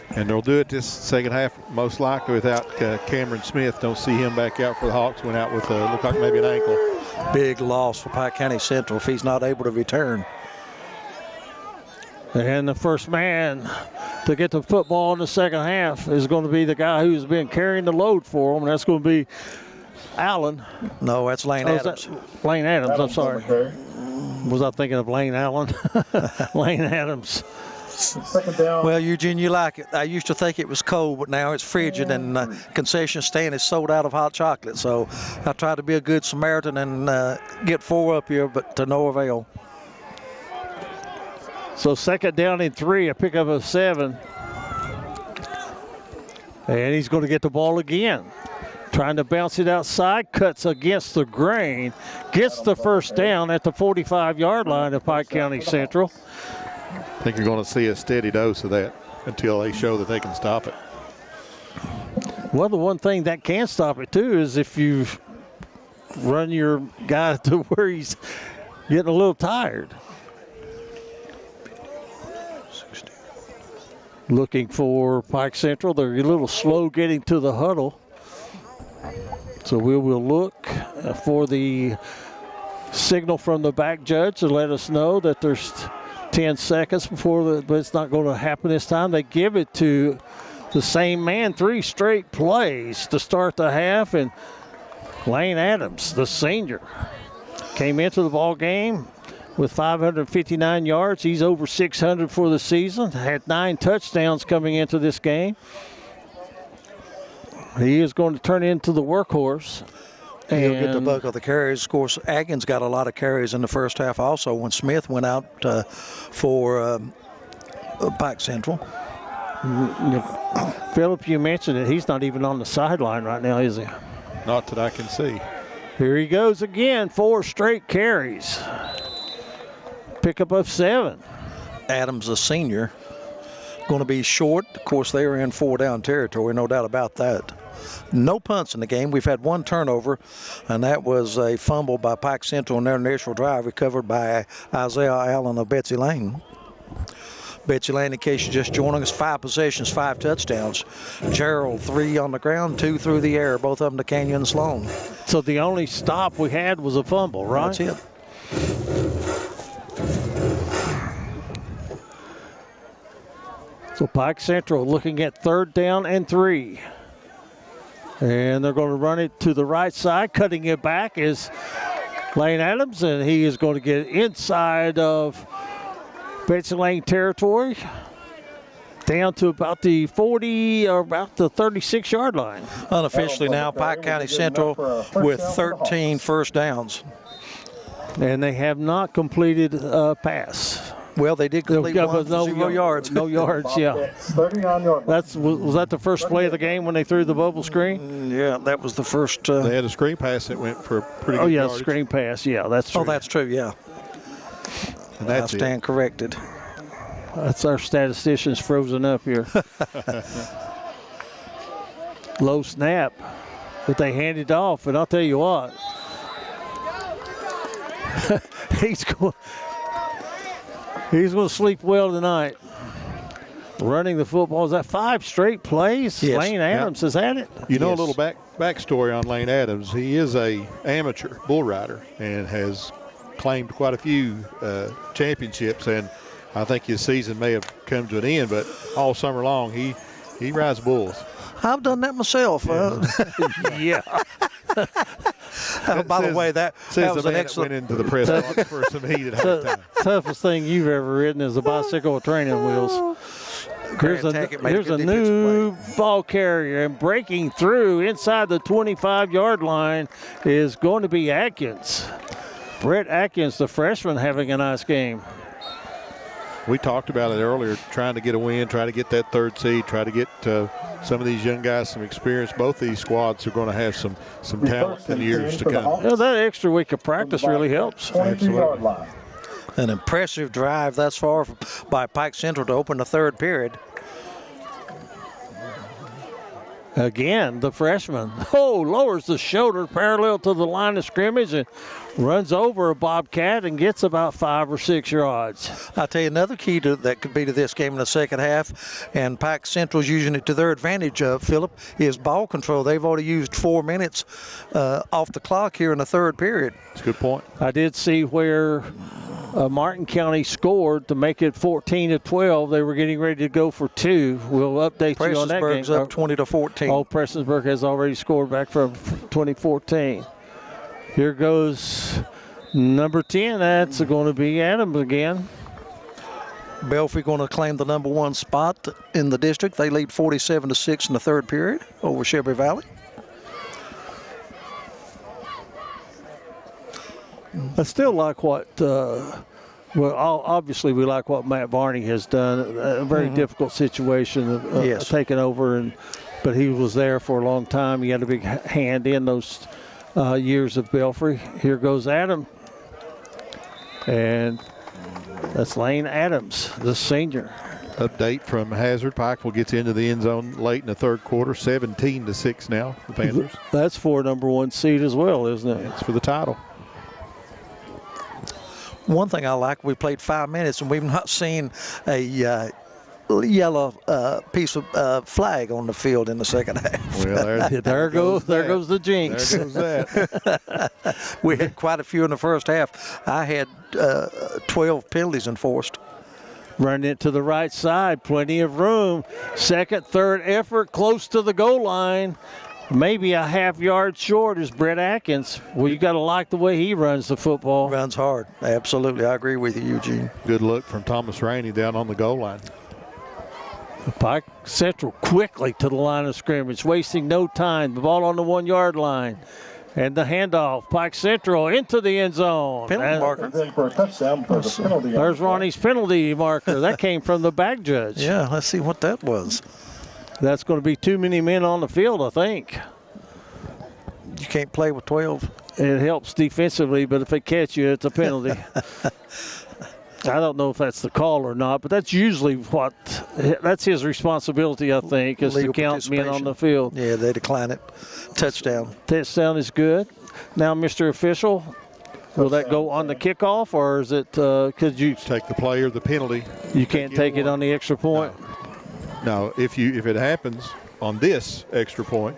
And they'll do it this second half most likely without Cameron Smith. Don't see him back out for the Hawks. Went out with looked like maybe an ankle. Big loss for Pike County Central if he's not able to return. And the first man to get the football in the second half is going to be the guy who's been carrying the load for him, and that's going to be Allen. No, that's Layne Adams. Layne Adams, I'm sorry. Was I thinking of Layne Allen? Layne Adams. Second down. Well, Eugene, you like it. I used to think it was cold, but now it's frigid, and concession stand is sold out of hot chocolate. So I try to be a good Samaritan and get 4 up here, but to no avail. So second down and 3, a pickup of 7. And he's going to get the ball again. Trying to bounce it outside, cuts against the grain, gets the first down at the 45-yard line of Pike County Central. I think you're going to see a steady dose of that until they show that they can stop it. Well, the one thing that can stop it, too, is if you run your guy to where he's getting a little tired. Looking for Pike Central. They're a little slow getting to the huddle. So we will look for the signal from the back judge to let us know that there's 10 seconds before, but it's not going to happen this time. They give it to the same man 3 straight plays to start the half, and Layne Adams, the senior, came into the ball game with 559 yards. He's over 600 for the season, had 9 touchdowns coming into this game. He is going to turn into the workhorse. He'll get the bulk of the carries. Of course, Atkins got a lot of carries in the first half also when Smith went out for Pike Central. Philip, you mentioned it. He's not even on the sideline right now, is he? Not that I can see. Here he goes again, 4 straight carries. Pickup of 7. Adams, a senior, going to be short. Of course, they are in 4-down territory, no doubt about that. No punts in the game. We've had 1 turnover, and that was a fumble by Pike Central in their initial drive, recovered by Isaiah Allen of Betsy Layne. Betsy Layne, in case you're just joining us, 5 possessions, 5 touchdowns. Gerald, 3 on the ground, 2 through the air, both of them to Canyon Sloan. So the only stop we had was a fumble, right? That's it. So Pike Central looking at 3rd down and 3. And they're going to run it to the right side. Cutting it back is Layne Adams, and he is going to get inside of Betsy Layne territory, down to about the 40 or about the 36-yard line. Unofficially now, Pike County Central with 13 first downs. And they have not completed a pass. Well, they did complete one, no 0 yards. No yards, yeah. Was that the first play of the game when they threw the bubble screen? Yeah, that was the first. They had a screen pass that went for a pretty good yardage. Screen pass, yeah, that's true. Oh, that's true, yeah. And that's I stand corrected. That's our statisticians frozen up here. Low snap, but they handed it off, and I'll tell you what. He's going to sleep well tonight. Running the football. Is that 5 straight plays? Yes. Layne Adams has had it. You know, a little backstory on Layne Adams. He is a amateur bull rider and has claimed quite a few championships, and I think his season may have come to an end, but all summer long he rides bulls. I've done that myself. Yeah. By the way, that was an excellent. Went into the press box for some heat at halftime. Toughest thing you've ever ridden is a bicycle with training wheels. Here's a new ball carrier, and breaking through inside the 25-yard line is going to be Atkins. Brett Atkins, the freshman, having a nice game. We talked about it earlier, trying to get a win, try to get that 3rd seed, try to get some of these young guys some experience. Both these squads are going to have some talent in the years to come. Yeah, that extra week of practice really helps. Absolutely. An impressive drive thus far by Pike Central to open the 3rd period. Again, the freshman. Lowers the shoulder parallel to the line of scrimmage and runs over a Bobcat and gets about 5 or 6 yards. I'll tell you another key that could be to this game in the second half, and Pike Central's using it to their advantage, Philip, is ball control. They've already used 4 minutes off the clock here in the 3rd period. That's a good point. I did see where Martin County scored to make it 14-12. They were getting ready to go for 2. We'll update you on that game. Prestonsburg's up 20-14. Oh, Prestonsburg has already scored back from 2014. Here goes number 10. That's going to be Adams again. Belfry going to claim the number 1 spot in the district. They lead 47-6 in the 3rd period over Shelby Valley. I still like what, obviously we like what Matt Varney has done. A very difficult situation of taking over, but he was there for a long time. He had a big hand in those years of Belfry. Here goes Adam. And that's Layne Adams, the senior. Update from Hazard. Pikeville gets into the end zone late in the 3rd quarter, 17-6 now, the Panthers. That's for number 1 seed as well, isn't it? It's for the title. One thing I like, we played 5 minutes and we've not seen a yellow piece of flag on the field in the second half. Well, there goes the jinx. There goes that. We had quite a few in the first half. I had 12 penalties enforced. Running it to the right side, plenty of room. 2nd, 3rd effort, close to the goal line. Maybe a half yard short is Brett Atkins. Well, you got to like the way he runs the football. Runs hard. Absolutely. I agree with you, Eugene. Good look from Thomas Rainey down on the goal line. Pike Central quickly to the line of scrimmage, wasting no time. The ball on the 1 yard line. And the handoff, Pike Central into the end zone. Penalty marker. For a touchdown for the penalty. There's Ronnie's penalty marker. That came from the back judge. Yeah, let's see what that was. That's going to be too many men on the field, I think. You can't play with 12. It helps defensively, but if they catch you, it's a penalty. I don't know if that's the call or not, but that's usually that's his responsibility, I think, is to count men on the field. Yeah, they decline it. Touchdown. Touchdown is good. Now, Mr. Official, will that go on the kickoff, or is it, could you take the play or the penalty? You can't take it on the extra point? No, if it happens on this extra point,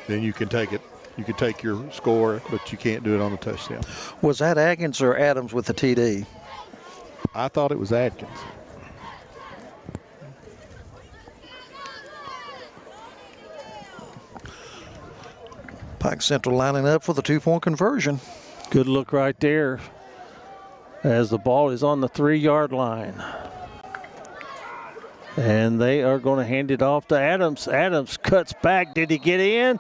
then you can take it. You can take your score, but you can't do it on the touchdown. Was that Atkins or Adams with the TD? I thought it was Atkins. Pike Central lining up for the 2-point conversion. Good look right there as the ball is on the 3-yard line. And they are going to hand it off to Adams. Adams cuts back. Did he get in?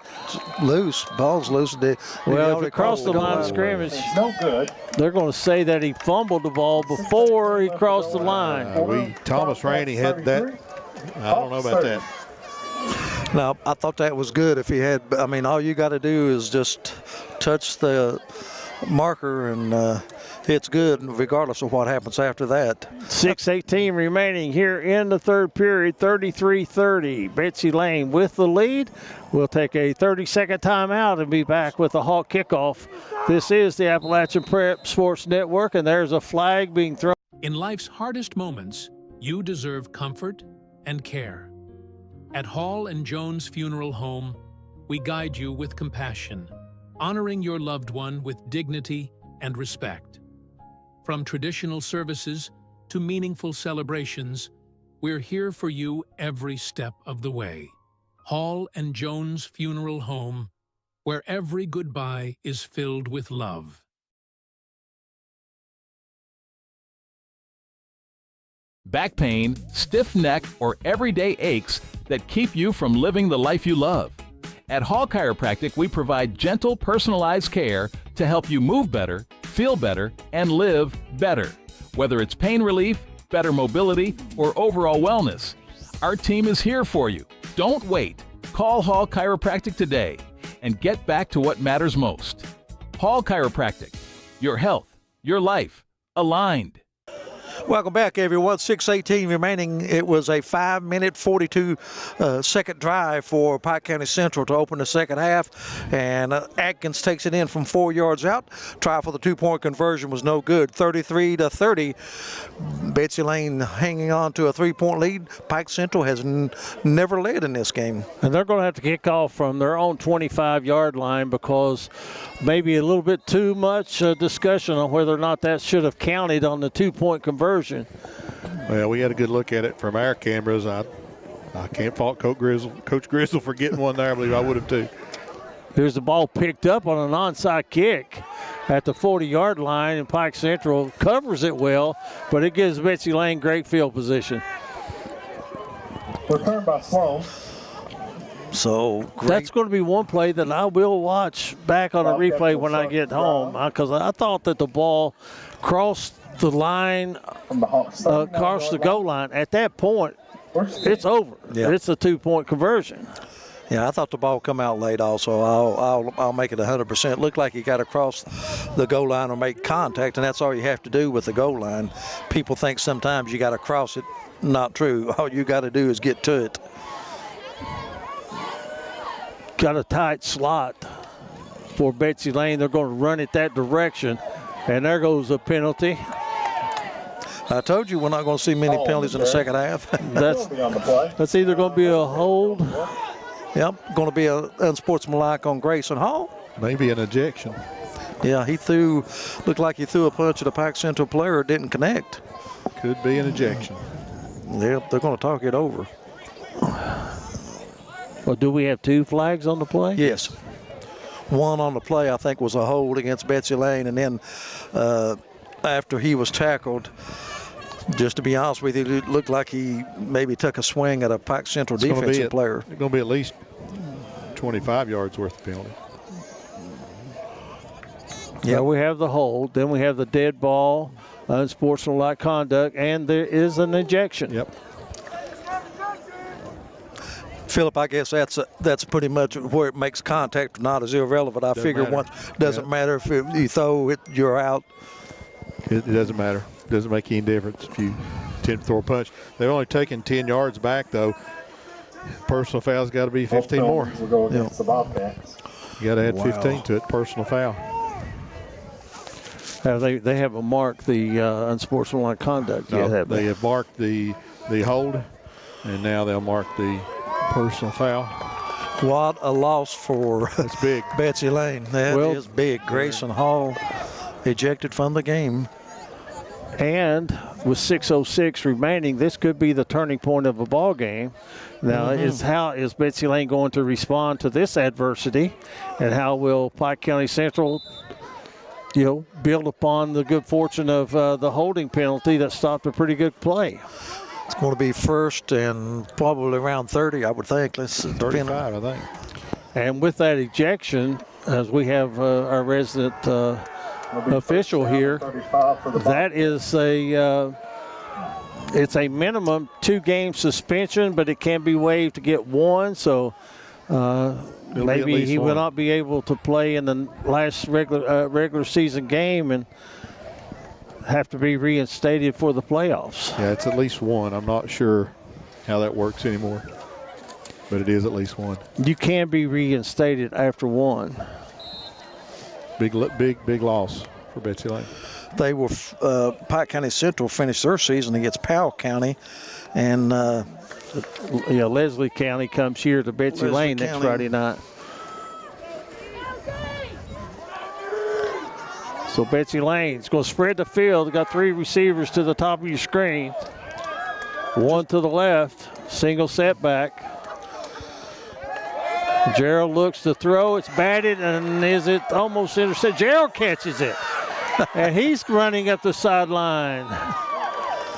Loose. Ball's loose. Well, if he crossed the line of scrimmage, no good. They're going to say that he fumbled the ball before he crossed the line. Thomas Rainey had that. I don't know about that. No, I thought that was good if he had. I mean, all you got to do is just touch the marker and it's good regardless of what happens after that. 6:18 remaining here in the third period, 33-30. Betsy Layne with the lead. We'll take a 30-second timeout and be back with the Hawk kickoff. This is the Appalachian Prep Sports Network, and there's a flag being thrown. In life's hardest moments, you deserve comfort and care. At Hall and Jones Funeral Home, we guide you with compassion, honoring your loved one with dignity and respect. From traditional services to meaningful celebrations, we're here for you every step of the way. Hall and Jones Funeral Home, where every goodbye is filled with love. Back pain, stiff neck, or everyday aches that keep you from living the life you love. At Hall Chiropractic, we provide gentle, personalized care to help you move better, feel better, and live better. Whether it's pain relief, better mobility, or overall wellness, our team is here for you. Don't wait. Call Hall Chiropractic today and get back to what matters most. Hall Chiropractic. Your health, your life, aligned. Welcome back, everyone. 6:18 remaining. It was a 5-minute, 42-second drive for Pike County Central to open the second half, and Atkins takes it in from 4 yards out. Try for the 2-point conversion was no good. 33-30. Betsy Layne hanging on to a 3-point lead. Pike Central has never led in this game. And they're going to have to kick off from their own 25-yard line because maybe a little bit too much discussion on whether or not that should have counted on the 2-point conversion. Well, we had a good look at it from our cameras. I can't fault Coach Grizzle for getting one there. I believe I would have too. Here's the ball picked up on an onside kick at the 40-yard line, and Pike Central covers it well, but it gives Betsy Layne great field position. Returned by Sloan. So great. That's going to be one play that I will watch back on a replay when I get home, because I thought that the ball crossed the line, across the goal line. At that point, it's over. Yeah. It's a 2-point conversion. Yeah, I thought the ball come out late also. I'll make it 100%. Looked like he got across the goal line or make contact, and that's all you have to do with the goal line. People think sometimes you got to cross it. Not true. All you got to do is get to it. Got a tight slot for Betsy Layne. They're going to run it that direction, and there goes a penalty. I told you we're not going to see many penalties in the second half. That's either going to be a hold. Yep, going to be an unsportsmanlike on Grayson Hall. Maybe an ejection. Yeah, looked like he threw a punch at a Pike Central player, didn't connect. Could be an ejection. Yep, they're going to talk it over. Well, do we have 2 flags on the play? Yes. One on the play, I think, was a hold against Betsy Layne, and then after he was tackled, just to be honest with you, it looked like he maybe took a swing at a Pike Central defensive player. It's going to be at least 25 yards worth of penalty. Yeah, we have the hold, then we have the dead ball, unsportsmanlike conduct, and there is an ejection. Yep. Philip, I guess that's pretty much where it makes contact or not is irrelevant. I figure matter. once doesn't matter if you throw it, you're out. It doesn't matter. It doesn't make any difference if you attempt to throw a punch. They've only taken 10 yards back, though. Personal foul's got to be 15 more. We'll go against the Bobcats. You got to add 15 to it, personal foul. They haven't marked the unsportsmanlike conduct yet, have they have marked the hold, and now they'll mark the personal foul. What a loss for That's big. Betsy Layne. That is big. Grayson Hall ejected from the game. And with 6:06 remaining, this could be the turning point of a ball game. Now, how is Betsy Layne going to respond to this adversity, and how will Pike County Central, build upon the good fortune of the holding penalty that stopped a pretty good play? It's going to be first and probably around 30, I would think. 35, I think. And with that ejection, as we have our resident official here, that is it's a minimum 2-game suspension, but it can be waived to get 1. So maybe he will not be able to play in the last regular season game and have to be reinstated for the playoffs. Yeah, it's at least 1. I'm not sure how that works anymore, but it is at least 1. You can be reinstated after 1. Big loss for Betsy Layne. They were Pike County Central finished their season against Powell County, and Leslie County comes here to Betsy Layne next Friday night. So Betsy Layne's going to spread the field. They got 3 receivers to the top of your screen. 1 to the left, single setback. Gerald looks to throw. It's batted, and is it almost intercepted? Gerald catches it, and he's running up the sideline.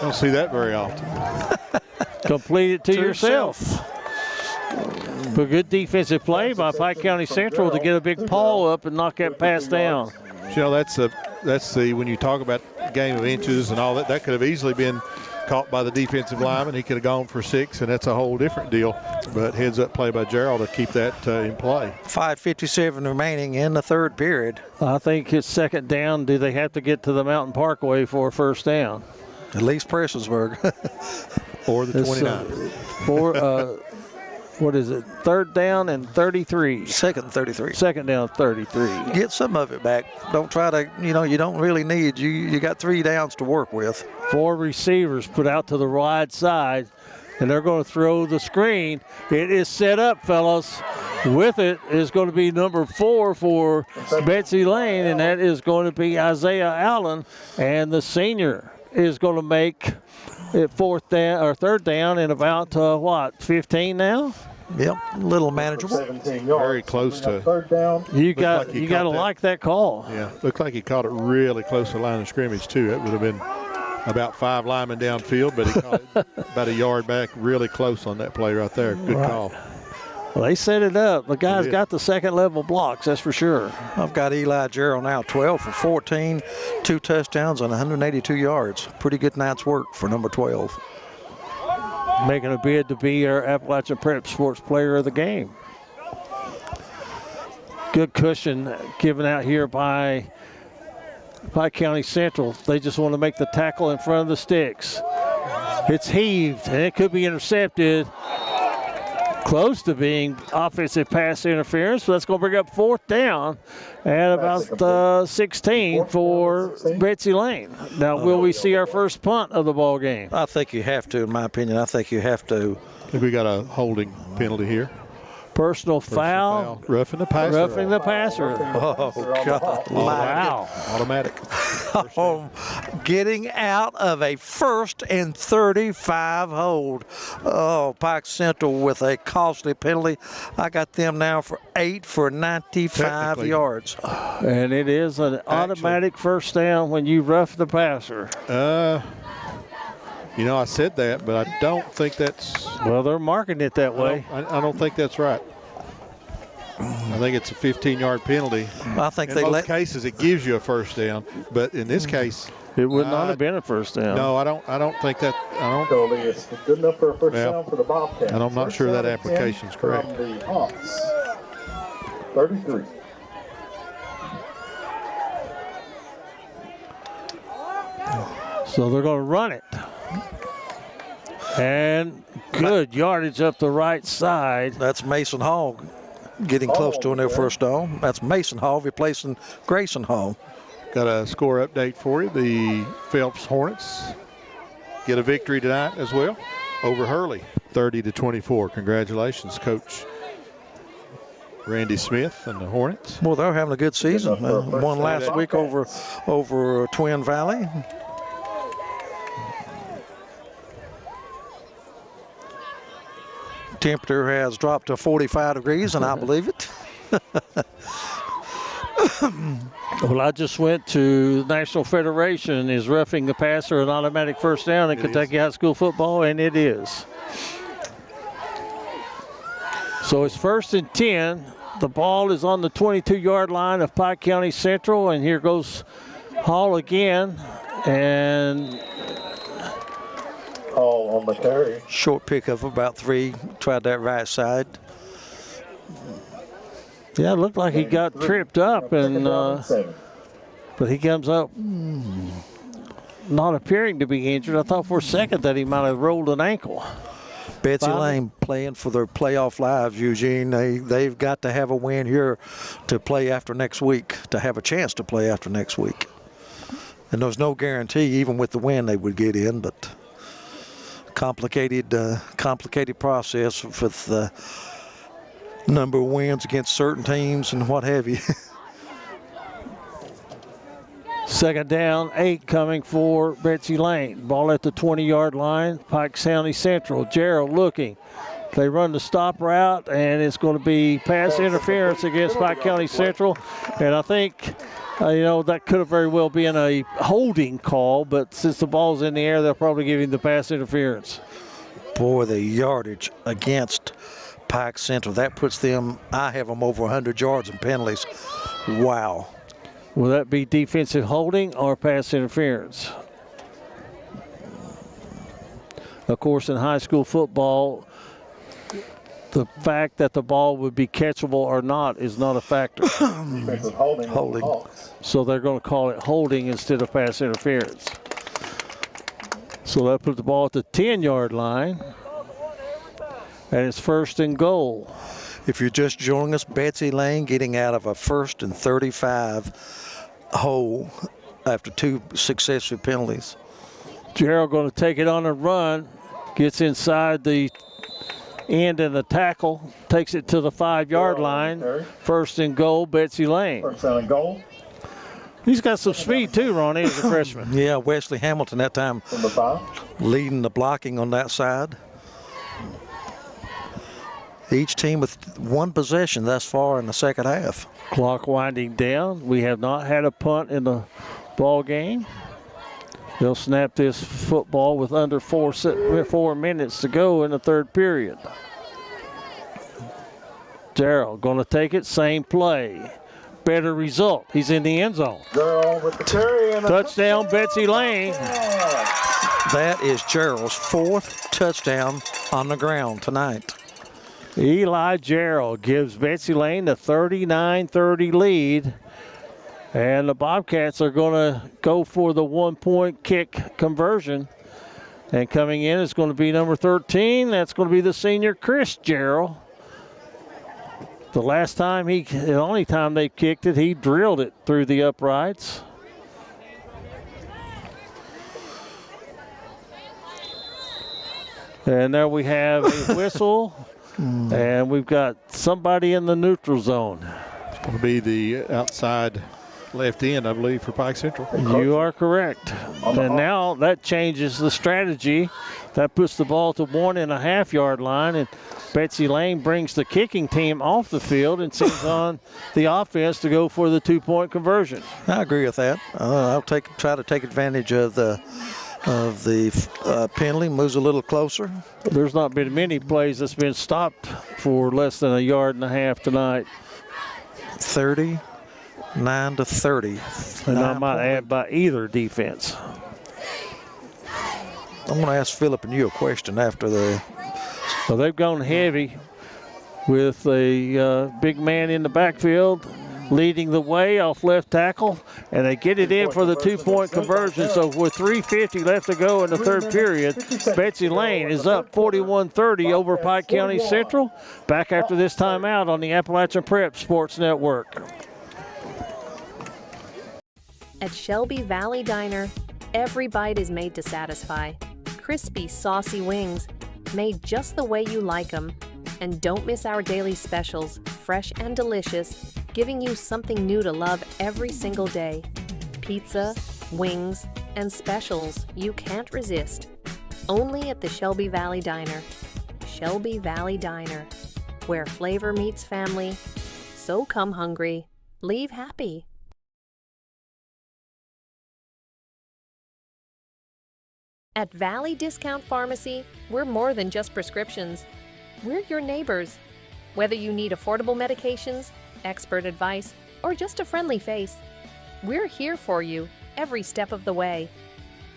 Don't see that very often. Complete it to yourself. But good defensive play by Pike County Central to get a big paw up and knock that pass down. That's the when you talk about game of inches and all that, that could have easily been caught by the defensive lineman. He could have gone for 6, and that's a whole different deal. But heads up play by Gerald to keep that in play. 5:57 remaining in the third period. I think it's second down. Do they have to get to the Mountain Parkway for a first down? At least Prestonsburg. Or the 29. What is it? Third down and 33. Second and 33. Second down, 33. Get some of it back. Don't try to, you don't really need. You got 3 downs to work with. 4 receivers put out to the wide side, and they're going to throw the screen. It is set up, fellas. With it is going to be number 4 for Betsy Layne, and that is going to be Isaiah Allen. And the senior is going to make it third down in about 15 now? Yep, a little manageable. Very close to third down. You got to like that call. Yeah, looked like he caught it really close to the line of scrimmage too. It would have been about 5 linemen downfield, but he caught it about a yard back, really close on that play right there. Good call. Well, they set it up. The guy's got the second level blocks, that's for sure. I've got Eli Gerald now 12 for 14, 2 touchdowns and 182 yards. Pretty good night's work for number 12. Making a bid to be our Appalachian Prep Sports Player of the Game. Good cushion given out here by Pike County Central. They just want to make the tackle in front of the sticks. It's heaved, and it could be intercepted. Close to being offensive pass interference, so that's going to bring up 4th down at about 16 for Betsy Layne. Now, will we see our first punt of the ball game? I think you have to, in my opinion. I think you have to. I think we got a holding penalty here. Personal foul. Roughing the passer. Roughing the passer. Oh, God. Wow. Automatic. Getting out of a 1st and 35 hold. Oh, Pike Central with a costly penalty. I got them now for 8 for 95 yards. And it is an automatic first down when you rough the passer. I said that, but I don't think that's... Well, they're marking it that way. I don't think that's right. I think it's a 15-yard penalty. I think in they most let cases it gives you a first down, but in this case, it would not have been a first down. No, I don't think that. Penalty is good enough for a first down for the Bobcats. And I'm not sure that application is correct. From the Hawks. 33. So they're going to run it. And good yardage up the right side. That's Mason Hall getting close to their first down. That's Mason Hall replacing Grayson Hall. Got a score update for you. The Phelps Hornets get a victory tonight as well over Hurley, 30-24. Congratulations, Coach Randy Smith and the Hornets. Well, they're having a good season. Won last week over Twin Valley. Temperature has dropped to 45 degrees, and I believe it. Well, I just went to the National Federation. Is roughing the passer an automatic first down in Kentucky high school football? And it is. So it's 1st and 10. The ball is on the 22-yard line of Pike County Central, and here goes Hall again. And Hall on the carry. Short pick of about 3. Tried that right side. Yeah, it looked like he got tripped up, and but he comes up not appearing to be injured. I thought for a second that he might have rolled an ankle. Betsy Layne playing for their playoff lives, Eugene. They've got to have a win here to play after next week, to have a chance to play after next week. And there's no guarantee, even with the win, they would get in, but complicated process with number of wins against certain teams and what have you. 2nd down, 8 coming for Betsy Layne. Ball at the 20-yard line. Pike County Central. Gerald looking. They run the stop route, and it's going to be pass interference against Pike County Central. And I think, that could have very well been a holding call, but since the ball's in the air, they'll probably give him the pass interference. Boy, the yardage against Pike Central, that puts them, I have them over 100 yards in penalties. Wow. Will that be defensive holding or pass interference? Of course, in high school football, the fact that the ball would be catchable or not is not a factor. Holding. So they're going to call it holding instead of pass interference. So they'll put the ball at the 10-yard line. And it's 1st and goal. If you're just joining us, Betsy Layne getting out of a 1st and 35 hole after 2 successive penalties. Gerald going to take it on a run, gets inside the end and the tackle, takes it to the 5-yard line. 1st and goal, Betsy Layne. 1st and goal. He's got some speed too, Ronnie, as a freshman. Yeah, Wesley Hamilton that time leading the blocking on that side. Each team with 1 possession thus far in the second half. Clock winding down. We have not had a punt in the ball game. They'll snap this football with under 4 minutes to go in the 3rd period. Gerald going to take it, same play. Better result. He's in the end zone. Gerald with the carry and touchdown, Betsy Layne. That is Gerald's 4th touchdown on the ground tonight. Eli Gerald gives Betsy Layne the 39-30 lead. And the Bobcats are going to go for the 1-point kick conversion. And coming in is going to be number 13. That's going to be the senior Chris Gerald. The only time they kicked it, he drilled it through the uprights. And there we have a whistle. And we've got somebody in the neutral zone. It's going to be the outside left end, I believe, for Pike Central. You are correct. And now that changes the strategy. That puts the ball to 1.5 yard line, and Betsy Layne brings the kicking team off the field and sends on the offense to go for the 2-point conversion. I agree with that. I'll try to take advantage of the of the penalty, moves a little closer. There's not been many plays that's been stopped for less than a yard and a half tonight. 39-30. And I might add by either defense. I'm going to ask Phillip and you a question after the. So they've gone heavy with a big man in the backfield leading the way off left tackle, and they get it in for the 2-point conversion. So with 3:50 left to go in the third period, Betsy Layne is up 41-30 over Pike County Central. Back after this timeout on the Appalachian Prep Sports Network. At Shelby Valley Diner, every bite is made to satisfy. Crispy, saucy wings, made just the way you like them. And don't miss our daily specials, fresh and delicious, giving you something new to love every single day. Pizza, wings, and specials you can't resist. Only at the Shelby Valley Diner. Shelby Valley Diner, where flavor meets family. So come hungry, leave happy. At Valley Discount Pharmacy, we're more than just prescriptions. We're your neighbors. Whether you need affordable medications, expert advice, or just a friendly face, we're here for you every step of the way.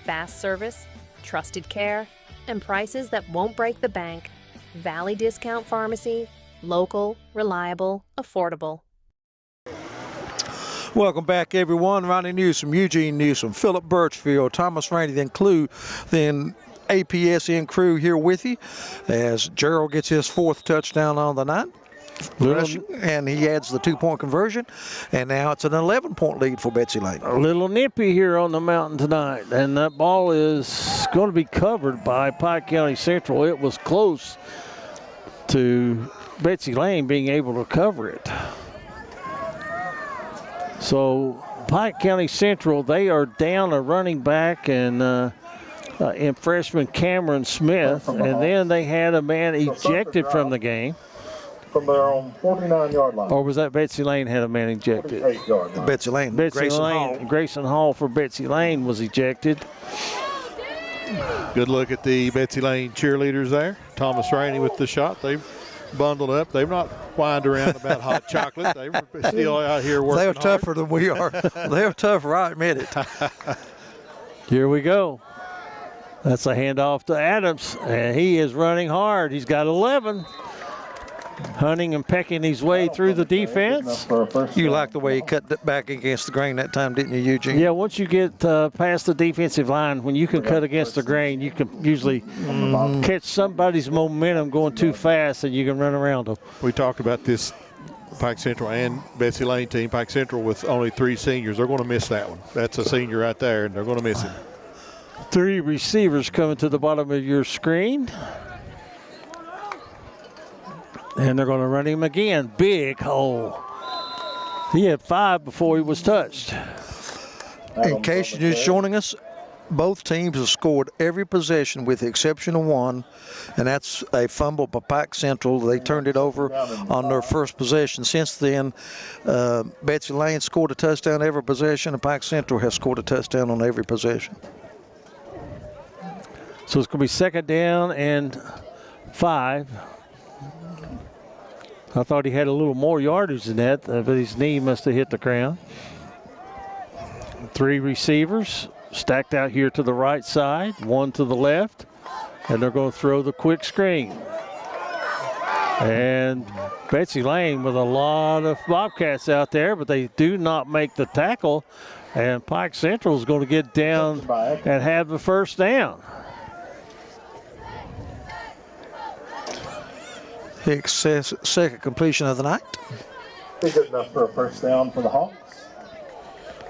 Fast service, trusted care, and prices that won't break the bank. Valley Discount Pharmacy, local, reliable, affordable. Welcome back, everyone. Ronnie Newsom, Eugene Newsom, Phillip Birchfield, Thomas Rainey, then APSN crew here with you as Gerald gets his 4th touchdown on the night. And he adds the 2-point conversion, and now it's an 11-point lead for Betsy Layne. A little nippy here on the mountain tonight, and that ball is going to be covered by Pike County Central. It was close to Betsy Layne being able to cover it. So Pike County Central, they are down a running back and in freshman Cameron Smith, and then they had a man ejected from the game. From their own 49-yard line. Or was that Betsy Layne had a man ejected? Betsy Layne. Grayson Hall for Betsy Layne was ejected. Good look at the Betsy Layne cheerleaders there. Thomas Rainey with the shot. They've bundled up. They've not whined around about hot chocolate. They're still out here working They're hard. tougher than we are. They're tougher, I admit it. Here we go. That's a handoff to Adams, and he is running hard. He's got 11. Hunting and pecking his way through the defense. You like the way he cut that back against the grain that time, didn't you, Eugene? Yeah, once you get past the defensive line, when you can cut against the grain, you can usually catch somebody's momentum going too fast, and you can run around them. We talked about this Pike Central and Betsy Layne team. Pike Central with only 3 seniors. They're going to miss that one. That's a senior right there, and they're going to miss him. 3 receivers coming to the bottom of your screen. And they're going to run him again. Big hole. He had 5 before he was touched. In case you're just joining us, both teams have scored every possession with the exception of one, and that's a fumble by Pike Central. They turned it over on their first possession. Since then, Betsy Layne scored a touchdown every possession, and Pike Central has scored a touchdown on every possession. So it's going to be 2nd down and 5. I thought he had a little more yardage than that, but his knee must have hit the ground. 3 receivers stacked out here to the right side, 1 to the left, and they're going to throw the quick screen. And Betsy Layne with a lot of Bobcats out there, but they do not make the tackle, and Pike Central is going to get down and have the 1st down. Hicks' 2nd completion of the night. Good enough for a 1st down for the Hawks.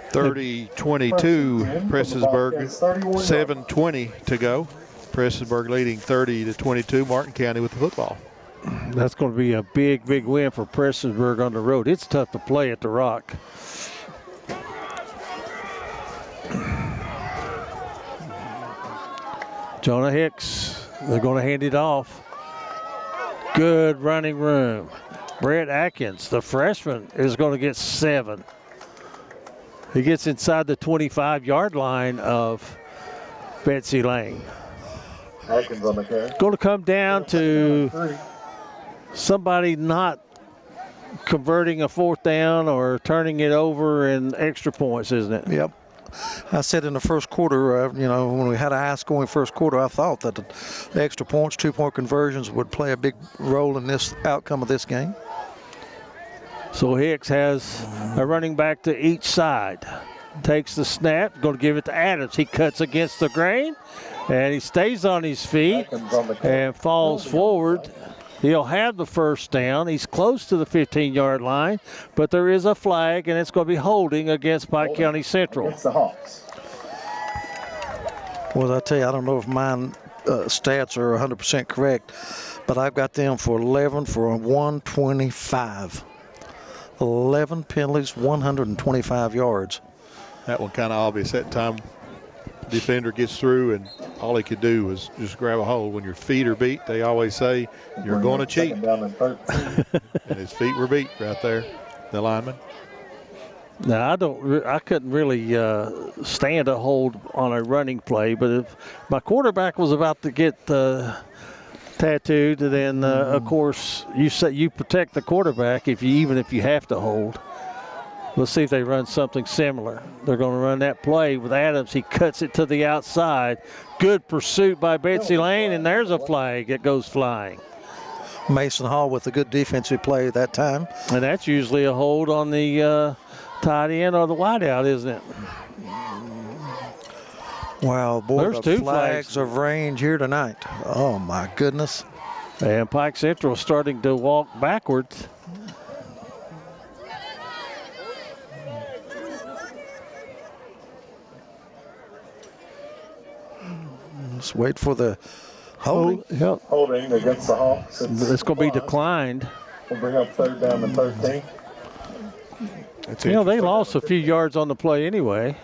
30-22, Prestonsburg, 7:20 to go. Prestonsburg leading 30-22, Martin County with the football. That's going to be a big, big win for Prestonsburg on the road. It's tough to play at the Rock. Jonah Hicks, they're going to hand it off. Good running room. Brett Atkins, the freshman, is going to get 7. He gets inside the 25-yard line of Betsy Layne. Atkins on the carry. Going to come down to somebody not converting a fourth down or turning it over in extra points, isn't it? Yep. I said in the first quarter, when we had a high-scoring first quarter, I thought that the extra points, two-point conversions would play a big role in this outcome of this game. So Hicks has a running back to each side. Takes the snap, going to give it to Adams. He cuts against the grain, and he stays on his feet and falls forward. He'll have the first down. He's close to the 15-yard line, but there is a flag, and it's going to be holding against Pike County Central. It's the Hawks. Well, I tell you, I don't know if mine stats are 100% correct, but I've got them for 11 for 125. 11 penalties, 125 yards. That one kind of obvious that time. Defender gets through, and all he could do was just grab a hold. When your feet are beat, they always say you're going to cheat. And his feet were beat right there, the lineman. Now, I couldn't really stand a hold on a running play, but if my quarterback was about to get tattooed, then of course you protect the quarterback even if you have to hold. Let's see if they run something similar. They're going to run that play with Adams. He cuts it to the outside. Good pursuit by Betsy Layne, and there's a flag that goes flying. Mason Hall with a good defensive play that time. And that's usually a hold on the tight end or the wideout, isn't it? Wow, boy, there's the two flags of range here tonight. Oh, my goodness. And Pike Central starting to walk backwards. Let's wait for the holding. Yep. Holding against the Hawks. It's going to be declined. We'll bring up third down and 13. They lost a few yards on the play anyway.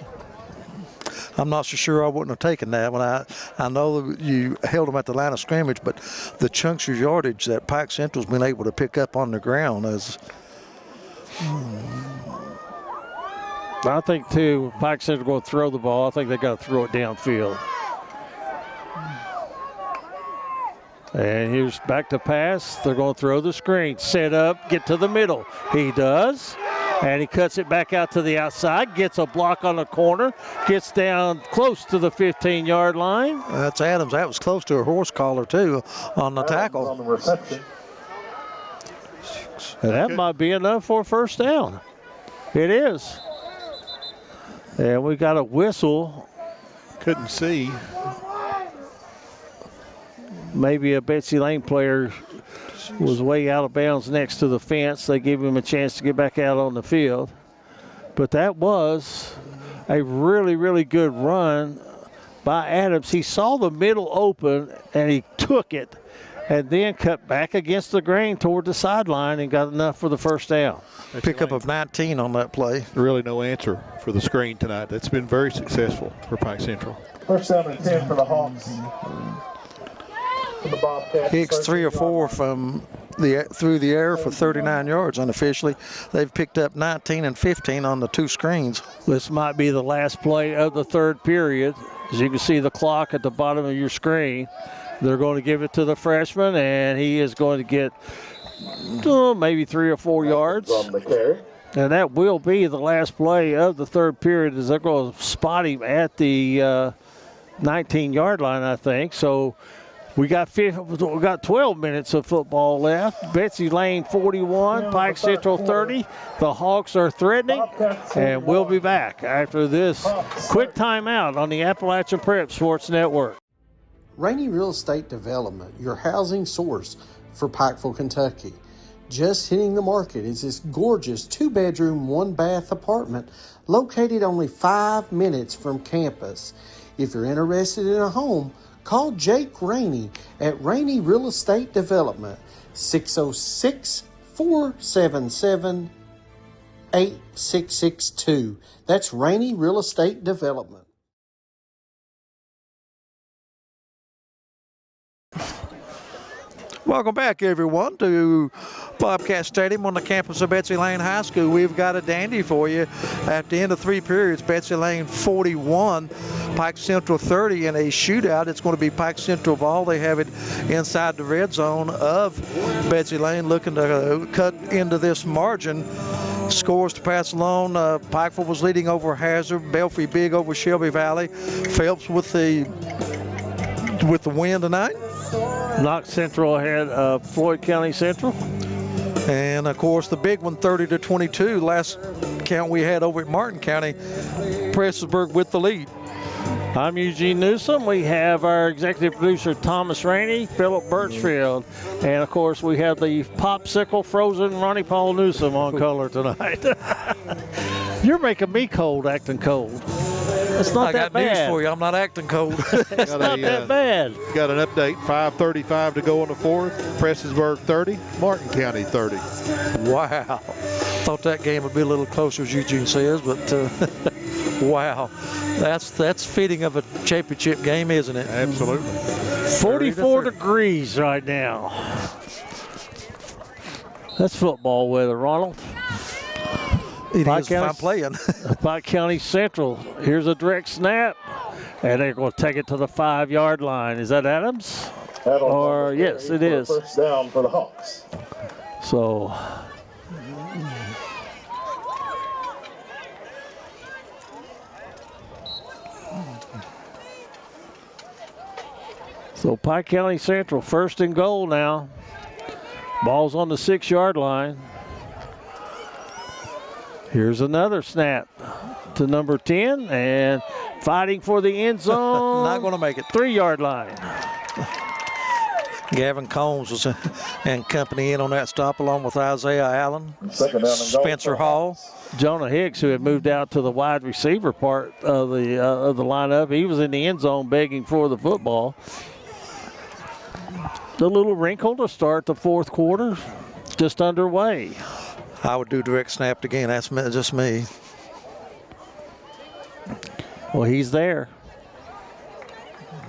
I'm not so sure I wouldn't have taken that one. I know that you held them at the line of scrimmage, but the chunks of yardage that Pike Central's been able to pick up on the ground is. I think, too, Pike Central going to throw the ball. I think they got to throw it downfield. And here's back to pass. They're going to throw the screen. Set up, get to the middle. He does. And he cuts it back out to the outside. Gets a block on the corner. Gets down close to the 15-yard line. That's Adams. That was close to a horse collar, too, on the tackle. On the reception. And that might be enough for a first down. It is. And we got a whistle. Couldn't see. Maybe a Betsy Layne player was way out of bounds next to the fence. They gave him a chance to get back out on the field. But that was a really, really good run by Adams. He saw the middle open, and he took it and then cut back against the grain toward the sideline and got enough for the first down. Pickup of 19 on that play. Really no answer for the screen tonight. That's been very successful for Pike Central. First down and 10 for the Hawks. For the Bobcats. Hicks 3 or 4 from through the air for 39 yards unofficially. They've picked up 19 and 15 on the two screens. This might be the last play of the third period. As you can see the clock at the bottom of your screen. They're going to give it to the freshman, and he is going to get maybe 3 or 4 yards. And that will be the last play of the third period, as they're going to spot him at the 19-yard line, I think. So we got 12 minutes of football left. Betsy Layne 41, Pike Central 30. The Hawks are threatening, and we'll be back after this quick timeout on the Appalachian Prep Sports Network. Layne Real Estate Development, your housing source for Pikeville, Kentucky. Just hitting the market is this gorgeous 2-bedroom, 1-bath apartment located only 5 minutes from campus. If you're interested in a home, call Jake Rainey at Rainey Real Estate Development, 606-477-8662. That's Rainey Real Estate Development. Welcome back, everyone, to Bobcat Stadium on the campus of Betsy Layne High School. We've got a dandy for you. At the end of 3 periods, Betsy Layne 41, Pike Central 30 in a shootout. It's going to be Pike Central ball. They have it inside the red zone of Betsy Layne, looking to cut into this margin. Scores to pass along. Pikeville was leading over Hazard. Belfry big over Shelby Valley. Phelps with the win tonight. Knox Central ahead of Floyd County Central. And of course the big one, 30-22. Last count we had over at Martin County. Prestonsburg with the lead. I'm Eugene Newsom. We have our executive producer Thomas Rainey, Philip Birchfield, and of course we have the popsicle frozen Ronnie Paul Newsom on color tonight. You're making me cold, acting cold. It's not that bad. I got news for you. I'm not acting cold. It's not that bad. Got an update. 5:35 to go in the fourth. Prestonsburg 30, Martin County 30. Wow. Thought that game would be a little closer, as Eugene says, but wow. That's fitting of a championship game, isn't it? Absolutely. 44 degrees right now. That's football weather, Ronald. It is if I'm playing. Pike County Central. Here's a direct snap, and they're going to take it to the 5-yard line. Is that Adams? Or yes, it is. First down for the Hawks. So Pike County Central first and goal now. Ball's on the 6-yard line. Here's another snap to number 10 and fighting for the end zone. Not going to make it. 3-yard line. Gavin Combs was and company in on that stop along with Isaiah Allen, Spencer Hall. Jonah Hicks, who had moved out to the wide receiver part of the lineup, he was in the end zone begging for the football. The little wrinkle to start the fourth quarter, just underway. I would do direct snap again. That's just me. Well, he's there.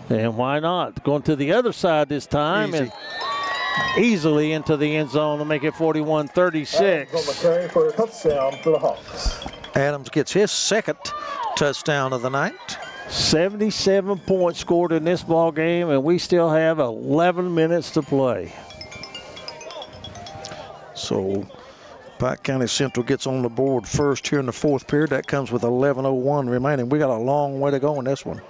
And why not? Going to the other side this time. Easy. And easily into the end zone to make it 41-36. On the carry for a touchdown for the Hawks. Adams gets his second touchdown of the night. 77 points scored in this ball game, and we still have 11 minutes to play. So Pike County Central gets on the board first here in the fourth period. That comes with 11:01 remaining. We got a long way to go in this one.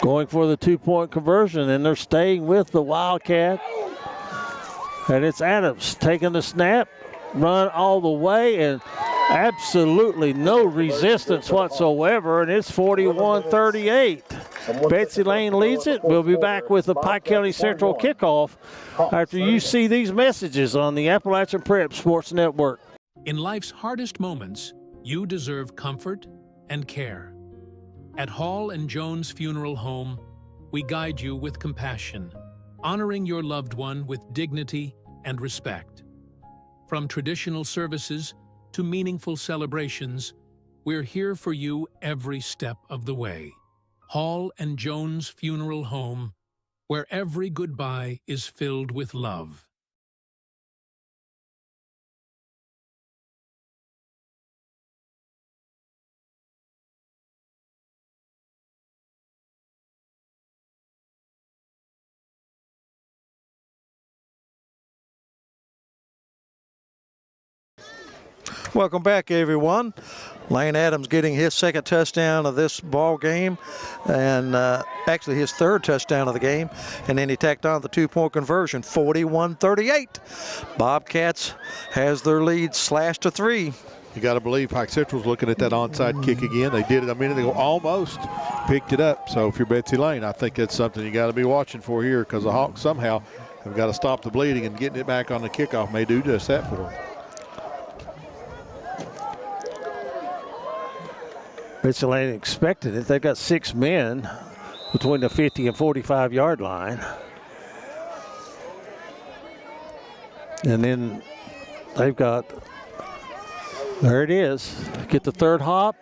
Going for the 2-point conversion, and they're staying with the Wildcat. And it's Adams taking the snap, run all the way, and absolutely no resistance whatsoever, and it's 41-38. Betsy Layne leads it. We'll be back with the Pike County Central kickoff after you see these messages on the Appalachian Prep Sports Network. In life's hardest moments, you deserve comfort and care. At Hall and Jones Funeral Home, we guide you with compassion, honoring your loved one with dignity and respect. From traditional services to meaningful celebrations, we're here for you every step of the way. Hall and Jones Funeral Home, where every goodbye is filled with love. Welcome back, everyone. Lane Adams getting his second touchdown of this ball game, and actually his third touchdown of the game, and then he tacked on the 2-point conversion, 41-38. Bobcats has their lead slashed to 3. You got to believe Pike Central's looking at that onside kick again. They did it a minute ago, almost picked it up. So if you're Betsy Layne, I think that's something you got to be watching for here, because the Hawks somehow have got to stop the bleeding, and getting it back on the kickoff may do just that for them. Betsy Layne expected it. They've got 6 men between the 50 and 45-yard line. And then they've got, there it is. Get the third hop,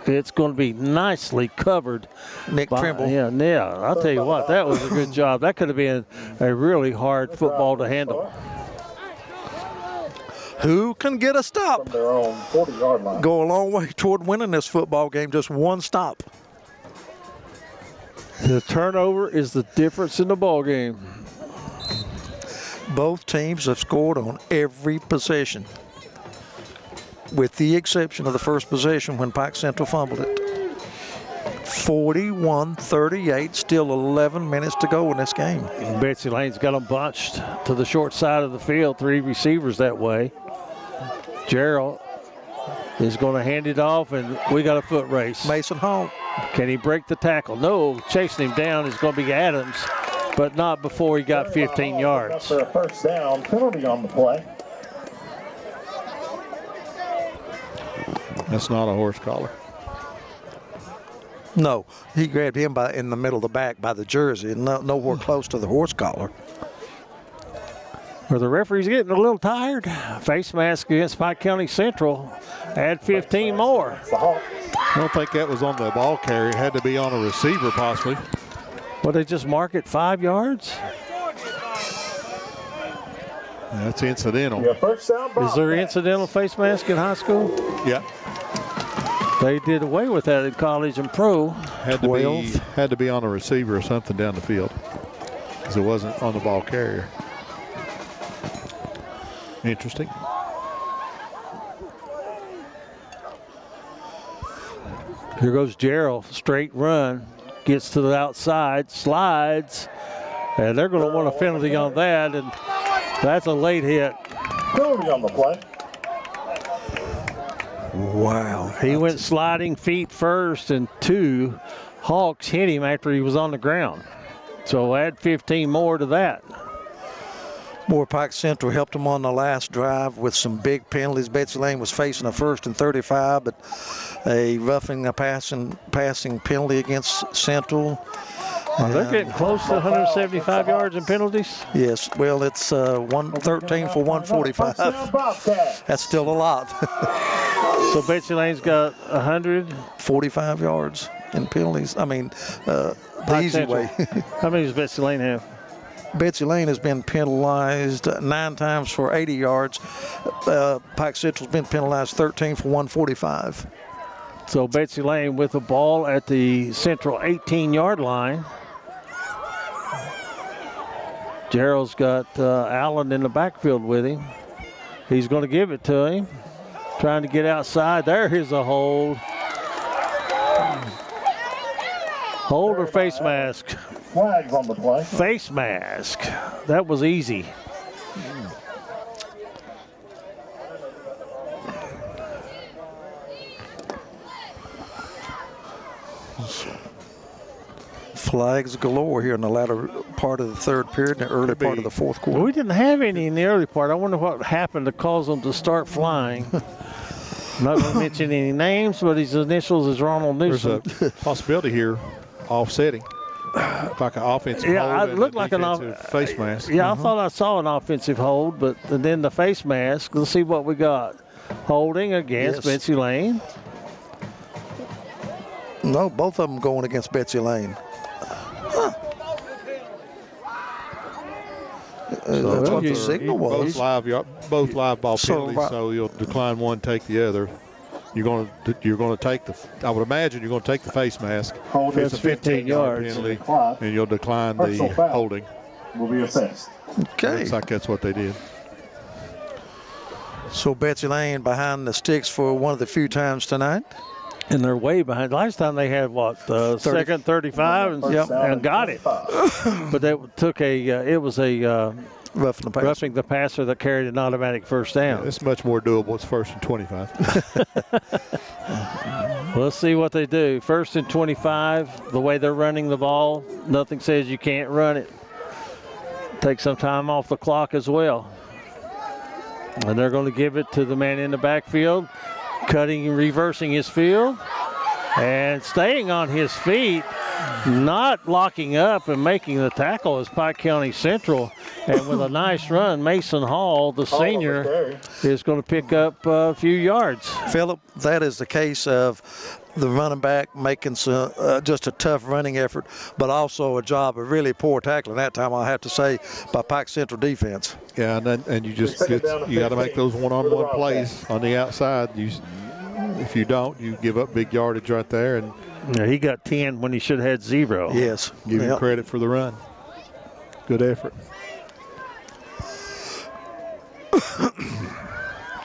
It's going to be nicely covered. Nick Trimble. Yeah. I'll tell you what, that was a good job. That could have been a really hard football to handle. Who can get a stop? From their own 40-yard line. Go a long way toward winning this football game, just one stop. The turnover is the difference in the ball game. Both teams have scored on every possession, with the exception of the first possession when Pike Central fumbled it. 41-38, still 11 minutes to go in this game. And Betsy Layne's got them bunched to the short side of the field, 3 receivers that way. Gerald is going to hand it off, and we got a foot race. Mason Hall. Can he break the tackle? No, chasing him down is going to be Adams, but not before he got 15 yards. For a first down, penalty on the play. That's not a horse collar. No, he grabbed him in the middle of the back by the jersey, nowhere close to the horse collar. Well, the referee's getting a little tired. Face mask against Pike County Central. Add 15 more. I don't think that was on the ball carrier. It had to be on a receiver possibly. Well, they just mark it 5 yards? That's incidental. Yeah, first down, Is there incidental face mask in high school? Yeah. They did away with that in college and pro. Had to be on a receiver or something down the field, because it wasn't on the ball carrier. Interesting. Here goes Gerald, straight run, gets to the outside, slides, and they're going to want a penalty on that, and that's a late hit. Penalty on the play. Wow. He went sliding feet first, and 2 Hawks hit him after he was on the ground. So add 15 more to that. Boy, Pike Central helped them on the last drive with some big penalties. Betsy Layne was facing a 1st and 35, but a roughing a passing penalty against Central. They're getting close to 175 yards in penalties. Yes, well, it's 113 for 145. That's still a lot. So Betsy Layne's got 145 yards in penalties. I mean, the easy way. How many does Betsy Layne have? Betsy Layne has been penalized 9 times for 80 yards. Pike Central's been penalized 13 for 145. So Betsy Layne with the ball at the Central 18-yard line. Gerald's got Allen in the backfield with him. He's going to give it to him. Trying to get outside. There's a hold. Hold or face mask? Flags on the play. Face mask. That was easy. Flags galore here in the latter part of the 3rd period and the early part of the 4th quarter. We didn't have any in the early part. I wonder what happened to cause them to start flying. I'm not going to mention any names, but his initials is Ronald Newsom. There's a possibility here, offsetting. Like an offensive hold it looked like an face mask. Yeah, I thought I saw an offensive hold, but then the face mask. Let's see what we got. Holding against Betsy Layne. No, both of them going against Betsy Layne. That's what the signal was. Both live ball penalties, so you'll decline one, take the other. You're going to take the. I would imagine you're going to take the face mask. It's a 15 yards penalty, and you'll decline the holding. Will be assessed. Okay. Looks like that's what they did. So Betsy Layne behind the sticks for one of the few times tonight. And they're way behind. Last time they had second 35 and got it. But that took it was a roughing the passer that carried an automatic first down. Yeah, it's much more doable. It's 1st and 25. Let's see what they do. 1st and 25, the way they're running the ball, nothing says you can't run it. Take some time off the clock as well. And they're going to give it to the man in the backfield, cutting and reversing his field and staying on his feet. Not locking up and making the tackle is Pike County Central. And with a nice run, Mason Hall, the senior, is going to pick up a few yards. Philip, that is the case of the running back making just a tough running effort, but also a job of really poor tackling that time, I have to say, by Pike Central defense. Yeah, and you got to make those one-on-one plays on the outside. If you don't, you give up big yardage right there. And yeah, he got 10 when he should have had 0. Yes. Give him credit for the run. Good effort.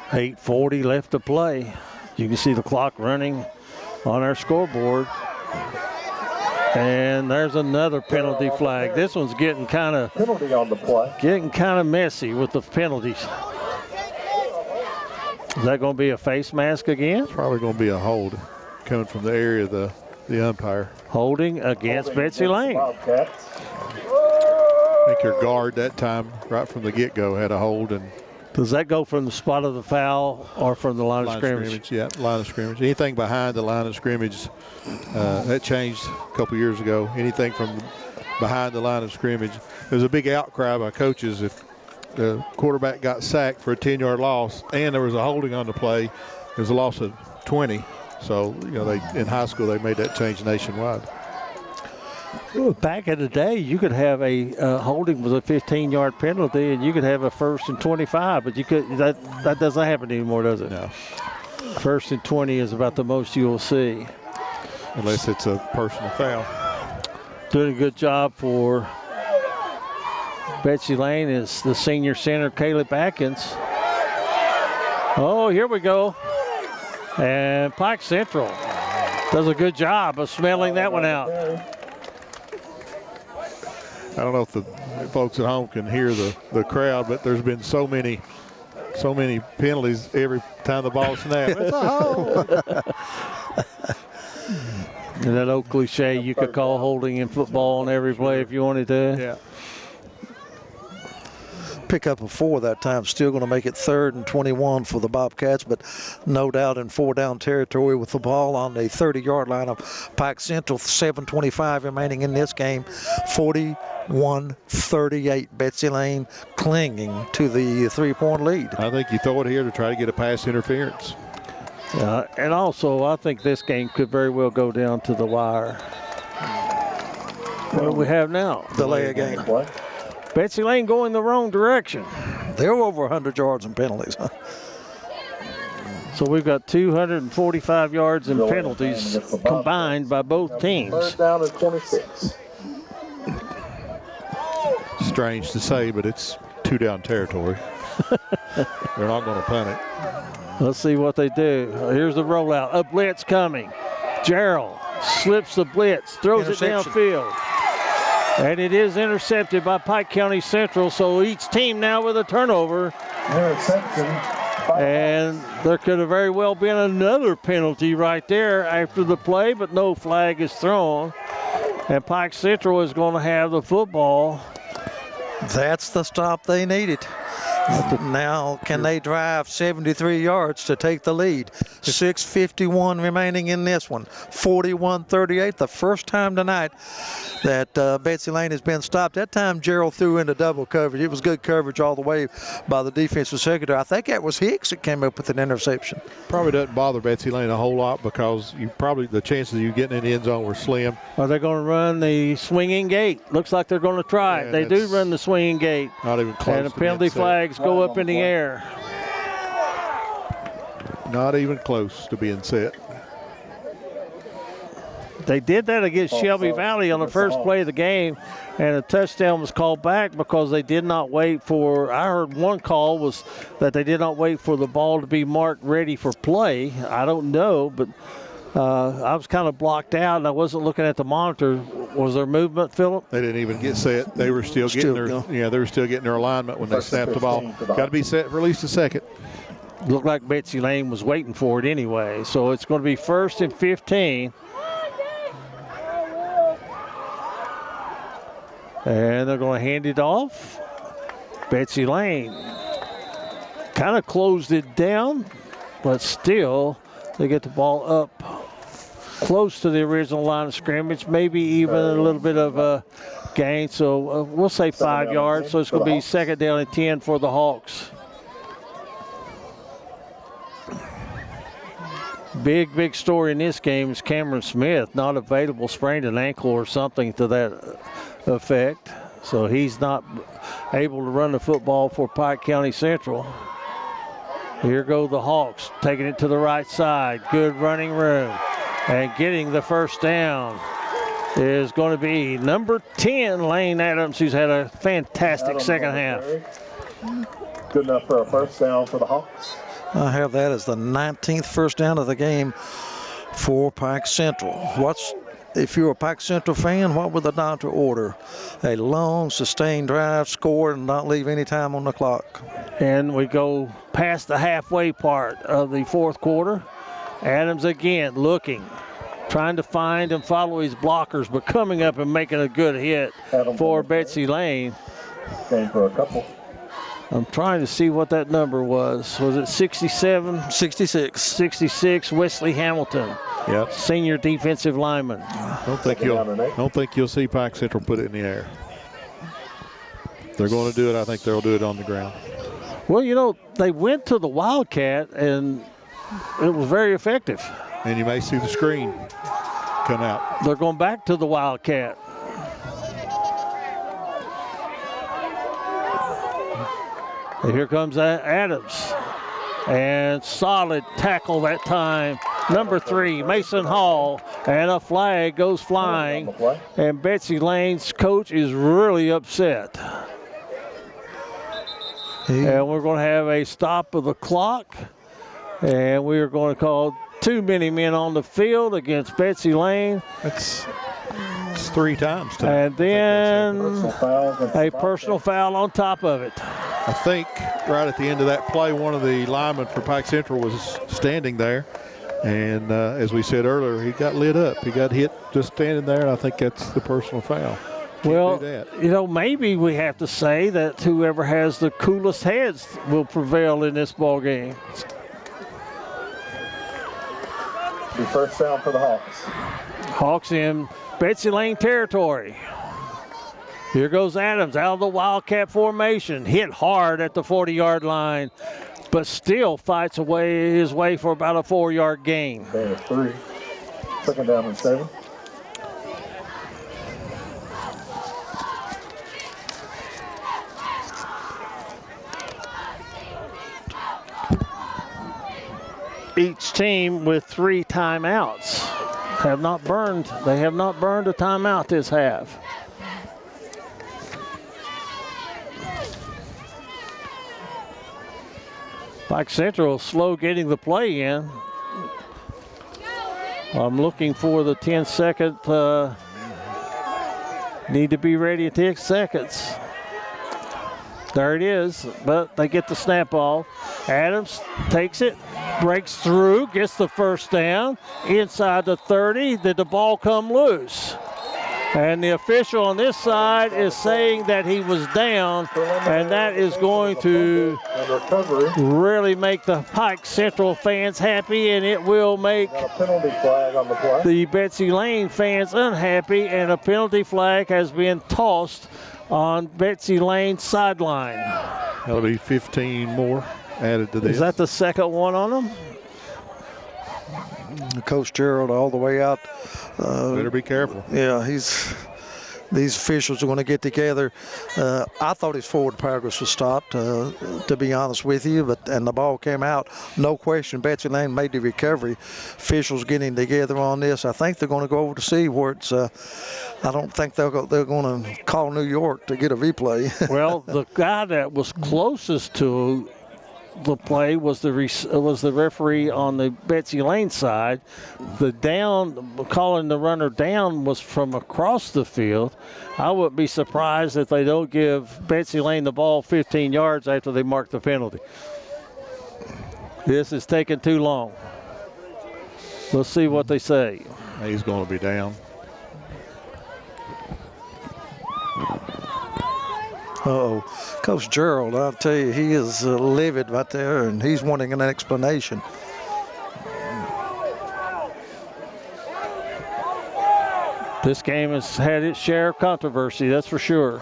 8:40 left to play. You can see the clock running on our scoreboard. And there's another penalty flag. This one's getting kind of messy with the penalties. Is that going to be a face mask again? It's probably going to be a hold coming from the area of the umpire. Holding against Betsy Layne. I think your guard that time, right from the get-go, had a hold. And does that go from the spot of the foul or from the line of scrimmage? Yeah, line of scrimmage. Anything behind the line of scrimmage, that changed a couple years ago. Anything from behind the line of scrimmage. There's a big outcry by coaches if the quarterback got sacked for a 10-yard loss and there was a holding on the play, there's a loss of 20. So, in high school they made that change nationwide. Back in the day, you could have a holding with a 15-yard penalty, and you could have a 1st and 25. But you could that doesn't happen anymore, does it? No. 1st and 20 is about the most you'll see, unless it's a personal foul. Doing a good job for Betsy Layne is the senior center, Caleb Atkins. Oh, here we go, and Pike Central does a good job of smelling that one out. I don't know if the folks at home can hear the crowd, but there's been so many penalties every time the ball snaps. It's a hold. And that old cliche, you could call holding in football on every play if you wanted to. Yeah. Pick up a 4 that time, still going to make it 3rd and 21 for the Bobcats, but no doubt in 4-down territory with the ball on the 30-yard line of Pike Central. 7:25 remaining in this game. 41-38. Betsy Layne clinging to the 3-point lead. I think you throw it here to try to get a pass interference. And also, I think this game could very well go down to the wire. What do we have now? Delay a game. Betsy Layne going the wrong direction. They're over 100 yards in penalties. So we've got 245 yards in penalties combined by both teams. 3rd down and 26. Strange to say, but it's 2-down territory. They're not going to punt it. Let's see what they do. Here's the rollout. A blitz coming. Gerald slips the blitz, throws it downfield. And it is intercepted by Pike County Central, so each team now with a turnover. Interception. And there could have very well been another penalty right there after the play, but no flag is thrown. And Pike Central is going to have the football. That's the stop they needed. Now, can they drive 73 yards to take the lead? 6:51 remaining in this one. 41-38, the first time tonight that Betsy Layne has been stopped. That time Gerald threw into double coverage. It was good coverage all the way by the defensive secondary. I think that was Hicks that came up with an interception. Probably doesn't bother Betsy Layne a whole lot because the chances of you getting in the end zone were slim. Are they going to run the swinging gate? Looks like they're going to try it. They do run the swinging gate. Not even close. And the penalty flags go up in the air. Not even close to being set. They did that against Shelby Valley on the first play of the game, and a touchdown was called back because they did not wait for, I heard one call was that they did not wait for the ball to be marked ready for play. I don't know, but I was kind of blocked out and I wasn't looking at the monitor. Was there movement, Philip? They didn't even get set. They were still getting their alignment when they snapped the ball. Got to be set for at least a second. Looked like Betsy Layne was waiting for it anyway. So it's going to be 1st and 15. And they're going to hand it off. Betsy Layne kind of closed it down, but still they get the ball up close to the original line of scrimmage, maybe even a little bit of a gain. So we'll say 5 yards. So it's going to be 2nd down and 10 for the Hawks. Big story in this game is Cameron Smith not available, sprained an ankle or something to that effect. So he's not able to run the football for Pike County Central. Here go the Hawks, taking it to the right side. Good running room. And getting the first down is going to be number 10, Layne Adams, who's had a fantastic second half. Good enough for a first down for the Hawks. I have that as the 19th first down of the game for Pike Central. If you're a Pike Central fan, what would the doctor order? A long, sustained drive, score, and not leave any time on the clock. And we go past the halfway part of the 4th quarter. Adams again looking, trying to find and follow his blockers, but coming up and making a good hit for Betsy Layne. Game for a couple. I'm trying to see what that number was. Was it 67? 66. 66, Wesley Hamilton. Yep. Senior defensive lineman. Don't think you'll see Pike Central put it in the air. If they're going to do it, I think they'll do it on the ground. Well, you know, they went to the Wildcat, and it was very effective. And you may see the screen come out. They're going back to the Wildcat. And here comes Adams. And solid tackle that time. Number 3, Mason Hall. And a flag goes flying. And Betsy Layne's coach is really upset. And we're going to have a stop of the clock. And we are going to call too many men on the field against Betsy Layne. It's 3 times tonight. And then a personal foul on top of it. I think right at the end of that play, one of the linemen for Pike Central was standing there. And as we said earlier, he got lit up. He got hit just standing there, and I think that's the personal foul. Well, you know, maybe we have to say that whoever has the coolest heads will prevail in this ball game. The first down for the Hawks. Hawks in Betsy Layne territory. Here goes Adams out of the Wildcat formation. Hit hard at the 40-yard line, but still fights his way for about a 4-yard gain. Gain of 3. 2nd down and 7. Each team with 3 timeouts. They have not burned a timeout this half. Pike Central slow getting the play in. I'm looking for the 10-second. Need to be ready in 10 seconds. There it is, but they get the snap off. Adams takes it, breaks through, gets the first down. Inside the 30, did the ball come loose? And the official on this side is saying that he was down, and that is going to really make the Pike Central fans happy, and it will make the Betsy Layne fans unhappy, and a penalty flag has been tossed on Betsy Layne's sideline. That'll be 15 more added to this. Is that the second one on them? Coach Gerald all the way out. Better be careful. Yeah, these officials are going to get together. I thought his forward progress was stopped, to be honest with you, and the ball came out. No question, Betsy Layne made the recovery. Officials getting together on this. I think they're going to go over to see where it's. I don't think they're going to call New York to get a replay. Well, the guy that was closest to the play was the referee on the Betsy Layne side. The calling the runner down was from across the field. I wouldn't be surprised if they don't give Betsy Layne the ball 15 yards after they mark the penalty. This is taking too long. We'll see what they say. He's going to be down. Uh-oh. Coach Gerald, I'll tell you, he is livid right there, and he's wanting an explanation. This game has had its share of controversy, that's for sure.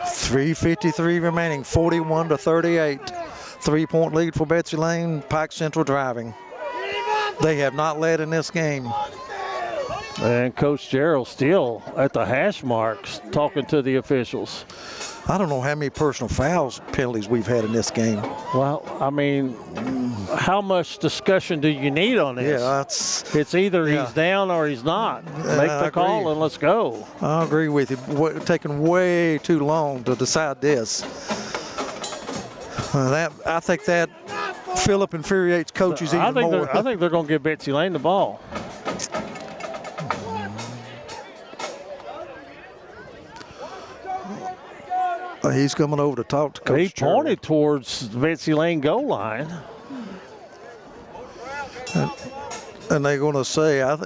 3:53 remaining, 41-38. 3-point lead for Betsy Layne, Pike Central driving. They have not led in this game. And Coach Gerald still at the hash marks talking to the officials. I don't know how many personal fouls penalties we've had in this game. Well, I mean, how much discussion do you need on this? Yeah, it's either he's down or he's not. Make the call and let's go. I agree with you. Taking way too long to decide this. I think that Phillip infuriates coaches even more. I think they're going to give Betsy Layne the ball. He's coming over to talk to Coach. He pointed towards the Betsy Layne goal line. And they're going to say, I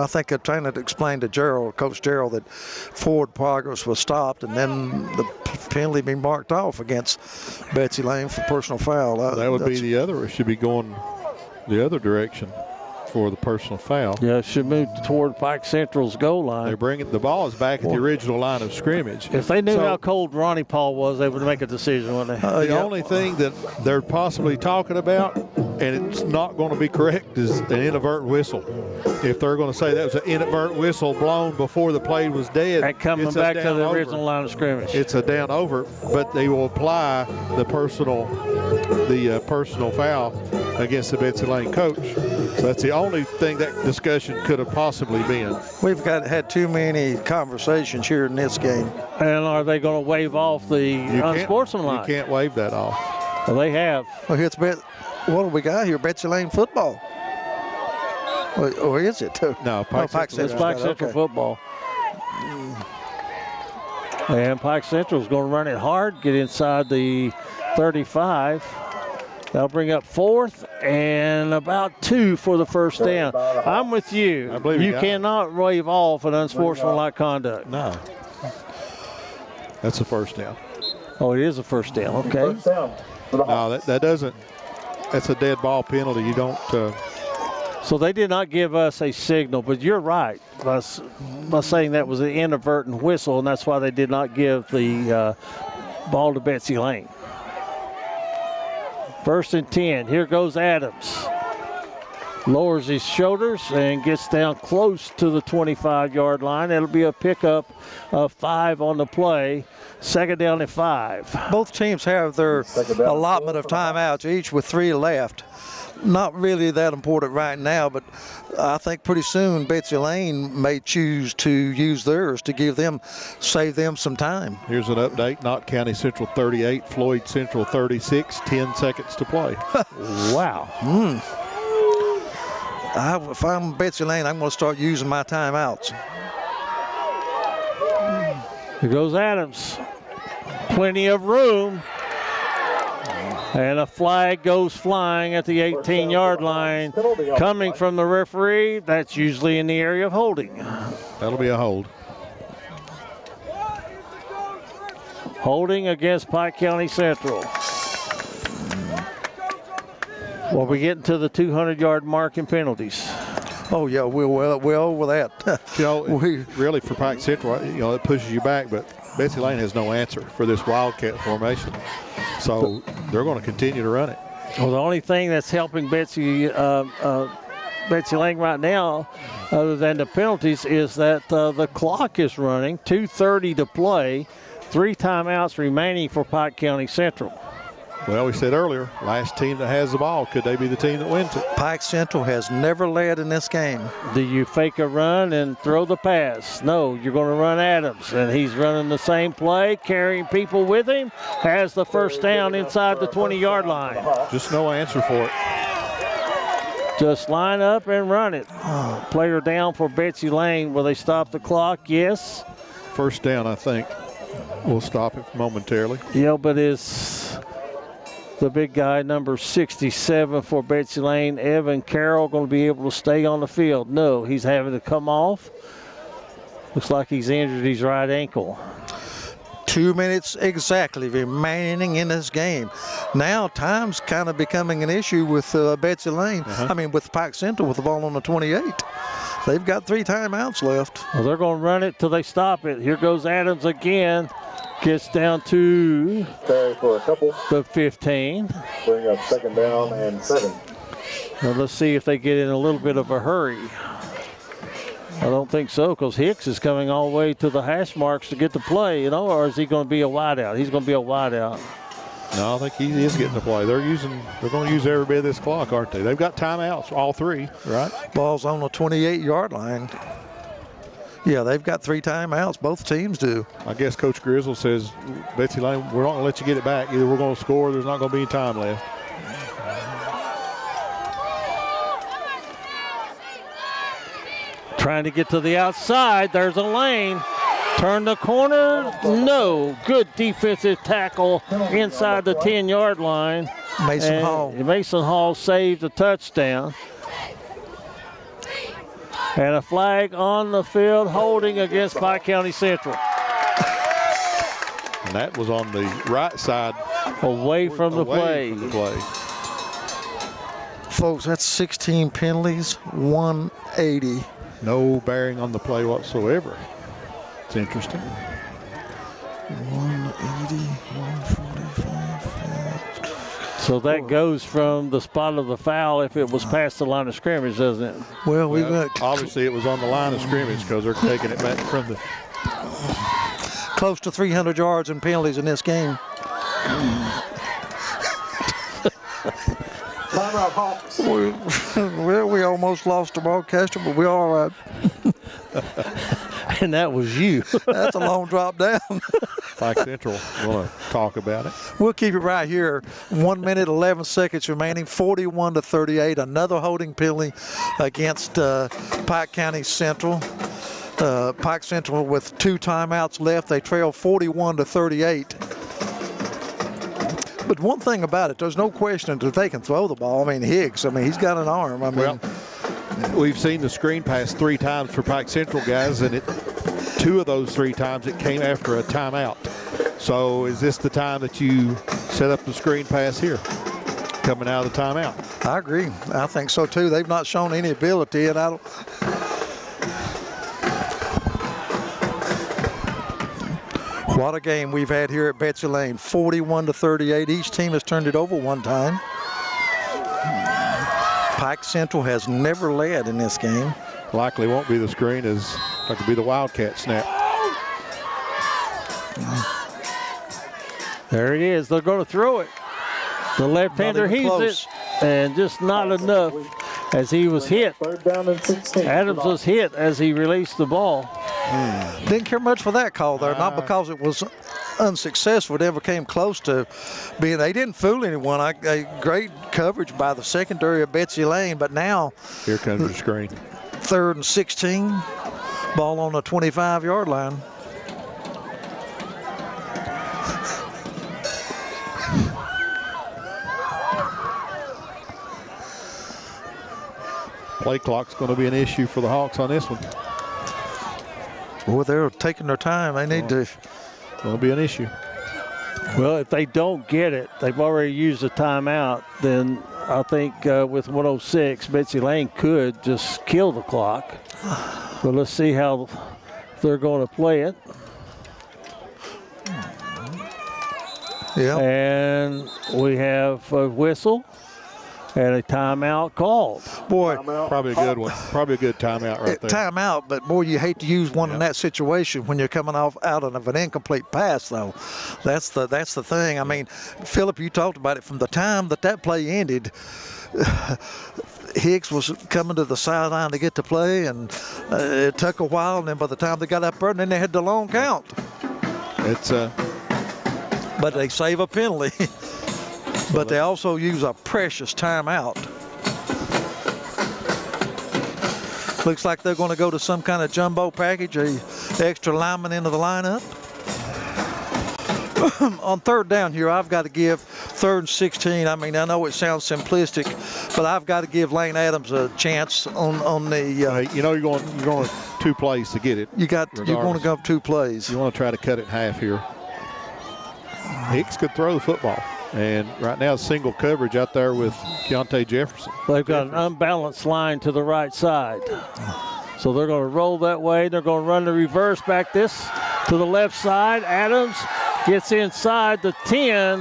think they're trying to explain to Coach Gerald, that forward progress was stopped, and then the penalty be marked off against Betsy Layne for personal foul. That would be the other. It should be going the other direction for the personal foul. Yeah, it should move toward Pike Central's goal line. They're bringing the ball is back at the original line of scrimmage. If they knew how cold Ronnie Paul was, they would make a decision, wouldn't they? The only thing that they're possibly talking about, and it's not going to be correct, is an inadvertent whistle. If they're going to say that was an inadvertent whistle blown before the play was dead, and coming back to the original line of scrimmage, it's a down over. But they will apply the personal foul against the Betsy Layne coach. So that's the only thing that discussion could have possibly been. We've had too many conversations here in this game. And are they going to wave off the unsportsmanlike? You can't wave that off. Well, they have. Well, what do we got here? Betsy Layne football. Or is it? No, Pike Central. It's Pike Central football. And Pike Central is going to run it hard, get inside the 35. That'll bring up 4th and about 2 for the first down. I'm with you. I believe you cannot wave off an unsportsmanlike conduct. No. That's a first down. Oh, it is a first down. Okay. No, that doesn't. That's a dead ball penalty. You don't. So they did not give us a signal, but you're right by saying that was an inadvertent whistle, and that's why they did not give the ball to Betsy Layne. 1st and 10. Here goes Adams. Lowers his shoulders and gets down close to the 25-yard line. It'll be a pickup of 5 on the play. 2nd down and 5. Both teams have their allotment of timeouts, each with 3 left. Not really that important right now, but I think pretty soon Betsy Layne may choose to use theirs to save them some time. Here's an update. Knott County Central 38, Floyd Central 36, 10 seconds to play. Wow. If I'm Betsy Layne, I'm going to start using my timeouts. Here goes Adams. Plenty of room. And a flag goes flying at the 18-yard line. Coming from the referee, that's usually in the area of holding. That'll be a hold. Holding against Pike County Central. Well, we're getting to the 200-yard mark in penalties. Oh, yeah, we're well over that. Really, for Pike Central, it pushes you back, but Betsy Layne has no answer for this Wildcat formation. So they're going to continue to run it. Well, the only thing that's helping Betsy Layne right now, other than the penalties, is that the clock is running. 2:30 to play. 3 timeouts remaining for Pike County Central. Well, we said earlier, last team that has the ball, could they be the team that wins it? Pike Central has never led in this game. Do you fake a run and throw the pass? No, you're going to run Adams, and he's running the same play, carrying people with him, has the first down inside the 20-yard line. Just no answer for it. Just line up and run it. Player down for Betsy Layne. Will they stop the clock? Yes. First down, I think. We'll stop it momentarily. Yeah, but is the big guy, number 67 for Betsy Layne, Evan Carroll, going to be able to stay on the field? No, he's having to come off. Looks like he's injured his right ankle. 2 minutes exactly remaining in this game. Now time's kind of becoming an issue with Betsy Lane. I mean, with Pike Central with the ball on the 28. They've got 3 timeouts left. Well, they're going to run it till they stop it. Here goes Adams again. Gets down to Carry for a couple. the 15. Bring up 2nd down and 7. Now let's see if they get in a little bit of a hurry. I don't think so, because Hicks is coming all the way to the hash marks to get the play, or is he going to be a wideout? He's going to be a wideout. No, I think he is getting the play. They're going to use every bit of this clock, aren't they? They've got timeouts, all 3, right? Ball's on the 28-yard line. Yeah, they've got 3 timeouts. Both teams do. I guess Coach Grizzle says, Betsy Layne, we're not going to let you get it back. Either we're going to score or there's not going to be any time left. Trying to get to the outside. There's a Layne. Turn the corner. No. Good defensive tackle inside the 10-yard line. Mason Hall. Mason Hall saved the touchdown. And a flag on the field holding against Pike County Central. And that was on the right side. Away from the play. Folks, that's 16 penalties, 180. No bearing on the play whatsoever. It's interesting. 180, 145. So that goes from the spot of the foul if it was past the line of scrimmage, doesn't it? Well, we went obviously it was on the line of scrimmage because they're taking it back from the close to 300 yards in penalties in this game. Timeout, Hawks. Well, we almost lost the broadcaster, but we're all right. And that was you. That's a long drop down. Pike Central want to talk about it. We'll keep it right here. 1 minute, 11 seconds remaining, 41-38. Another holding penalty against Pike County Central. Pike Central with 2 timeouts left. They trail 41-38. But one thing about it, there's no question that they can throw the ball. I mean, Higgs, he's got an arm. Well, we've seen the screen pass 3 times for Pike Central guys, and 2 of those 3 times it came after a timeout. So is this the time that you set up the screen pass here, coming out of the timeout? I agree. I think so too. They've not shown any ability, and I don't. What a game we've had here at Betsy Layne. 41-38. Each team has turned it over 1 time. Pike Central has never led in this game. Likely won't be the screen, as that could be the Wildcat snap. There it is. They're going to throw it. The left-hander heaves it, and just not enough as he was hit. 3rd down and 16. Adams was hit as he released the ball. Didn't care much for that call there, not because it was unsuccessful. It never came close to being. They didn't fool anyone. A great coverage by the secondary of Betsy Layne, but now here comes the screen. 3rd and 16. Ball on the 25-yard line. Play clock's going to be an issue for the Hawks on this one. Well, they're taking their time. They need to. It's going to be an issue. Well, if they don't get it, they've already used a timeout, then I think with 106, Betsy Layne could just kill the clock. But let's see how they're going to play it. Yeah. And we have a whistle and a timeout called. Boy, probably a good one. Probably a good timeout right there. Timeout, but boy, you hate to use one in that situation when you're coming out of an incomplete pass, though. That's the thing. I mean, Phillip, you talked about it from the time that play ended. Hicks was coming to the sideline to get to play, and it took a while. And then by the time they got up there, and then they had the long count. But they save a penalty. But they also use a precious timeout. Looks like they're going to go to some kind of jumbo package, a extra lineman into the lineup. On 3rd down here, I've got to give 3rd and 16. I mean, I know it sounds simplistic, but I've got to give Layne Adams a chance on the. You're going 2 plays to get it. You're going to go 2 plays. You want to try to cut it in half here. Hicks could throw the football. And right now, single coverage out there with Keontae Jefferson. They've got an unbalanced line to the right side. So they're going to roll that way. They're going to run the reverse back this to the left side. Adams gets inside the 10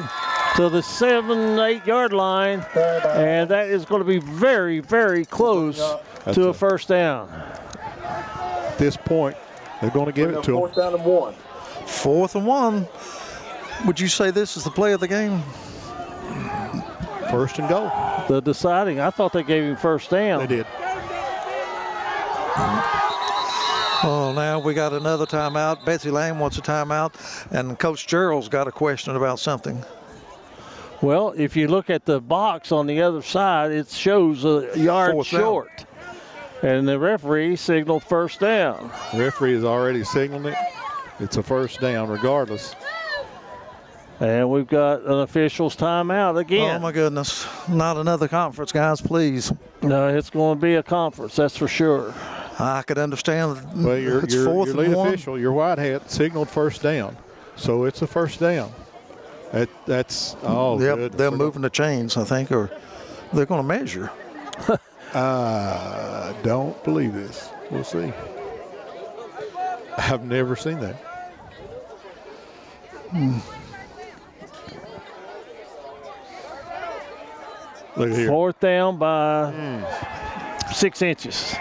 to the 7-8 yard line, and that is going to be very, very close to a first down. At this point, they're going to give it to them. 4th down and 1. 4th and 1. Would you say this is the play of the game? First and goal. The deciding. I thought they gave him first down. They did. Oh, now we got another timeout. Betsy Layne wants a timeout, and Coach Gerald's got a question about something. Well, if you look at the box on the other side, it shows a yard 4th short. down. And the referee signaled first down. The referee has already signaled it. It's a first down regardless. And we've got an official's timeout again. Oh, my goodness. Not another conference, guys, please. No, it's going to be a conference, that's for sure. I could understand. Well, your 4th and lead 1. official, your white hat, signaled first down. So it's a first down. That's all good. They're moving the chains, I think, or they're going to measure. I don't believe this. We'll see. I've never seen that. Look here. 4th down by 6 inches.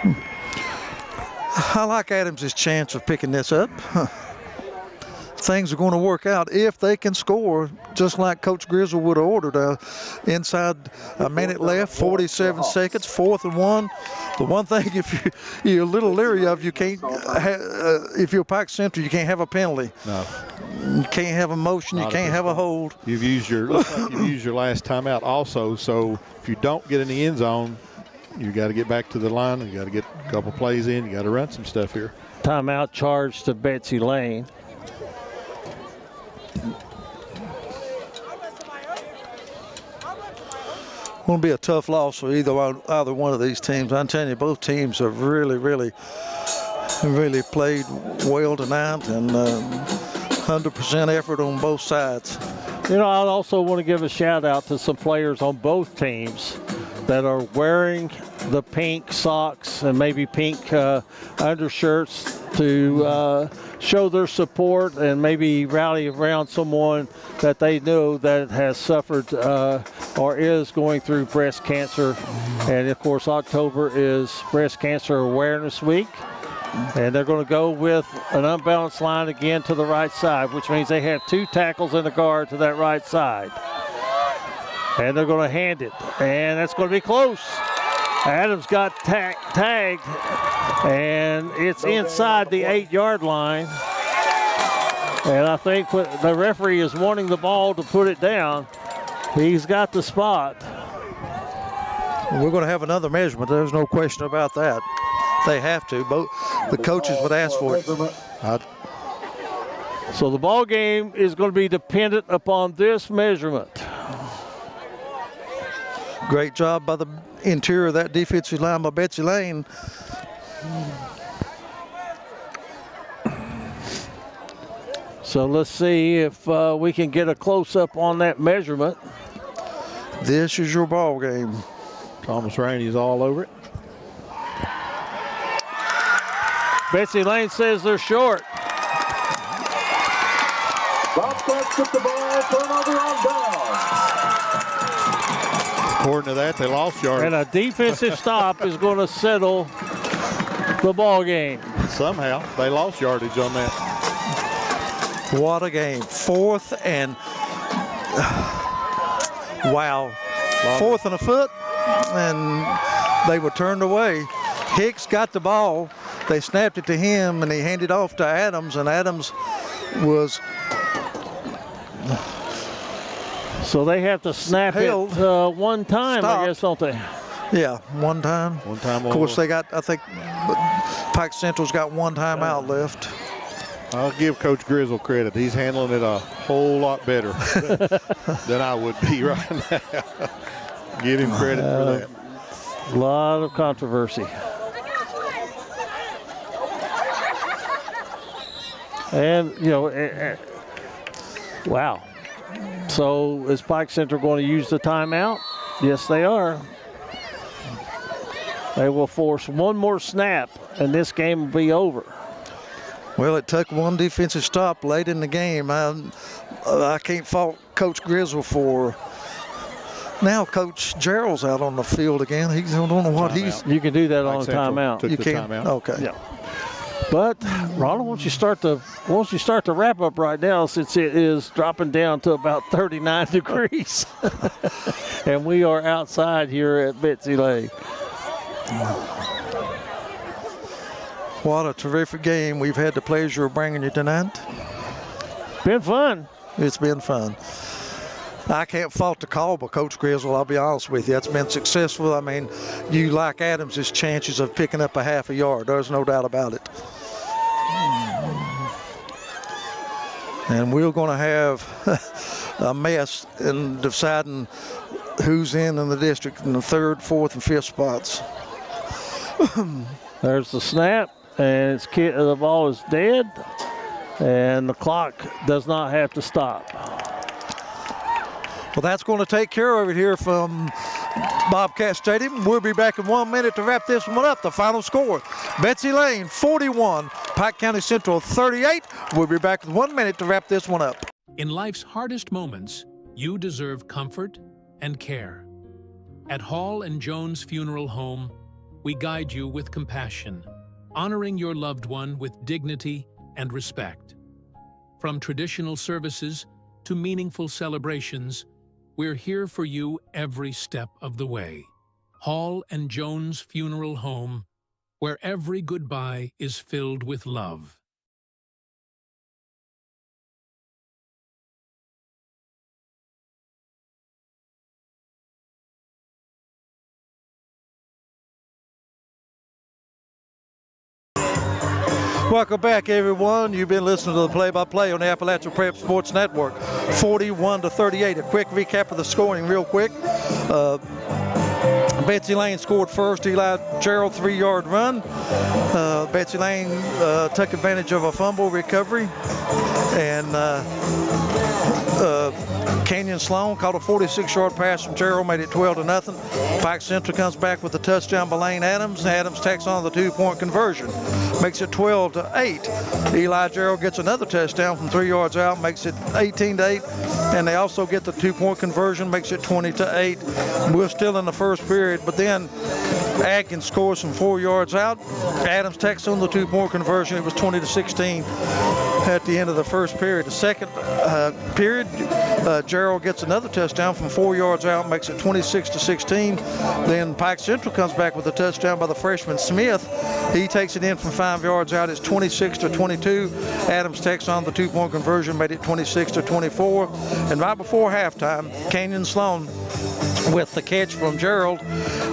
I like Adams' chance of picking this up. Things are going to work out if they can score, just like Coach Grizzle would have ordered. Inside a minute left, 47 seconds, 4th and 1. The one thing, if you're a little leery of, you can't. If you're Pike Central, you can't have a penalty. No. You can't have a motion. You can't have a hold. You've used your last timeout also. So if you don't get in the end zone, you got to get back to the line. You got to get a couple plays in. You got to run some stuff here. Timeout charged to Betsy Layne. Going to be a tough loss for either one of these teams. I'm telling you, both teams have really played well tonight, and 100% effort on both sides. You know, I also want to give a shout out to some players on both teams that are wearing the pink socks and maybe pink undershirts to show their support and maybe rally around someone that they know that has suffered or is going through breast cancer. And of course, October is Breast Cancer Awareness Week. And they're going to go with an unbalanced line again to the right side, which means they have 2 tackles and a guard to that right side. And they're going to hand it, and that's going to be close. Adams got tagged, and it's inside the 8-yard line. And I think the referee is wanting the ball to put it down. He's got the spot. We're going to have another measurement. There's no question about that. They have to. Both the coaches would ask for it. So the ball game is going to be dependent upon this measurement. Great job by the interior of that defensive line by Betsy Layne. So let's see if we can get a close-up on that measurement. This is your ball game. Thomas Rainey's all over it. Betsy Layne says they're short. Bobcats with the ball, turnover on down. According to that, they lost yardage. And a defensive stop is going to settle the ball game. Somehow, they lost yardage on that. What a game. 4th and, wow, 4th and a foot, and they were turned away. Hicks got the ball. They snapped it to him, and he handed it off to Adams, and Adams was... So they have to snap it one time, stopped. I guess, don't they? Yeah, one time. One time. Of course, they got, I think, Pike Central's got one timeout left. I'll give Coach Grizzle credit. He's handling it a whole lot better than I would be right now. Give him credit for that. A lot of controversy. And, you know, wow. So is Pike Central going to use the timeout? Yes, they are. They will force one more snap, and this game will be over. Well, it took one defensive stop late in the game. I can't fault Coach Grizzle for. Now Coach Gerald's out on the field again. I don't know what he's. You can do that on a timeout. You can. Okay. Yeah. But Ronald, once you start to wrap up right now, since it is dropping down to about 39 degrees, and we are outside here at Betsy Layne. What a terrific game we've had the pleasure of bringing you tonight. Been fun. It's been fun. I can't fault the call by Coach Grizzle, I'll be honest with you. It's been successful. I mean, you like Adams' chances of picking up a half a yard. There's no doubt about it. And we're going to have a mess in deciding who's in the district in the 3rd, 4th, and 5th spots. There's the snap, and the ball is dead, and the clock does not have to stop. Well, that's going to take care of it here from Bobcat Stadium. We'll be back in 1 minute to wrap this one up. The final score, Betsy Layne 41, Pike County Central 38. We'll be back in 1 minute to wrap this one up. In life's hardest moments, you deserve comfort and care. At Hall and Jones Funeral Home, we guide you with compassion, honoring your loved one with dignity and respect. From traditional services to meaningful celebrations, we're here for you every step of the way. Hall and Jones Funeral Home, where every goodbye is filled with love. Welcome back, everyone. You've been listening to the play-by-play on the Appalachia Prep Sports Network. 41-38. A quick recap of the scoring real quick. Betsy Layne scored first. Eli Gerald 3-yard run. Betsy Layne took advantage of a fumble recovery. And Kenyon Sloan caught a 46-yard pass from Gerald, made it 12-0. Pike Central comes back with a touchdown by Layne Adams. Adams tacks on the 2-point conversion, makes it 12-8. Eli Gerald gets another touchdown from 3 yards out, makes it 18-8. And they also get the 2-point conversion, makes it 20-8. We're still in the first period, but then Atkins scores from 4 yards out. Adams tacks on the 2-point conversion. It was 20-16 at the end of the first period. The second period, Gerald gets another touchdown from 4 yards out, makes it 26-16. Then Pike Central comes back with a touchdown by the freshman Smith. He takes it in from 5 yards out. It's 26-22. Adams takes on the 2-point conversion, made it 26-24. And right before halftime, Kenyon Sloan with the catch from Gerald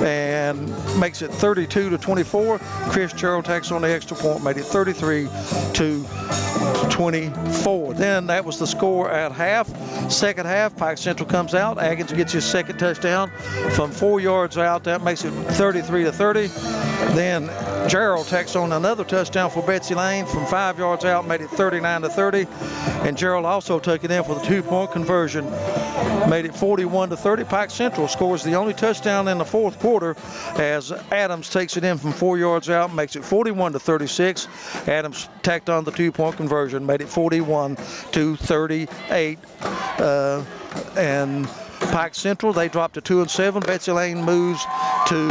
and makes it 32-24. Chris Gerald takes on the extra point, made it 33-24. Then that was the score at half. Second half, Pike Central comes out. Atkins gets his second touchdown from 4 yards out. That makes it 33-30. Then Gerald takes on another touchdown for Betsy Layne from 5 yards out, made it 39-30. And Gerald also took it in for the 2-point conversion, made it 41-30. Pike Central scores the only touchdown in the fourth quarter as Adams takes it in from 4 yards out, makes it 41-36. Adams tacked on the 2-point conversion, made it 41-38. And Pike Central, they dropped to 2-7. Betsy Layne moves to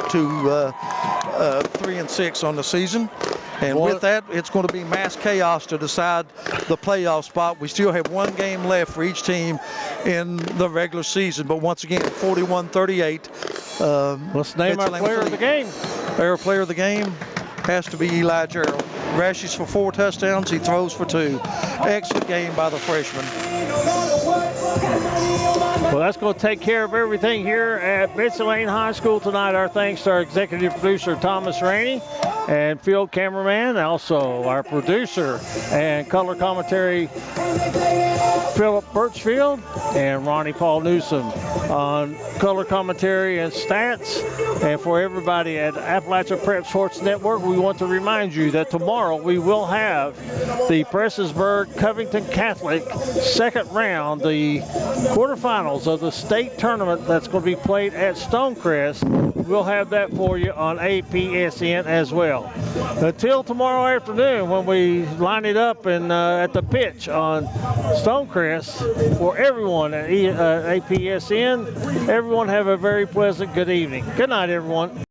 3-6 on the season. And with that, it's going to be mass chaos to decide the playoff spot. We still have one game left for each team in the regular season. But once again, 41-38. Let's name our player of the game. Our player of the game has to be Eli Gerald. Rushes for 4 touchdowns. He throws for 2. Excellent game by the freshman. Well, that's going to take care of everything here at Betsy Layne High School tonight. Our thanks to our executive producer, Thomas Rainey, and field cameraman, also our producer and color commentary, Philip Birchfield, and Ronnie Paul Newsom on color commentary and stats. And for everybody at Appalachia Prep Sports Network, we want to remind you that tomorrow we will have the Prestonsburg Covington Catholic second round, the quarterfinals of the state tournament that's going to be played at Stonecrest we'll have that for you on APSN as well. Until tomorrow afternoon when we line it up and at the pitch on Stonecrest for everyone at APSN, everyone have a very pleasant good evening. Good night, everyone.